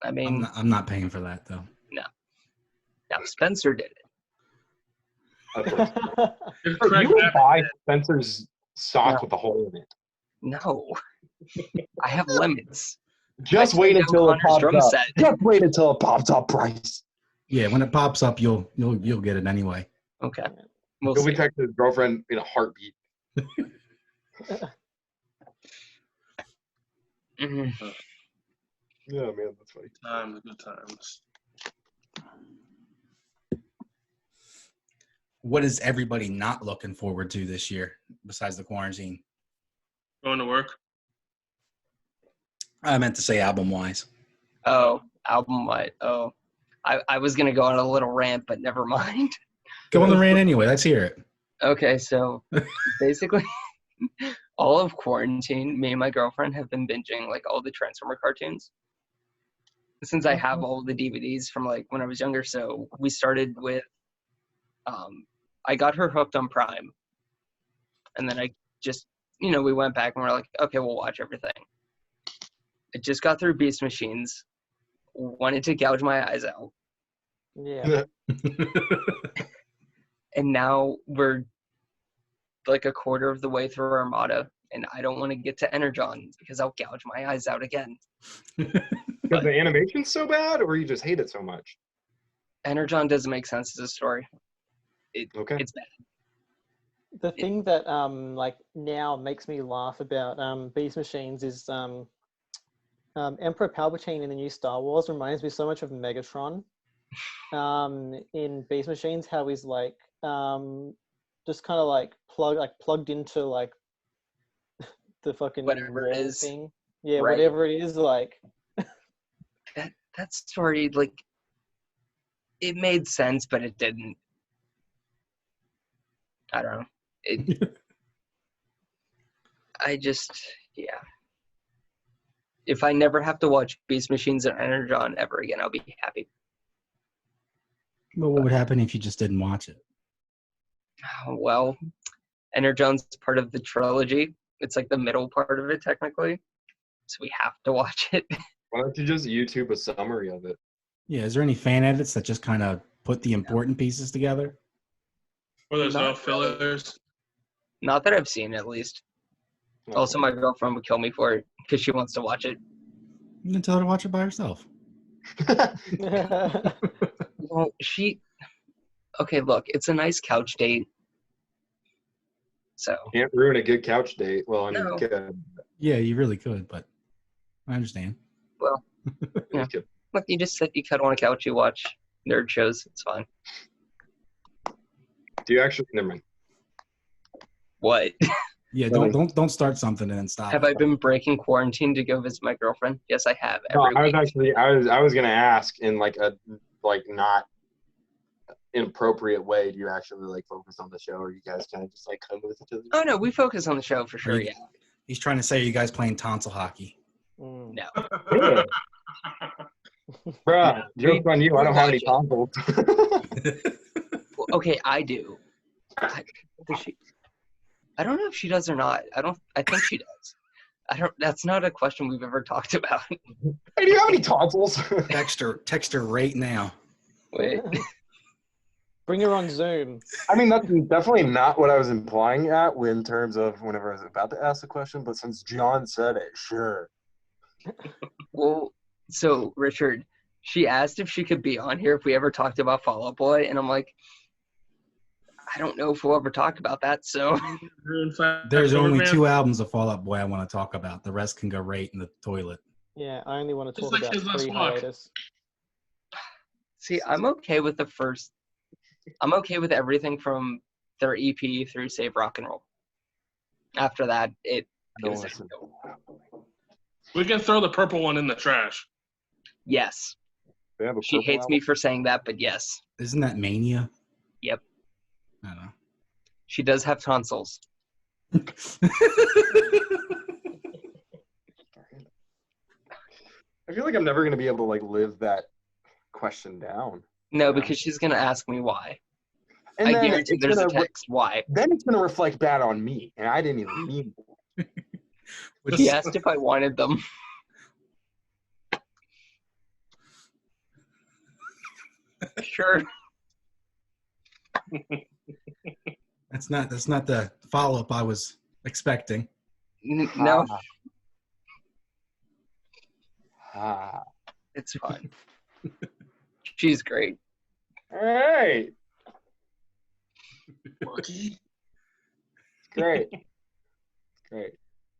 I mean,
I'm not paying for that though.
no, Spencer did it.
Of course.
If
Bro,
Craig
you would
Babbitt
buy
did.
Spencer's sock
No.
with a hole in it.
No, I have lemons.
Just
I
wait
played
until it
Connor's
pops
drum
up.
set.
Just wait until it pops up, Bryce.
Yeah, when it pops up, you'll get it anyway.
Okay, we'll
He'll
see.
be texting his girlfriend in a heartbeat.
Mhm.
Yeah, man, that's funny.
Times, good times.
What is everybody not looking forward to this year besides the quarantine?
Going to work.
I meant to say album-wise.
Oh, album what? Oh, I was gonna go on a little rant, but never mind.
Go on the rant anyway. Let's hear it.
Okay, so basically, all of quarantine, me and my girlfriend have been binging like all the Transformer cartoons. Since I have all the DVDs from like when I was younger, so we started with, I got her hooked on Prime, and then I just, we went back and we're like, okay, we'll watch everything. I just got through Beast Machines, wanted to gouge my eyes out,
Yeah.
and now we're like a quarter of the way through Armada, and I don't want to get to Energon because I'll gouge my eyes out again.
Because the animation's so bad, or you just hate it so much?
Energon doesn't make sense as a story.
Okay.
It's bad.
The thing that like now makes me laugh about Beast Machines is Emperor Palpatine in the new Star Wars reminds me so much of Megatron. In Beast Machines, how he's like just kind of like plugged into like the fucking
Whatever it
wall
is.
thing. Yeah,
Right.
whatever it is, like.
That story, like, it made sense, but it didn't. I don't know. Yeah. If I never have to watch Beast Machines or Energon ever again, I'll be happy.
Well, what would happen if you just didn't watch it?
Well, Energon's part of the trilogy. It's like the middle part of it, technically. So we have to watch it.
Why don't you just YouTube a summary of it?
Yeah, is there any fan edits that just kind of put the important pieces together?
Or there's no
Not really.
fillers.
Not that I've seen, at least. Also, my girlfriend would kill me for it because she wants to watch it.
You can tell her to watch it by herself.
Well, okay, look, it's a nice couch date. So
Can't ruin a good couch date. Well, I mean,
No.
you could.
Yeah, you really could, but I understand.
well, Yeah.
You could.
look, you just sit, you cuddle on a couch, you watch nerd shows. It's fine.
Do you actually? Never mind.
What?
Yeah,
Really?
don't start something and then stop.
Have I been breaking quarantine to go visit my girlfriend? Yes, I have.
No,
Every
I was
week.
actually I was gonna ask in like a not inappropriate way. Do you actually like focus on the show, or you guys kind of just like come with each other?
Oh no, we focus on the show for sure.
you-
Yeah.
He's trying to say you guys playing tonsil hockey.
Mm.
No.
Yeah. Bruh, joke's on you. I
we
don't have any
watch
tonsils.
Well, okay, I do. Does she? I don't know if she does or not. I think she does. I don't. That's not a question we've ever talked about.
Hey, do you have any tonsils?
Text her right now.
Wait.
Bring her on Zoom.
I mean, that's definitely not what I was implying at in terms of whenever I was about to ask the question, but since John said it, sure.
Well, so Richard, she asked if she could be on here if we ever talked about Fall Out Boy, and I'm like, I don't know if we'll ever talk about that. So
There's only 2 albums of Fall Out Boy I want to talk about. The rest can go right in the toilet.
Yeah, I only want to
Just
talk
like his
about
last
3
walk.
hiatus.
see, I'm okay with the first. I'm okay with everything from their EP through Save Rock and Roll. After that, it
Don't
was
listen.
We can throw the purple one in the trash.
yes.
They have a
She
purple
hates
album?
me for saying that, but yes,
Isn't that Mania?
Yep.
I don't know.
she does have tonsils.
I feel like I'm never going to be able to like live that question down.
No,
Yeah.
because she's gonna ask me why.
And
I
then
guarantee
it's
there's a
gonna
text. Why?
then it's going to reflect bad on me, and I didn't even mean it.
Which,
He asked if I wanted them. Sure.
that's not the follow up I was expecting.
No,
Ah.
it's fine. She's great.
All right.
Lucky.
Great. Great.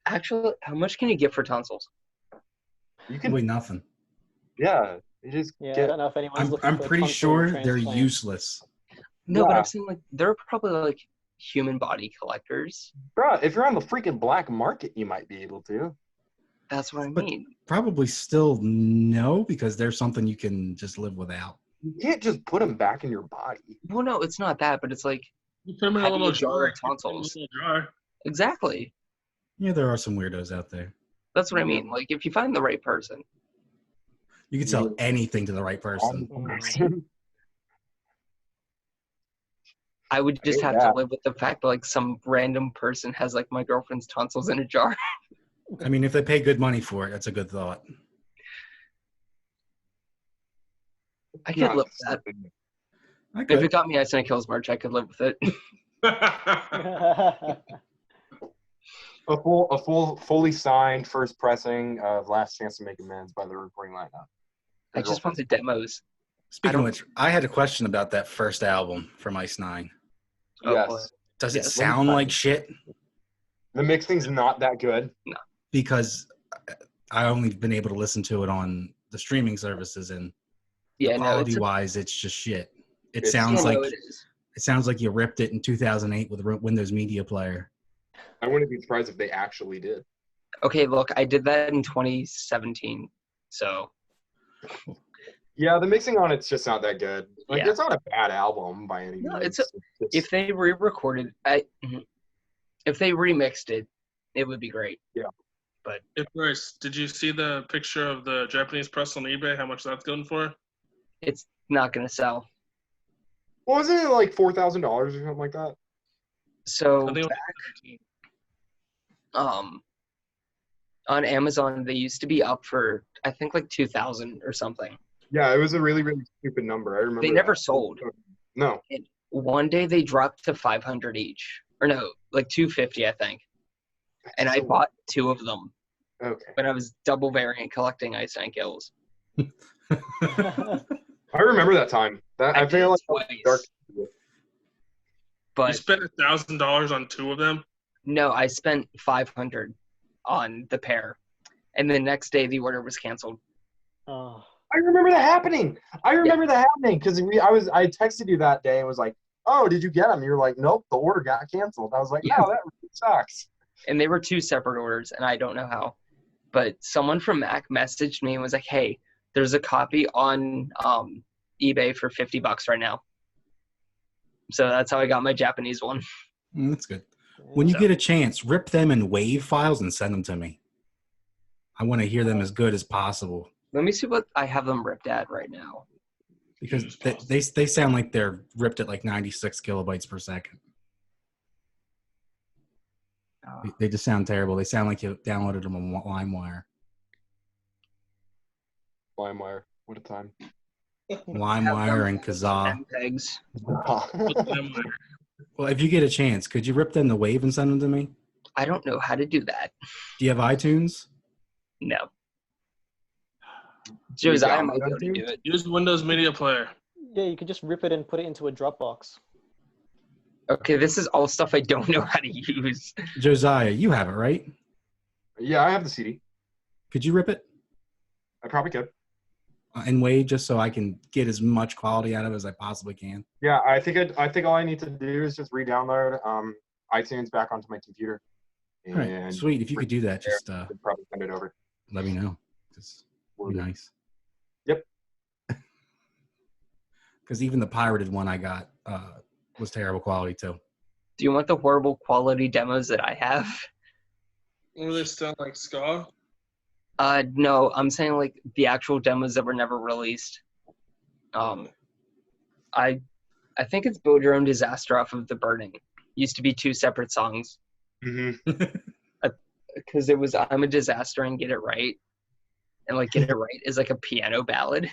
Actually, how much can you get for tonsils?
You can,
Probably nothing.
yeah. You just
Yeah, I
get.
don't know if anyone's looking
I'm
for a
pretty
tonsil
sure they're
transplant.
useless.
No, but
Yeah.
I'm saying like they're probably like human body collectors.
Bro, if you're on the freaking black market, you might be able to.
That's what I
But-
mean.
Probably still no, because there's something you can just live without.
You can't just put them back in your body.
Well, no, it's not that, but it's like
You put them in a
How do
little
you jar
jar.
tonsils?
In a little jar.
exactly.
Yeah, there are some weirdos out there.
That's what I mean. Like if you find the right person,
You can sell anything to the right person.
I would just
hate
have
that.
to live with the fact that like some random person has like my girlfriend's tonsils in a jar.
I mean, if they pay good money for it, that's a good thought.
I could live with that.
I
If
could.
it got me Ice and Kills merch, I could live with it.
A fully signed first pressing of Last Chance to Make Amends by the recording lineup.
I just want the demos.
Speaking of
don't-
which, I had a question about that first album from Ice Nine.
Oh,
Yes.
boy.
Does it
Yes.
sound like shit?
The mixing's not that good.
Because I only been able to listen to it on the streaming services, and
Yeah, no, it's
quality wise, it's just shit. It
It's-
sounds
yeah,
like
no, it is.
it sounds like you ripped it in 2008 with a Windows Media Player.
I wouldn't be surprised if they actually did.
Okay, look, I did that in 2017. So
Yeah, the mixing on it's just not that good. Like,
Yeah.
it's not a bad album by any
No,
means.
it's if they re-recorded, if they remixed it, it would be great.
Hey, Bryce, did you see the picture of the Japanese press on eBay? How much that's going for?
It's not gonna sell.
What wasn't it like $4,000 or something like that?
So
I think it was
on Amazon they used to be up for I think like 2,000 or something.
Yeah, it was a really, really stupid number. I remember.
They never
that.
sold.
No.
One day they dropped to 500 each, or no, like 250 I think. And I
So-
bought 2 of them
Okay.
when I was double variant collecting Ice and Kills.
I remember that time. That I
did
feel
it
like
twice.
dark.
But
spent $1,000 on 2 of them?
no, I spent $500 on the pair, and the next day the order was canceled.
Oh,
I remember that happening. Because I texted you that day and was like, "Oh, did you get them?" You're like, "Nope, the order got canceled." I was like,
Yeah.
"Oh, that really sucks."
And they were 2 separate orders, and I don't know how. But someone from MACC messaged me and was like, "Hey, there's a copy on eBay for $50 right now." So that's how I got my Japanese one.
That's good. When you
So-
get a chance, rip them in WAV files and send them to me. I want to hear them as good as possible
Let me see what I have them ripped at right now.
because they sound like they're ripped at like 96 kilobytes per second. They just sound terrible. They sound like you downloaded them on LimeWire.
LimeWire, what a time.
LimeWire and Kazaa.
MPEGs.
Well, if you get a chance, could you rip them to WAV and send them to me?
I don't know how to do that.
Do you have iTunes?
No. Josiah might be able to do it.
Use Windows Media Player.
yeah, you could just rip it and put it into a Dropbox.
Okay, this is all stuff I don't know how to use.
Josiah, you have it, right?
Yeah, I have the CD.
Could you rip it
I probably could.
in WAV just so I can get as much quality out of it as I possibly can?
Yeah, I think all I need to do is just re-download iTunes back onto my computer.
All right, sweet. If you could do that, just
I'd probably send it over.
let me know. Just be nice.
Yep.
Because even the pirated one I got was terrible quality too.
Do you want the horrible quality demos that I have?
What do they sound like, ska?
No, I'm saying like the actual demos that were never released. I think it's Build Your Own Disaster off of The Burning. Used to be 2 separate songs.
Mm-hmm.
Because it was I'm a Disaster and Get It Right. And like Get It Right is like a piano ballad.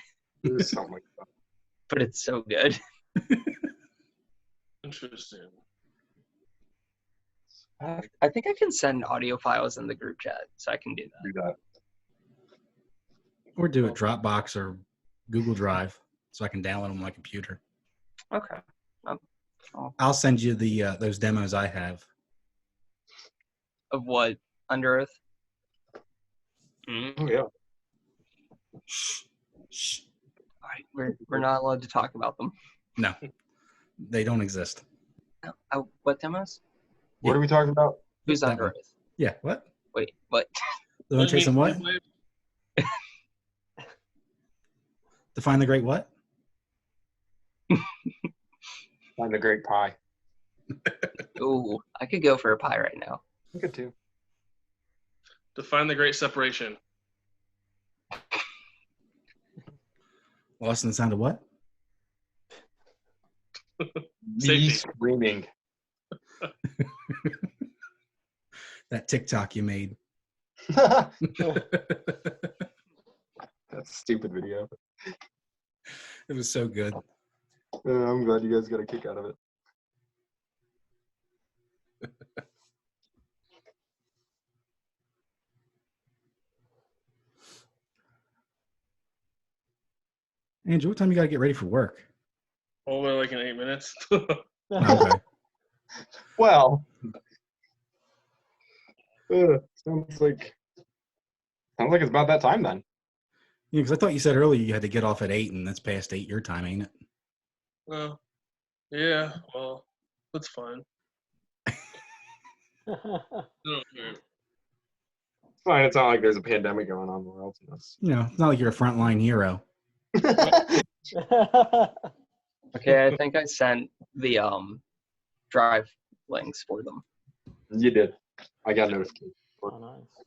Something like that.
But it's so good.
Interesting.
I think I can send audio files in the group chat, so I can do that.
Do that.
Or do it Dropbox or Google Drive so I can download them on my computer.
Okay.
I'll send you the those demos I have.
Of what? Under Earth? Mm.
Oh yeah.
Shh.
All right, we're not allowed to talk about them.
No, they don't exist.
What demos?
What are we talking about?
Who's
That
Under
one.
Earth?
Yeah, what?
Wait, what?
The one chasing what? Define the great what?
Find the Great Pie.
Ooh, I could go for a pie right now.
I could too.
Define the Great Separation.
Lost in the Sound of what?
Me screaming.
That TikTok you made.
That stupid video.
It was so good.
I'm glad you guys got a kick out of it.
Andrew, what time you got to get ready for work?
Only like in 8 minutes.
Okay.
Well, sounds like it's about that time then.
Yeah, because I thought you said earlier you had to get off at 8, and that's past 8 your time, ain't it?
Well, yeah, well, that's fine. I don't care.
It's fine. It's not like there's a pandemic going on in the world.
You know, it's not like you're a frontline hero.
Okay, I think I sent the drive links for them.
You did. I got a notification.
Oh, nice.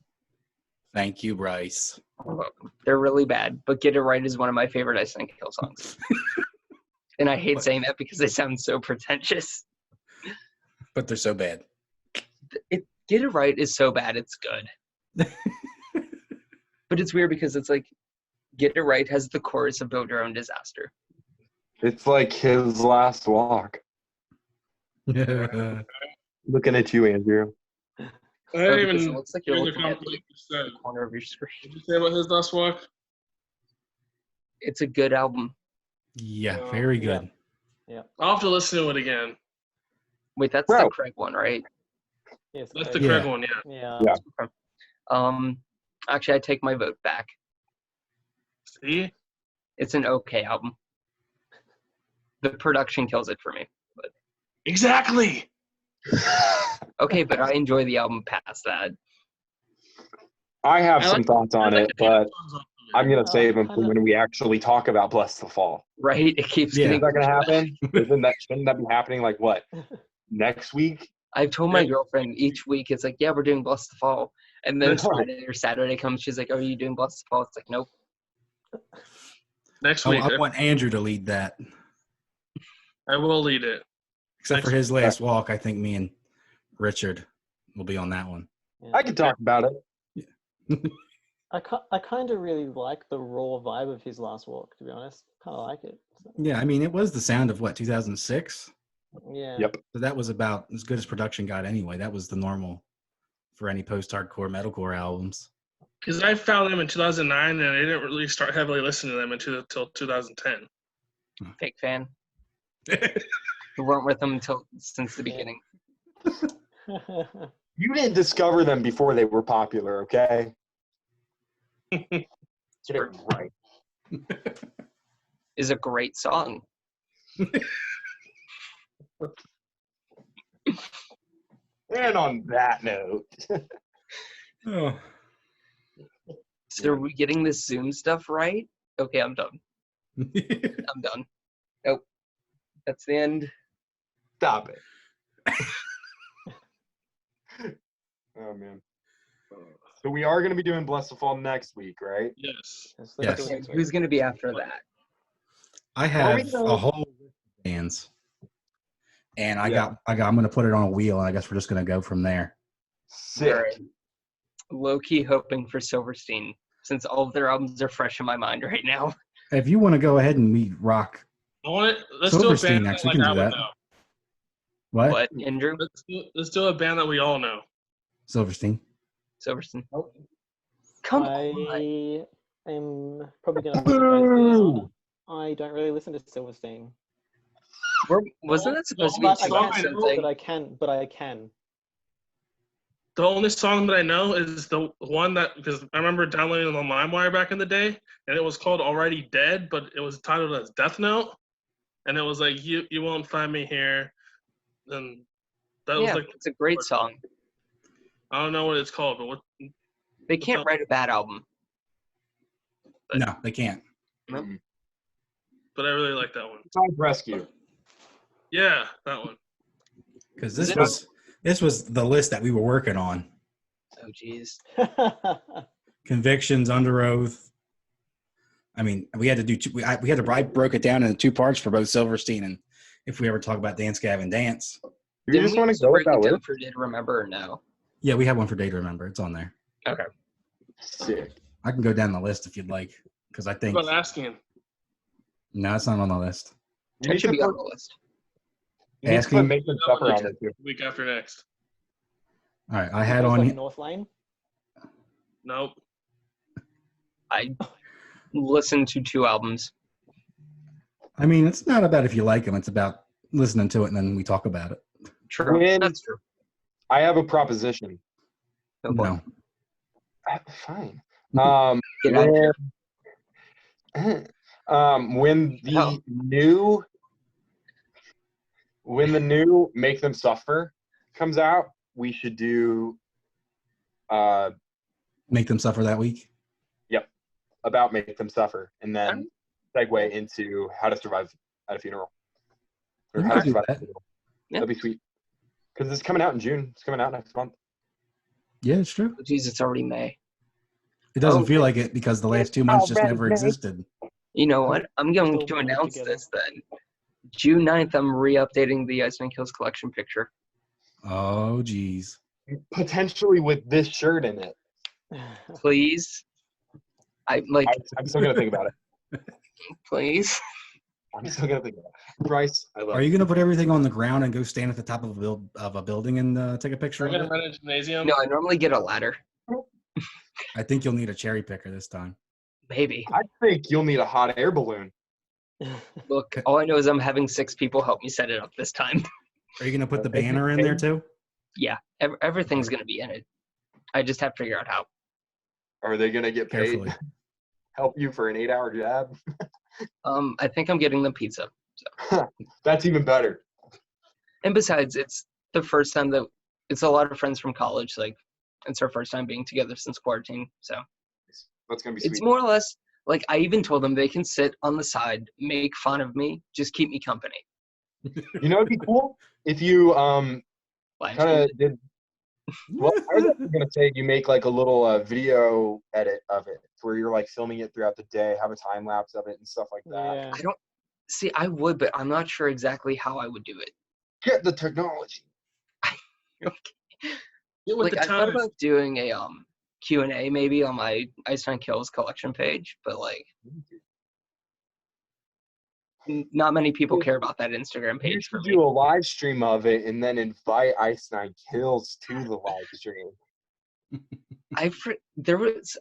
Thank you, Bryce.
You're welcome. They're really bad, but Get It Right is one of my favorite Ice and Kill songs. And I hate saying that because they sound so pretentious.
But they're so bad.
Get It Right is so bad, it's good. But it's weird because it's like, Get It Right has the chorus of Build Your Own Disaster.
It's like his last walk. Looking at you, Andrew.
I didn't
Because
even
it looks like you're
hear the
looking at
conversation
like,
you said.
the corner of your screen.
Did you say about his last walk?
It's a good album.
Yeah, very good.
I'll have to listen to it again.
Wait, that's
Bro.
the Craig one, right?
Yes,
That's the
Yeah.
Craig one, yeah.
Yeah.
Yeah.
Actually, I take my vote back.
See?
It's an okay album. The production kills it for me. But
Exactly.
okay, but I enjoy the album past that.
I have
I
some
like-
thoughts on
I like
it,
the
but
songs off of it.
I'm gonna
Oh,
save them for
kinda-
when we actually talk about Bless the Fall.
Right? It keeps
Yeah.
Is
getting.
that gonna happen? Shouldn't that be happening like what? Next week?
I've told my
Yeah.
girlfriend each week, it's like, yeah, we're doing Bless the Fall. And then
No.
Friday or Saturday comes, she's like, oh, are you doing Bless the Fall? It's like, nope.
Next
I,
week,
I want Andrew to lead that.
I will lead it.
Except for his last walk, I think me and Richard will be on that one.
Yeah.
I could talk about it.
I kind of really like the raw vibe of his last walk, to be honest. Kind of like it. So,
Yeah, I mean, it was the sound of what, 2006?
yeah.
Yep.
So that was about as good as production got anyway. That was the normal for any post-hardcore metalcore albums.
Because I found them in 2009, and I didn't really start heavily listening to them until 2010.
Fake fan. We weren't with them since the beginning.
You didn't discover them before they were popular, okay? Get it right.
Is a great song.
And on that note,
Oh.
So are we getting this Zoom stuff right? Okay, I'm done. I'm done. Nope. That's the end.
stop it. Oh man. So we are going to be doing Bless the Fall next week, right?
Yes.
Let's
Yes.
do it next week.
Who's going to be after that?
I have a whole list of bands, and I'm going to put it on a wheel, and I guess we're just going to go from there.
Sick.
All right. Low-key hoping for Silverstein, since all of their albums are fresh in my mind right now.
If you want to go ahead and we rock
I want it. Let's do a
Silverstein
band
next,
that,
we
like,
can
I
do
would
that.
know.
What?
Andrew?
Let's do a band that we all know.
Silverstein.
Silverstein. Come on.
I am probably going to
Boo!
I don't really listen to Silverstein.
Wasn't that supposed to be
But I
two
song I
episode
know,
thing?
but I can.
The only song that I know is the one that, because I remember downloading it on LimeWire back in the day, and it was called Already Dead, but it was titled as Death Note, and it was like, you won't find me here. And that was
Yeah,
like,
it's a great song.
I don't know what it's called, but
They can't write a bad album.
No, they can't.
but I really like that one.
Sonic Rescue.
Yeah, that one.
Because this was the list that we were working on.
Oh, jeez.
Convictions, Under Oath. I mean, we had to do I broke it down into two parts for both Silverstein and if we ever talk about Dance Gavin Dance.
You just want to go with that
list?
list?
For Day to Remember or no?
Yeah, we have one for Day to Remember. It's on there.
Okay.
Sick.
I can go down the list if you'd like, because I think
What about Asking?
no, it's not on the list.
You
That
need
should
to
be
put,
on the list.
you need to
Asking?
put Make Them Suffer on there too.
Week after next.
All right, I had
It's
on
like
here.
North Lane.
Nope.
I listened to 2 albums.
I mean, it's not about if you like them. It's about listening to it and then we talk about it.
True.
When-
That's true.
I have a proposition.
Oh, boy.
No.
Fine.
Get out of here.
When the new Make Them Suffer comes out, we should do
Make Them Suffer that week.
about Make Them Suffer, and then segue into How to Survive at a Funeral. Or
We
How
can
to
do
Survive
that.
at a Funeral.
Yeah.
That'd be sweet. Because it's coming out in June. It's coming out next month.
Yeah, it's true.
Jeez, it's already May.
It doesn't
Oh,
feel like it because the last 2 months just never existed.
You know what? I'm going
Still
to
blend
announce
together.
this then. June 9th, I'm re-updating the Iceman Kills collection picture.
Oh, geez.
Potentially with this shirt in it.
Please. I'm
still going to think about it.
please.
I'm still going to think about it. Bryce, I love
Are you going to put everything on the ground and go stand at the top of a building and take a picture
We're
of
going
it?
to run a gymnasium.
No, I normally get a ladder.
I think you'll need a cherry picker this time.
Maybe.
I think you'll need a hot air balloon.
Look, all I know is I'm having 6 people help me set it up this time.
Are you gonna put the banner in there too?
Yeah, everything's gonna be in it. I just have to figure out how.
Are they gonna get paid?
Carefully.
Help you for an 8-hour job?
I think I'm getting the pizza. So.
That's even better.
And besides, it's the first time that it's a lot of friends from college. Like, it's our first time being together since quarantine. So
That's gonna be sweet.
it's more or less like I even told them they can sit on the side, make fun of me, just keep me company.
You know, it'd be cool if you
Live
kind of
stream.
did. Well, I was actually gonna say you make like a little video edit of it, where you're like filming it throughout the day, have a time lapse of it and stuff like that.
Yeah.
I don't see. I would, but I'm not sure exactly how I would do it.
Get the technology.
Get with
Like
the
I thought
times.
about doing a Q&A maybe on my Ice Nine Kills collection page, but like not many people care about that Instagram
You
page for
should
me.
do a live stream of it and then invite Ice Nine Kills to the live stream.
There was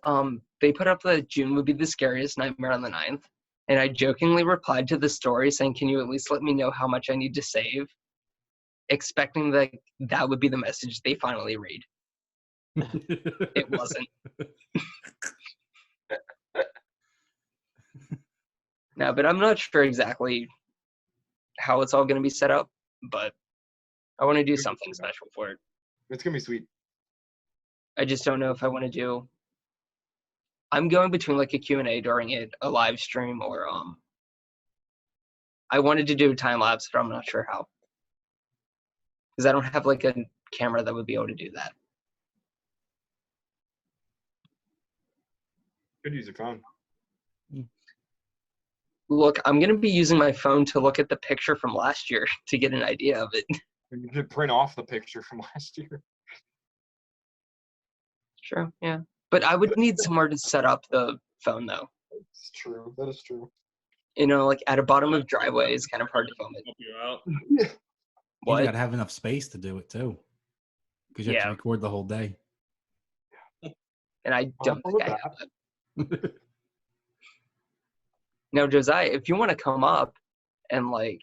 they put up that June would be the scariest nightmare on the 9th, and I jokingly replied to the story saying, "Can you at least let me know how much I need to save?" Expecting that that would be the message they finally read. It wasn't. No, but I'm not sure exactly how it's all going to be set up, but I want to do something special for it.
It's gonna be sweet.
I just don't know if I want to do. I'm going between like a Q&A during it, a live stream, or I wanted to do a time lapse, but I'm not sure how. Because I don't have like a camera that would be able to do that.
Could use a phone.
Look, I'm going to be using my phone to look at the picture from last year to get an idea of it.
You could print off the picture from last year.
Sure, yeah. But I would need somewhere to set up the phone, though.
It's true. That is true.
You know, like at a bottom of driveway is kind of hard to film it.
Help you out.
You
What?
gotta have enough space to do it too, because you have
Yeah.
to record the whole day.
And I don't
I'm
think I
with
have that. Now, Josiah, if you want to come up and like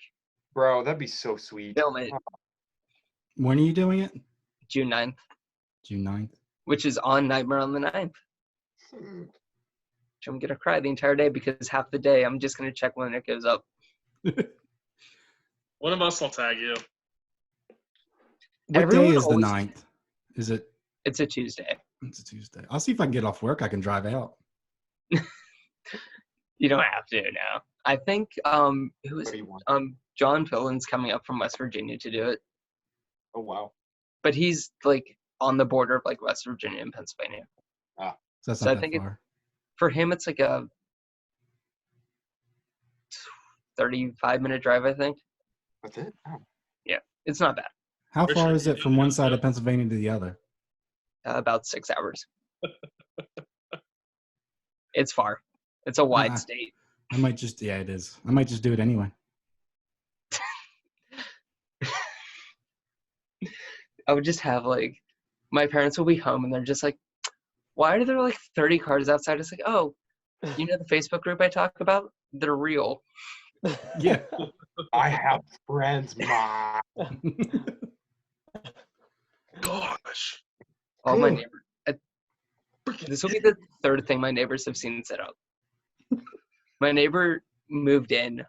Bro, that'd be so sweet.
film it
When are you doing it?
June 9th,
June 9th.
which is on Nightmare on the 9th. I'm going to cry the entire day because half the day I'm just going to check when it goes up.
One of us will tag you.
What
Everyone
day is the
always-
9th? Is it?
It's a Tuesday.
It's a Tuesday. I'll see if I can get off work. I can drive out.
You don't have to now. I think who is
What do you want?
John Fillin's coming up from West Virginia to do it,
Oh wow.
but he's like on the border of like West Virginia and Pennsylvania.
So that's
So
not
I
that
think
far.
For him, it's like a 35-minute drive, I think.
That's it? Oh.
It's not bad.
How
Richard,
far is
you
it from
do
one
that,
side of
though.
Pennsylvania to the other?
About 6 hours. It's far. It's a wide state.
I might just, yeah, it is. I might just do it anyway.
I would just have like, my parents will be home and they're just like, why are there like 30 cars outside? It's like, oh, you know the Facebook group I talk about? They're real.
Yeah.
I have friends, Ma.
Gosh.
All my neighbors. This will be the third thing my neighbors have seen set up. My neighbor moved in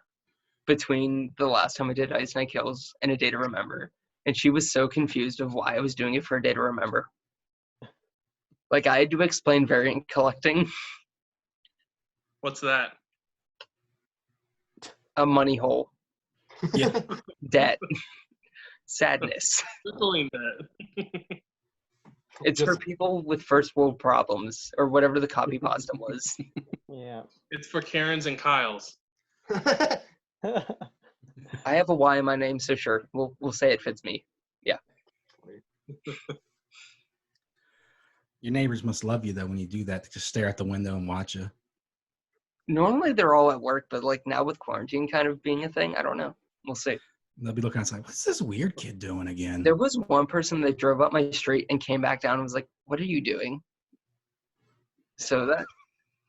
between the last time I did Ice Night Kills and A Day to Remember, and she was so confused of why I was doing it for A Day to Remember. Like, I had to explain variant collecting,
What's that?
a money hole,
Yeah.
debt, sadness.
Circling that.
It's for people with first world problems, or whatever the copy pasta was.
Yeah.
It's for Karens and Kyles.
I have a Y in my name, so sure, we'll say it fits me.
Your neighbors must love you though when you do that. To just stare out the window and watch you.
Normally they're all at work, but like now with quarantine kind of being a thing, I don't know. We'll see.
They'll be looking outside. What's this weird kid doing again?
There was one person that drove up my street and came back down and was like, "What are you doing?" So that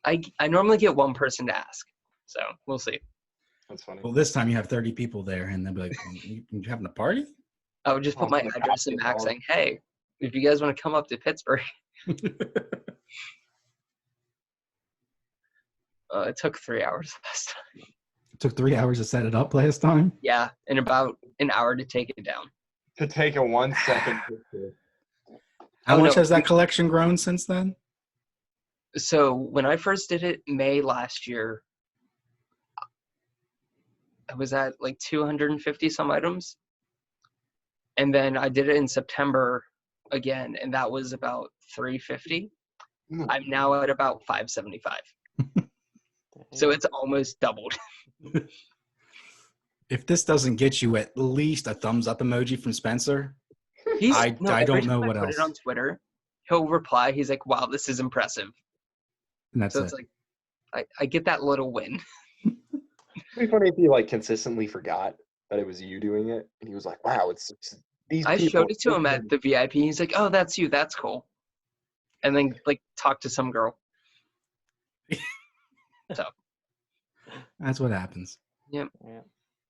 I normally get one person to ask. So we'll see.
That's funny.
Well, this time you have 30 people there, and they'll be like, "You having a party?"
I would just put my address in MACC saying, hey, if you guys want to come up to Pittsburgh. It took 3 hours last time.
It took 3 hours to set it up last time?
Yeah, and about an hour to take it down.
To take a 1 second picture.
How much has that collection grown since then?
So when I first did it May last year, I was at like 250 some items. And then I did it in September again, and that was about 350. I'm now at about 575. So it's almost doubled.
If this doesn't get you at least a thumbs up emoji from Spencer, I don't know what else.
Put it on Twitter, he'll reply. He's like, "Wow, this is impressive."
And that's
so it's like, I get that little win.
It'd be funny if he like consistently forgot that it was you doing it, and he was like, "Wow, it's these."
I showed it to him at the VIP. He's like, "Oh, that's you. That's cool." And then like talk to some girl. So
that's what happens.
Yep. Yeah.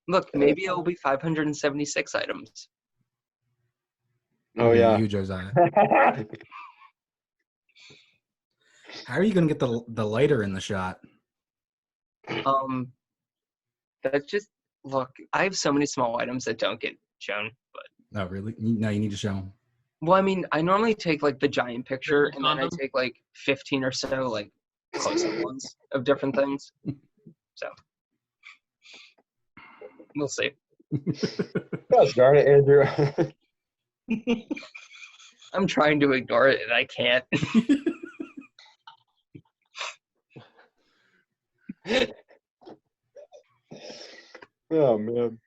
Look, maybe it'll be 576 items.
Oh yeah,
you, Josiah. How are you gonna get the lighter in the shot?
That's just look. I have so many small items that don't get shown, but
no, really, no, you need to show them.
Well, I mean, I normally take like the giant picture, and then I take like 15 or so like close-up ones of different things. So we'll see.
Gosh darn it, Andrew.
I'm trying to ignore it, and I can't.
Oh man.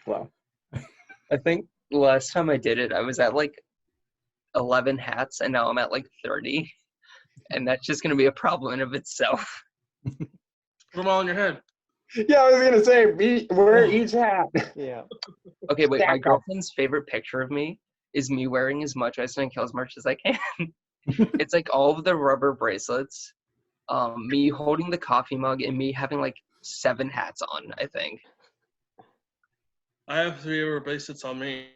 Wow.
I think the last time I did it, I was at like 11 hats, and now I'm at like 30. And that's just going to be a problem in of itself.
Put them all on your head.
Yeah, I was going to say, wear each hat.
Yeah.
Okay, wait, my girlfriend's favorite picture of me is me wearing as much Ice and Kills merch as I can. It's like all of the rubber bracelets, me holding the coffee mug, and me having like 7 hats on, I think.
I have 3 rubber bracelets on me.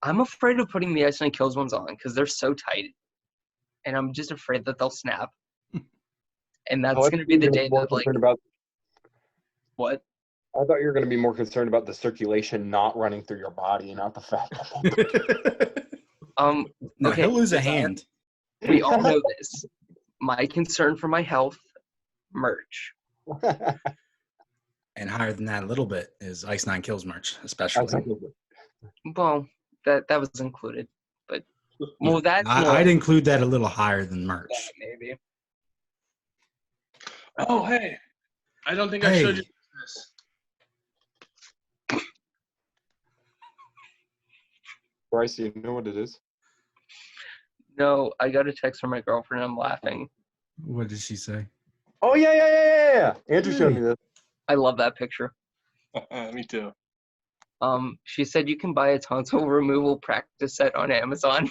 I'm afraid of putting the Ice and Kills ones on because they're so tight. And I'm just afraid that they'll snap. And that's going to be the day that, like... What?
I thought you were going to be more concerned about the circulation not running through your body, not the fact that...
No,
okay,
he'll lose a hand.
We all know this. My concern for my health, merch.
And higher than that a little bit is Ice 9 Kills merch, especially.
Well, that was included. But, well, that's...
I'd include that a little higher than merch.
Yeah, maybe.
Oh, hey. I don't think I showed you this.
Bryce, you know what it is?
No, I got a text from my girlfriend. I'm laughing.
What did she say?
Oh, yeah. Andrew showed me this.
I love that picture.
Me too.
She said you can buy a tonsil removal practice set on Amazon.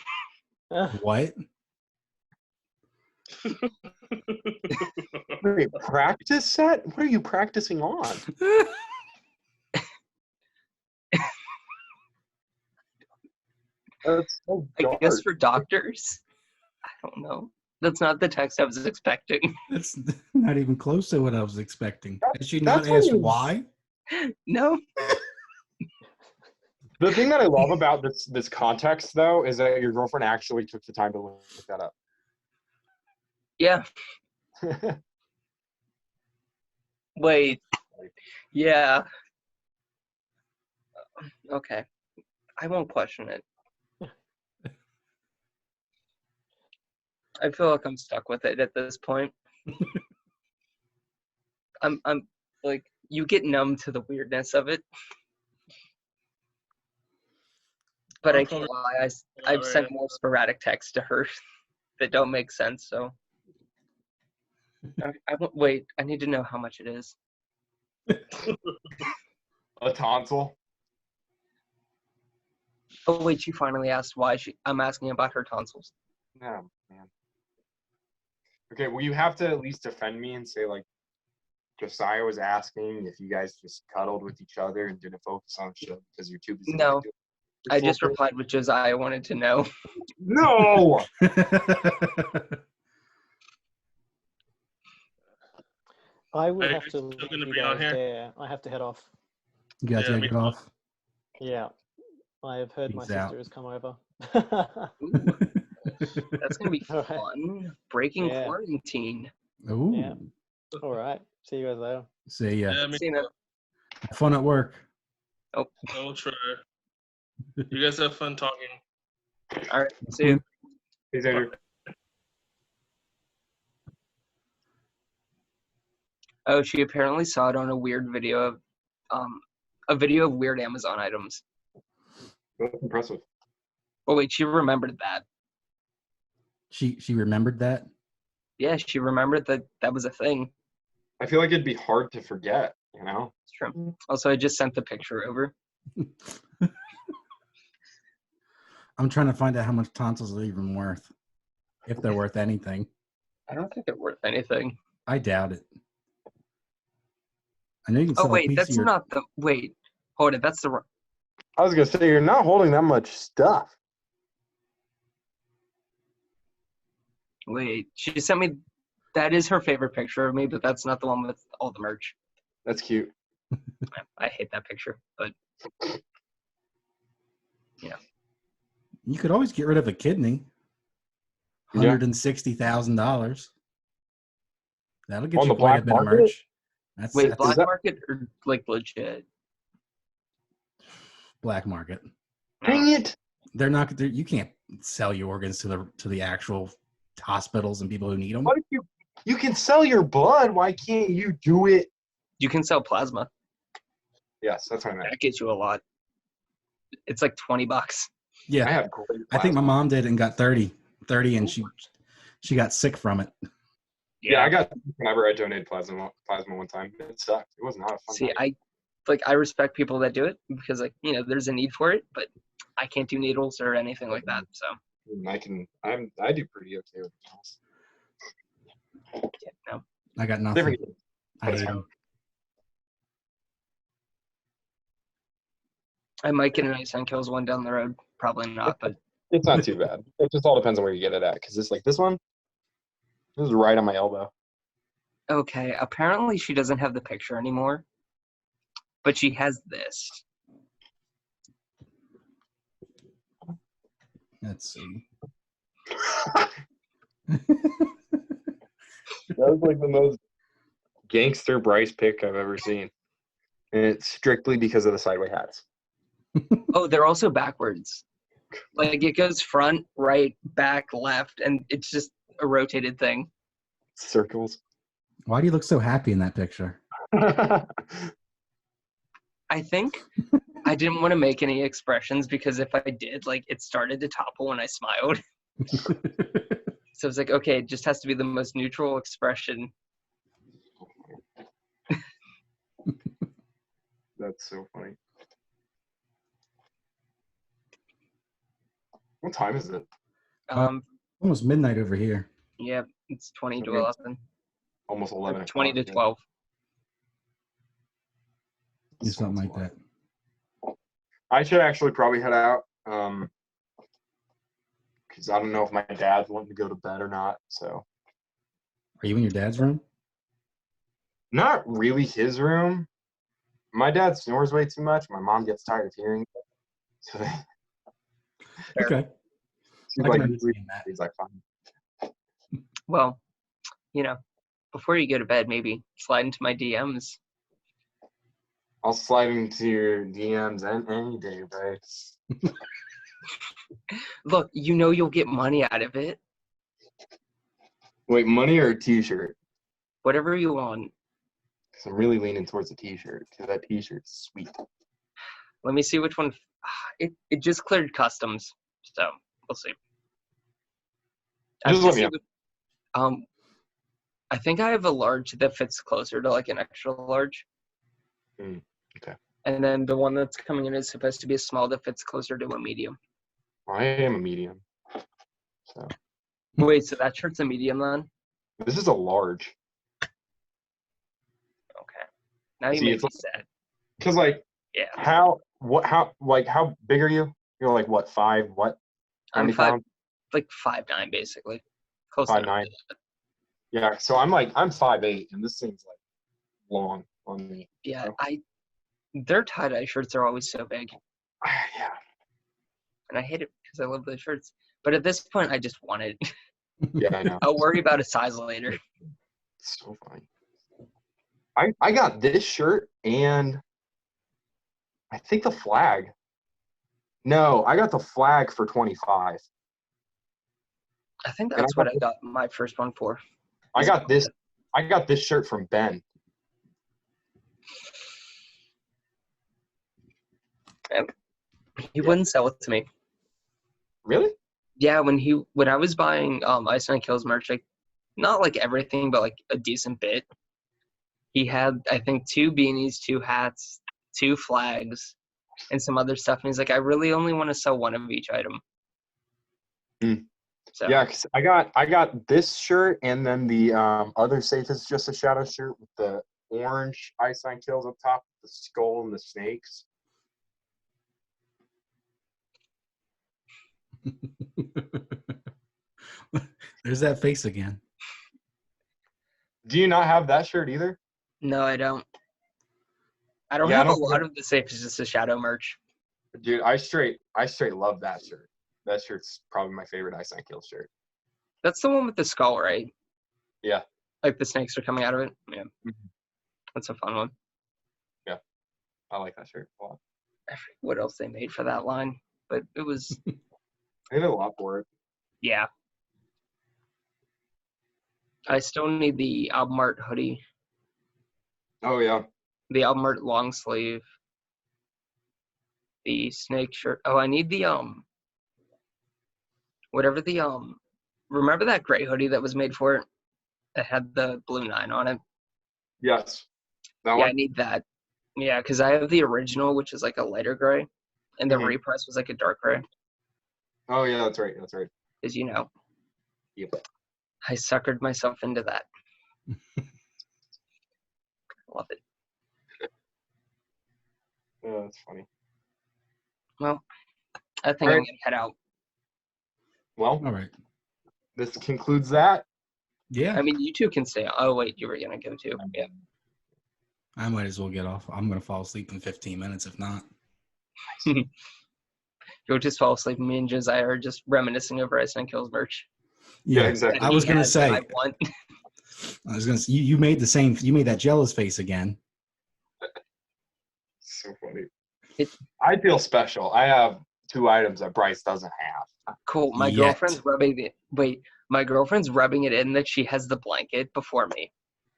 What?
Wait, practice set? What are you practicing on? That's so
I guess for doctors. I don't know. That's not the text I was expecting.
That's not even close to what I was expecting. Did she not ask why?
No.
The thing that I love about this context, though, is that your girlfriend actually took the time to look that up.
Yeah. Wait. Yeah. Okay. I won't question it. I feel like I'm stuck with it at this point. I'm like, you get numb to the weirdness of it. But I can't lie, I've sent more sporadic texts to her that don't make sense, so. I won't wait. I need to know how much it is.
A tonsil?
Oh, wait, she finally asked why I'm asking about her tonsils.
No, man. Okay, well, you have to at least defend me and say, like, Josiah was asking if you guys just cuddled with each other and didn't focus on the show because you're too busy.
No. I just replied with Josiah wanted to know.
No.
I will
Are
have
you
to
still
leave
gonna
you
be on
guys
here?
there. I have to head off.
You guys
Yeah,
gotta
me
get
too.
off.
Yeah. I have heard my
Peace out.
sister has come over.
Ooh, that's gonna be
All right.
fun. Breaking
Yeah.
quarantine.
Ooh.
Yeah. All right. See you guys later.
See ya.
Yeah, me
See you, man.
Have fun at work.
Oh,
I'll try. You guys have fun talking.
all right. See you.
Peace, Andrew.
Oh, she apparently saw it on a weird video of weird Amazon items.
That's impressive.
Oh wait, she remembered that.
She remembered that.
Yeah, she remembered that was a thing.
I feel like it'd be hard to forget, you know?
It's true. Also, I just sent the picture over.
I'm trying to find out how much tonsils are even worth, if they're worth anything.
I don't think they're worth anything.
I doubt it. I know you can
Oh
sell a
wait,
piece
that's
of your.
not the wait. Hold it. That's the wrong.
I was gonna say you're not holding that much stuff.
Wait, she sent me. That is her favorite picture of me, but that's not the one with all the merch.
That's cute.
I hate that picture, but yeah.
You could always get rid of a kidney.
Yeah.
$160,000. That'll get
On
you
the
quite a
black
bit of
market?
merch. That's
Wait, black
that-
market or like legit?
black market.
Dang it!
They're not. You can't sell your organs to the actual hospitals and people who need them.
What if you can sell your blood? Why can't you do it?
You can sell plasma.
Yes, that's what I meant.
That gets you a lot. It's like $20.
I
Yeah,
have great
I think my
plasma.
mom did and got 30, and she got sick from it.
Yeah, I got whenever I donated plasma one time. It sucked. It was not a fun
See,
night.
I respect people that do it because there's a need for it, but I can't do needles or anything like that. So
I do pretty okay with needles.
yeah, no.
I got nothing.
Different.
I hate them.
I might get an Ice on Kills one down the road. Probably not, but
It's not too bad. It just all depends on where you get it at. Because it's like this one. This is right on my elbow.
okay. Apparently she doesn't have the picture anymore, but she has this.
Let's see.
That was like the most gangster Bryce pick I've ever seen. And it's strictly because of the sideway hats.
Oh, they're also backwards. Like it goes front, right, back, left, and it's just a rotated thing.
Circles.
Why do you look so happy in that picture?
I think I didn't want to make any expressions because if I did, like it started to topple when I smiled. So it's like, okay, it just has to be the most neutral expression.
That's so funny. What time is it?
Almost midnight over here.
Yeah, it's 20 to
Okay.
11.
Almost 11 o'clock.
20 to
yeah.
12.
Do something like that.
I should actually probably head out. Because I don't know if my dad's wanting to go to bed or not. So
Are you in your dad's room?
not really his room. My dad snores way too much. My mom gets tired of hearing it. So
Fair.
Okay.
she's
I
like,
can understand that.
he's like, fine.
Well, before you go to bed, maybe slide into my DMs.
I'll slide into your DMs any day, Bryce.
Look, you'll get money out of it.
Wait, money or a t-shirt?
Whatever you want.
Because I'm really leaning towards a t-shirt. Because that t-shirt's sweet.
Let me see which one. It just cleared customs, so we'll see.
Just let me know.
I think I have a large that fits closer to like an extra large.
Okay.
And then the one that's coming in is supposed to be a small that fits closer to a medium.
I am a medium. So
Wait, so that shirt's a medium then?
this is a large.
Now you
See,
make
it's
me sad.
Because like,
Yeah.
how big are you? You're like what, 5? What? How
I'm
many
5,
pounds?
like 5'9", basically. Close to
5'9". Yeah. So I'm 5'8", and this thing's like long on me.
Yeah,
So.
their tie-dye shirts are always so big,
Yeah.
and I hate it because I love those shirts. But at this point, I just want it.
Yeah, I know.
I'll worry about a size later.
It's so funny. I got this shirt and I think the flag. No, I got the flag for 25.
I think
And
that's what I got my first one for.
I got this shirt from Ben.
He wouldn't sell it to me.
Really?
Yeah, when I was buying Ice Nine Kills merch, like, not like everything, but like a decent bit. He had, I think, 2 beanies, 2 hats, 2 flags, and some other stuff. And he's like, I really only want to sell one of each item. So.
Yeah, because I got this shirt and then the other Safe is Just a Shadow shirt with the orange Ice Nine Kills up top, the skull and the snakes.
There's that face again.
Do you not have that shirt either?
No, I don't. I don't have a lot of the Safe is Just a Shadow merch.
Dude, I straight love that shirt. That shirt's probably my favorite Ice Nine Kills shirt.
That's the one with the skull, right?
Yeah.
Like the snakes are coming out of it? Yeah.
Mm-hmm.
That's a fun one.
Yeah. I like that shirt a lot.
I forget what else they made for that line, but it was...
They did a lot for it.
Yeah. I still need the album art hoodie.
Oh, yeah.
The album art long sleeve. The snake shirt. Oh, I need the, whatever the, remember that gray hoodie that was made for it? That had the blue 9 on it?
Yes. That
Yeah,
one?
I need that. Yeah, because I have the original, which is like a lighter gray, and the repress was like a dark gray.
Oh, yeah, that's right. That's right.
As you know.
Yep.
I suckered myself into that. Love it.
Yeah, that's funny.
Well, I think I'm going to head out.
Well,
all right.
This concludes that.
Yeah.
I mean, you two can stay on. Oh, wait, you were going to go too. Yeah.
I might as well get off. I'm going to fall asleep in 15 minutes if not.
You'll just fall asleep, and me and Josiah are just reminiscing over Ice Nine Kills merch.
Yeah, exactly.
I was going to say.
I
was going to say, you made the same, you made that jealous face again.
So funny. I feel special. I have 2 items that Bryce doesn't have.
Cool. My girlfriend's rubbing it. Wait, my girlfriend's rubbing it in that she has the blanket before me.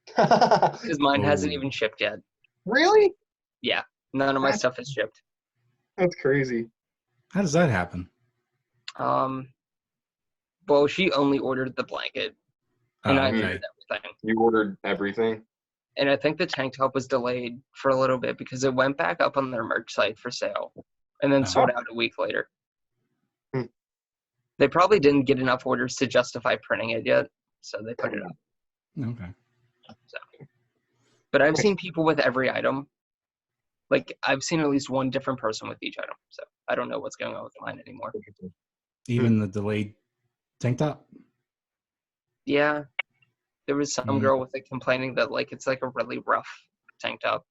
Because mine hasn't even shipped yet.
Really?
Yeah. None of my stuff is shipped.
That's crazy.
How does that happen?
Well, she only ordered the blanket. And I ordered everything.
You ordered everything?
And I think the tank top was delayed for a little bit because it went back up on their merch site for sale and then sold out a week later. They probably didn't get enough orders to justify printing it yet, so they put it up.
Okay.
So. But I've seen people with every item. Like, I've seen at least one different person with each item, so I don't know what's going on with mine anymore.
Even the delayed tank top?
Yeah. There was some girl with it complaining that, like, it's like a really rough tank top.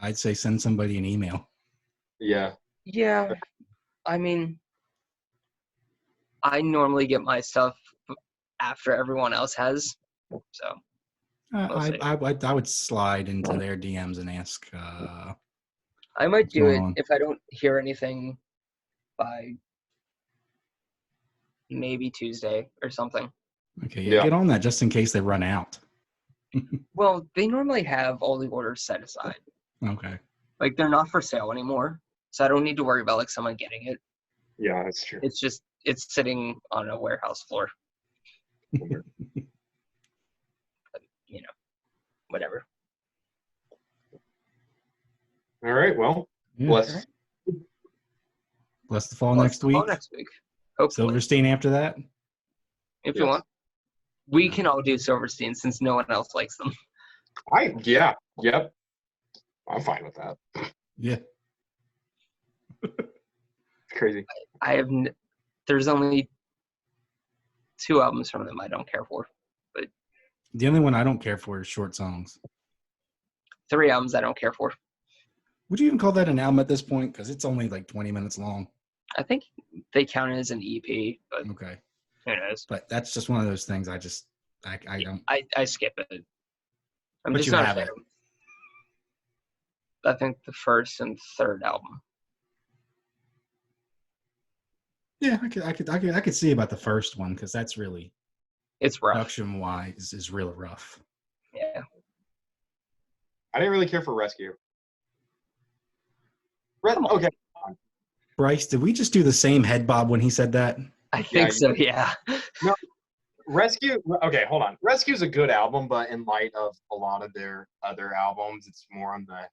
I'd say send somebody an email.
Yeah.
Yeah. I mean, I normally get my stuff after everyone else has, so.
I would slide into their DMs and ask.
I might do it if I don't hear anything by maybe Tuesday or something.
Okay, yeah, get on that just in case they run out.
Well, they normally have all the orders set aside.
Okay.
Like, they're not for sale anymore, so I don't need to worry about, like, someone getting it.
Yeah, that's true.
It's just, it's sitting on a warehouse floor. But, you know, whatever.
All right, well, bless
the fall next week.
Hopefully.
Silverstein after that?
If you want. We can all do Silverstein since no one else likes them.
Yep. I'm fine with that.
Yeah.
Crazy.
There's only 2 albums from them I don't care for, but
The only one I don't care for is short songs.
3 albums I don't care for.
Would you even call that an album at this point? Because it's only like 20 minutes long.
I think they count it as an EP, but
Okay.
who knows?
But that's just one of those things I don't.
I skip it. I'm
But
just
you
not a
have
fan
it.
of I think the first and third album.
Yeah, I could see about the first one because that's really
It's rough.
production wise is real rough.
Yeah.
I didn't really care for Rescue.
Come on.
Okay.
Bryce, did we just do the same head bob when he said that?
I think so, yeah.
Rescue. Okay, hold on. Rescue's a good album, but in light of a lot of their other albums, it's more on the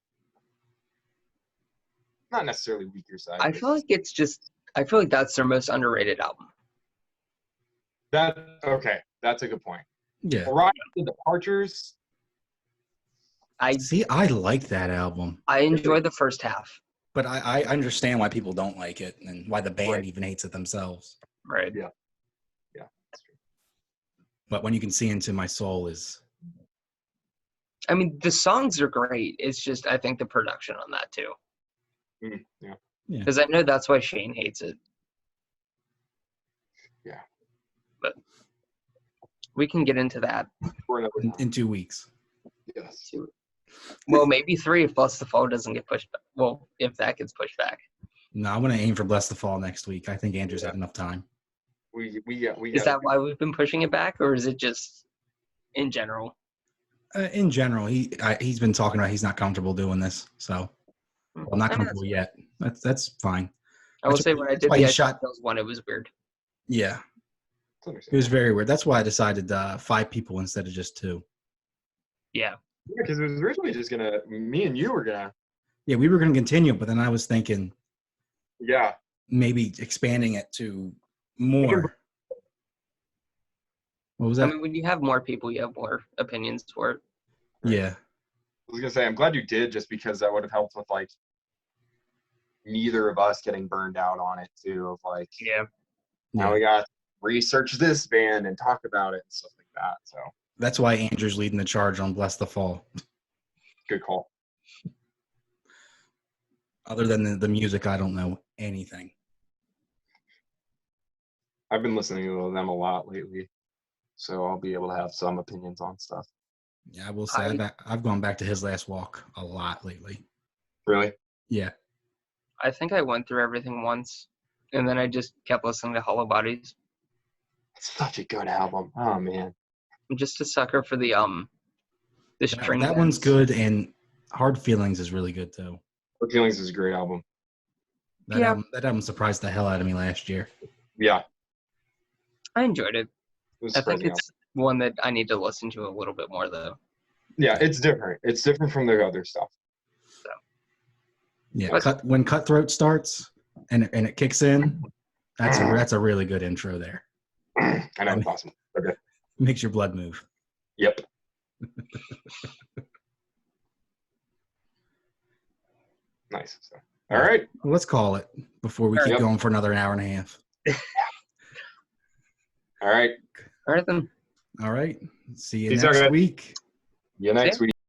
not necessarily weaker side.
I feel like that's their most underrated album.
That's a good point.
Yeah.
Right, the Departures.
I
like that album.
I enjoy the first half.
But I understand why people don't like it and why the band
Right.
even hates it themselves.
Right.
Yeah. That's true.
But When You Can See Into My Soul is
I mean, the songs are great. It's just I think the production on that too.
Yeah.
Because I know that's why Shane hates it.
Yeah.
But we can get into that.
For another time.
in 2 weeks.
Yes.
Well, maybe 3 if Bless the Fall doesn't get pushed back. Well, if that gets pushed back.
No, I want to aim for Bless the Fall next week. I think Andrew's had enough time.
We
Is that why we've been pushing it back, or is it just in general?
In general, he's been talking about he's not comfortable doing this. So, well, not comfortable yet. That's fine.
I will say when I did the Ice Kills one, it was weird.
Yeah, it was very weird. That's why I decided 5 people instead of just 2.
Yeah.
Yeah, because it was originally just me and you were gonna.
Yeah, we were going to continue, but then I was thinking,
Yeah.
maybe expanding it to more. What was that?
I mean, when you have more people, you have more opinions for it.
Yeah.
I was gonna say I'm glad you did, just because that would have helped with like neither of us getting burned out on it too. Of like, now we got to research this band and talk about it and stuff like that. So
That's why Andrew's leading the charge on Bless the Fall.
good call.
Other than the music, I don't know anything.
I've been listening to them a lot lately, so I'll be able to have some opinions on stuff.
Yeah, I will say I've gone back to His Last Walk a lot lately.
Really?
Yeah.
I think I went through everything once, and then I just kept listening to Hollow Bodies.
It's such a good album. Oh man.
I'm just a sucker for the string.
That one's good, and Hard Feelings is really good too.
Hard Feelings is a great album.
That album surprised the hell out of me last year.
Yeah.
I enjoyed it.
Was
I think
surprising
it's one that I need to listen to a little bit more, though.
Yeah, it's different. It's different from the other stuff.
So.
Yeah, when Cutthroat starts and it kicks in, that's a really good intro there.
I know, it's awesome. Okay.
Makes your blood move.
Yep. Nice. So, all right.
Well, let's call it before we keep going for another hour and a half.
All right.
All right, then.
All right. See you next week.
See you next week.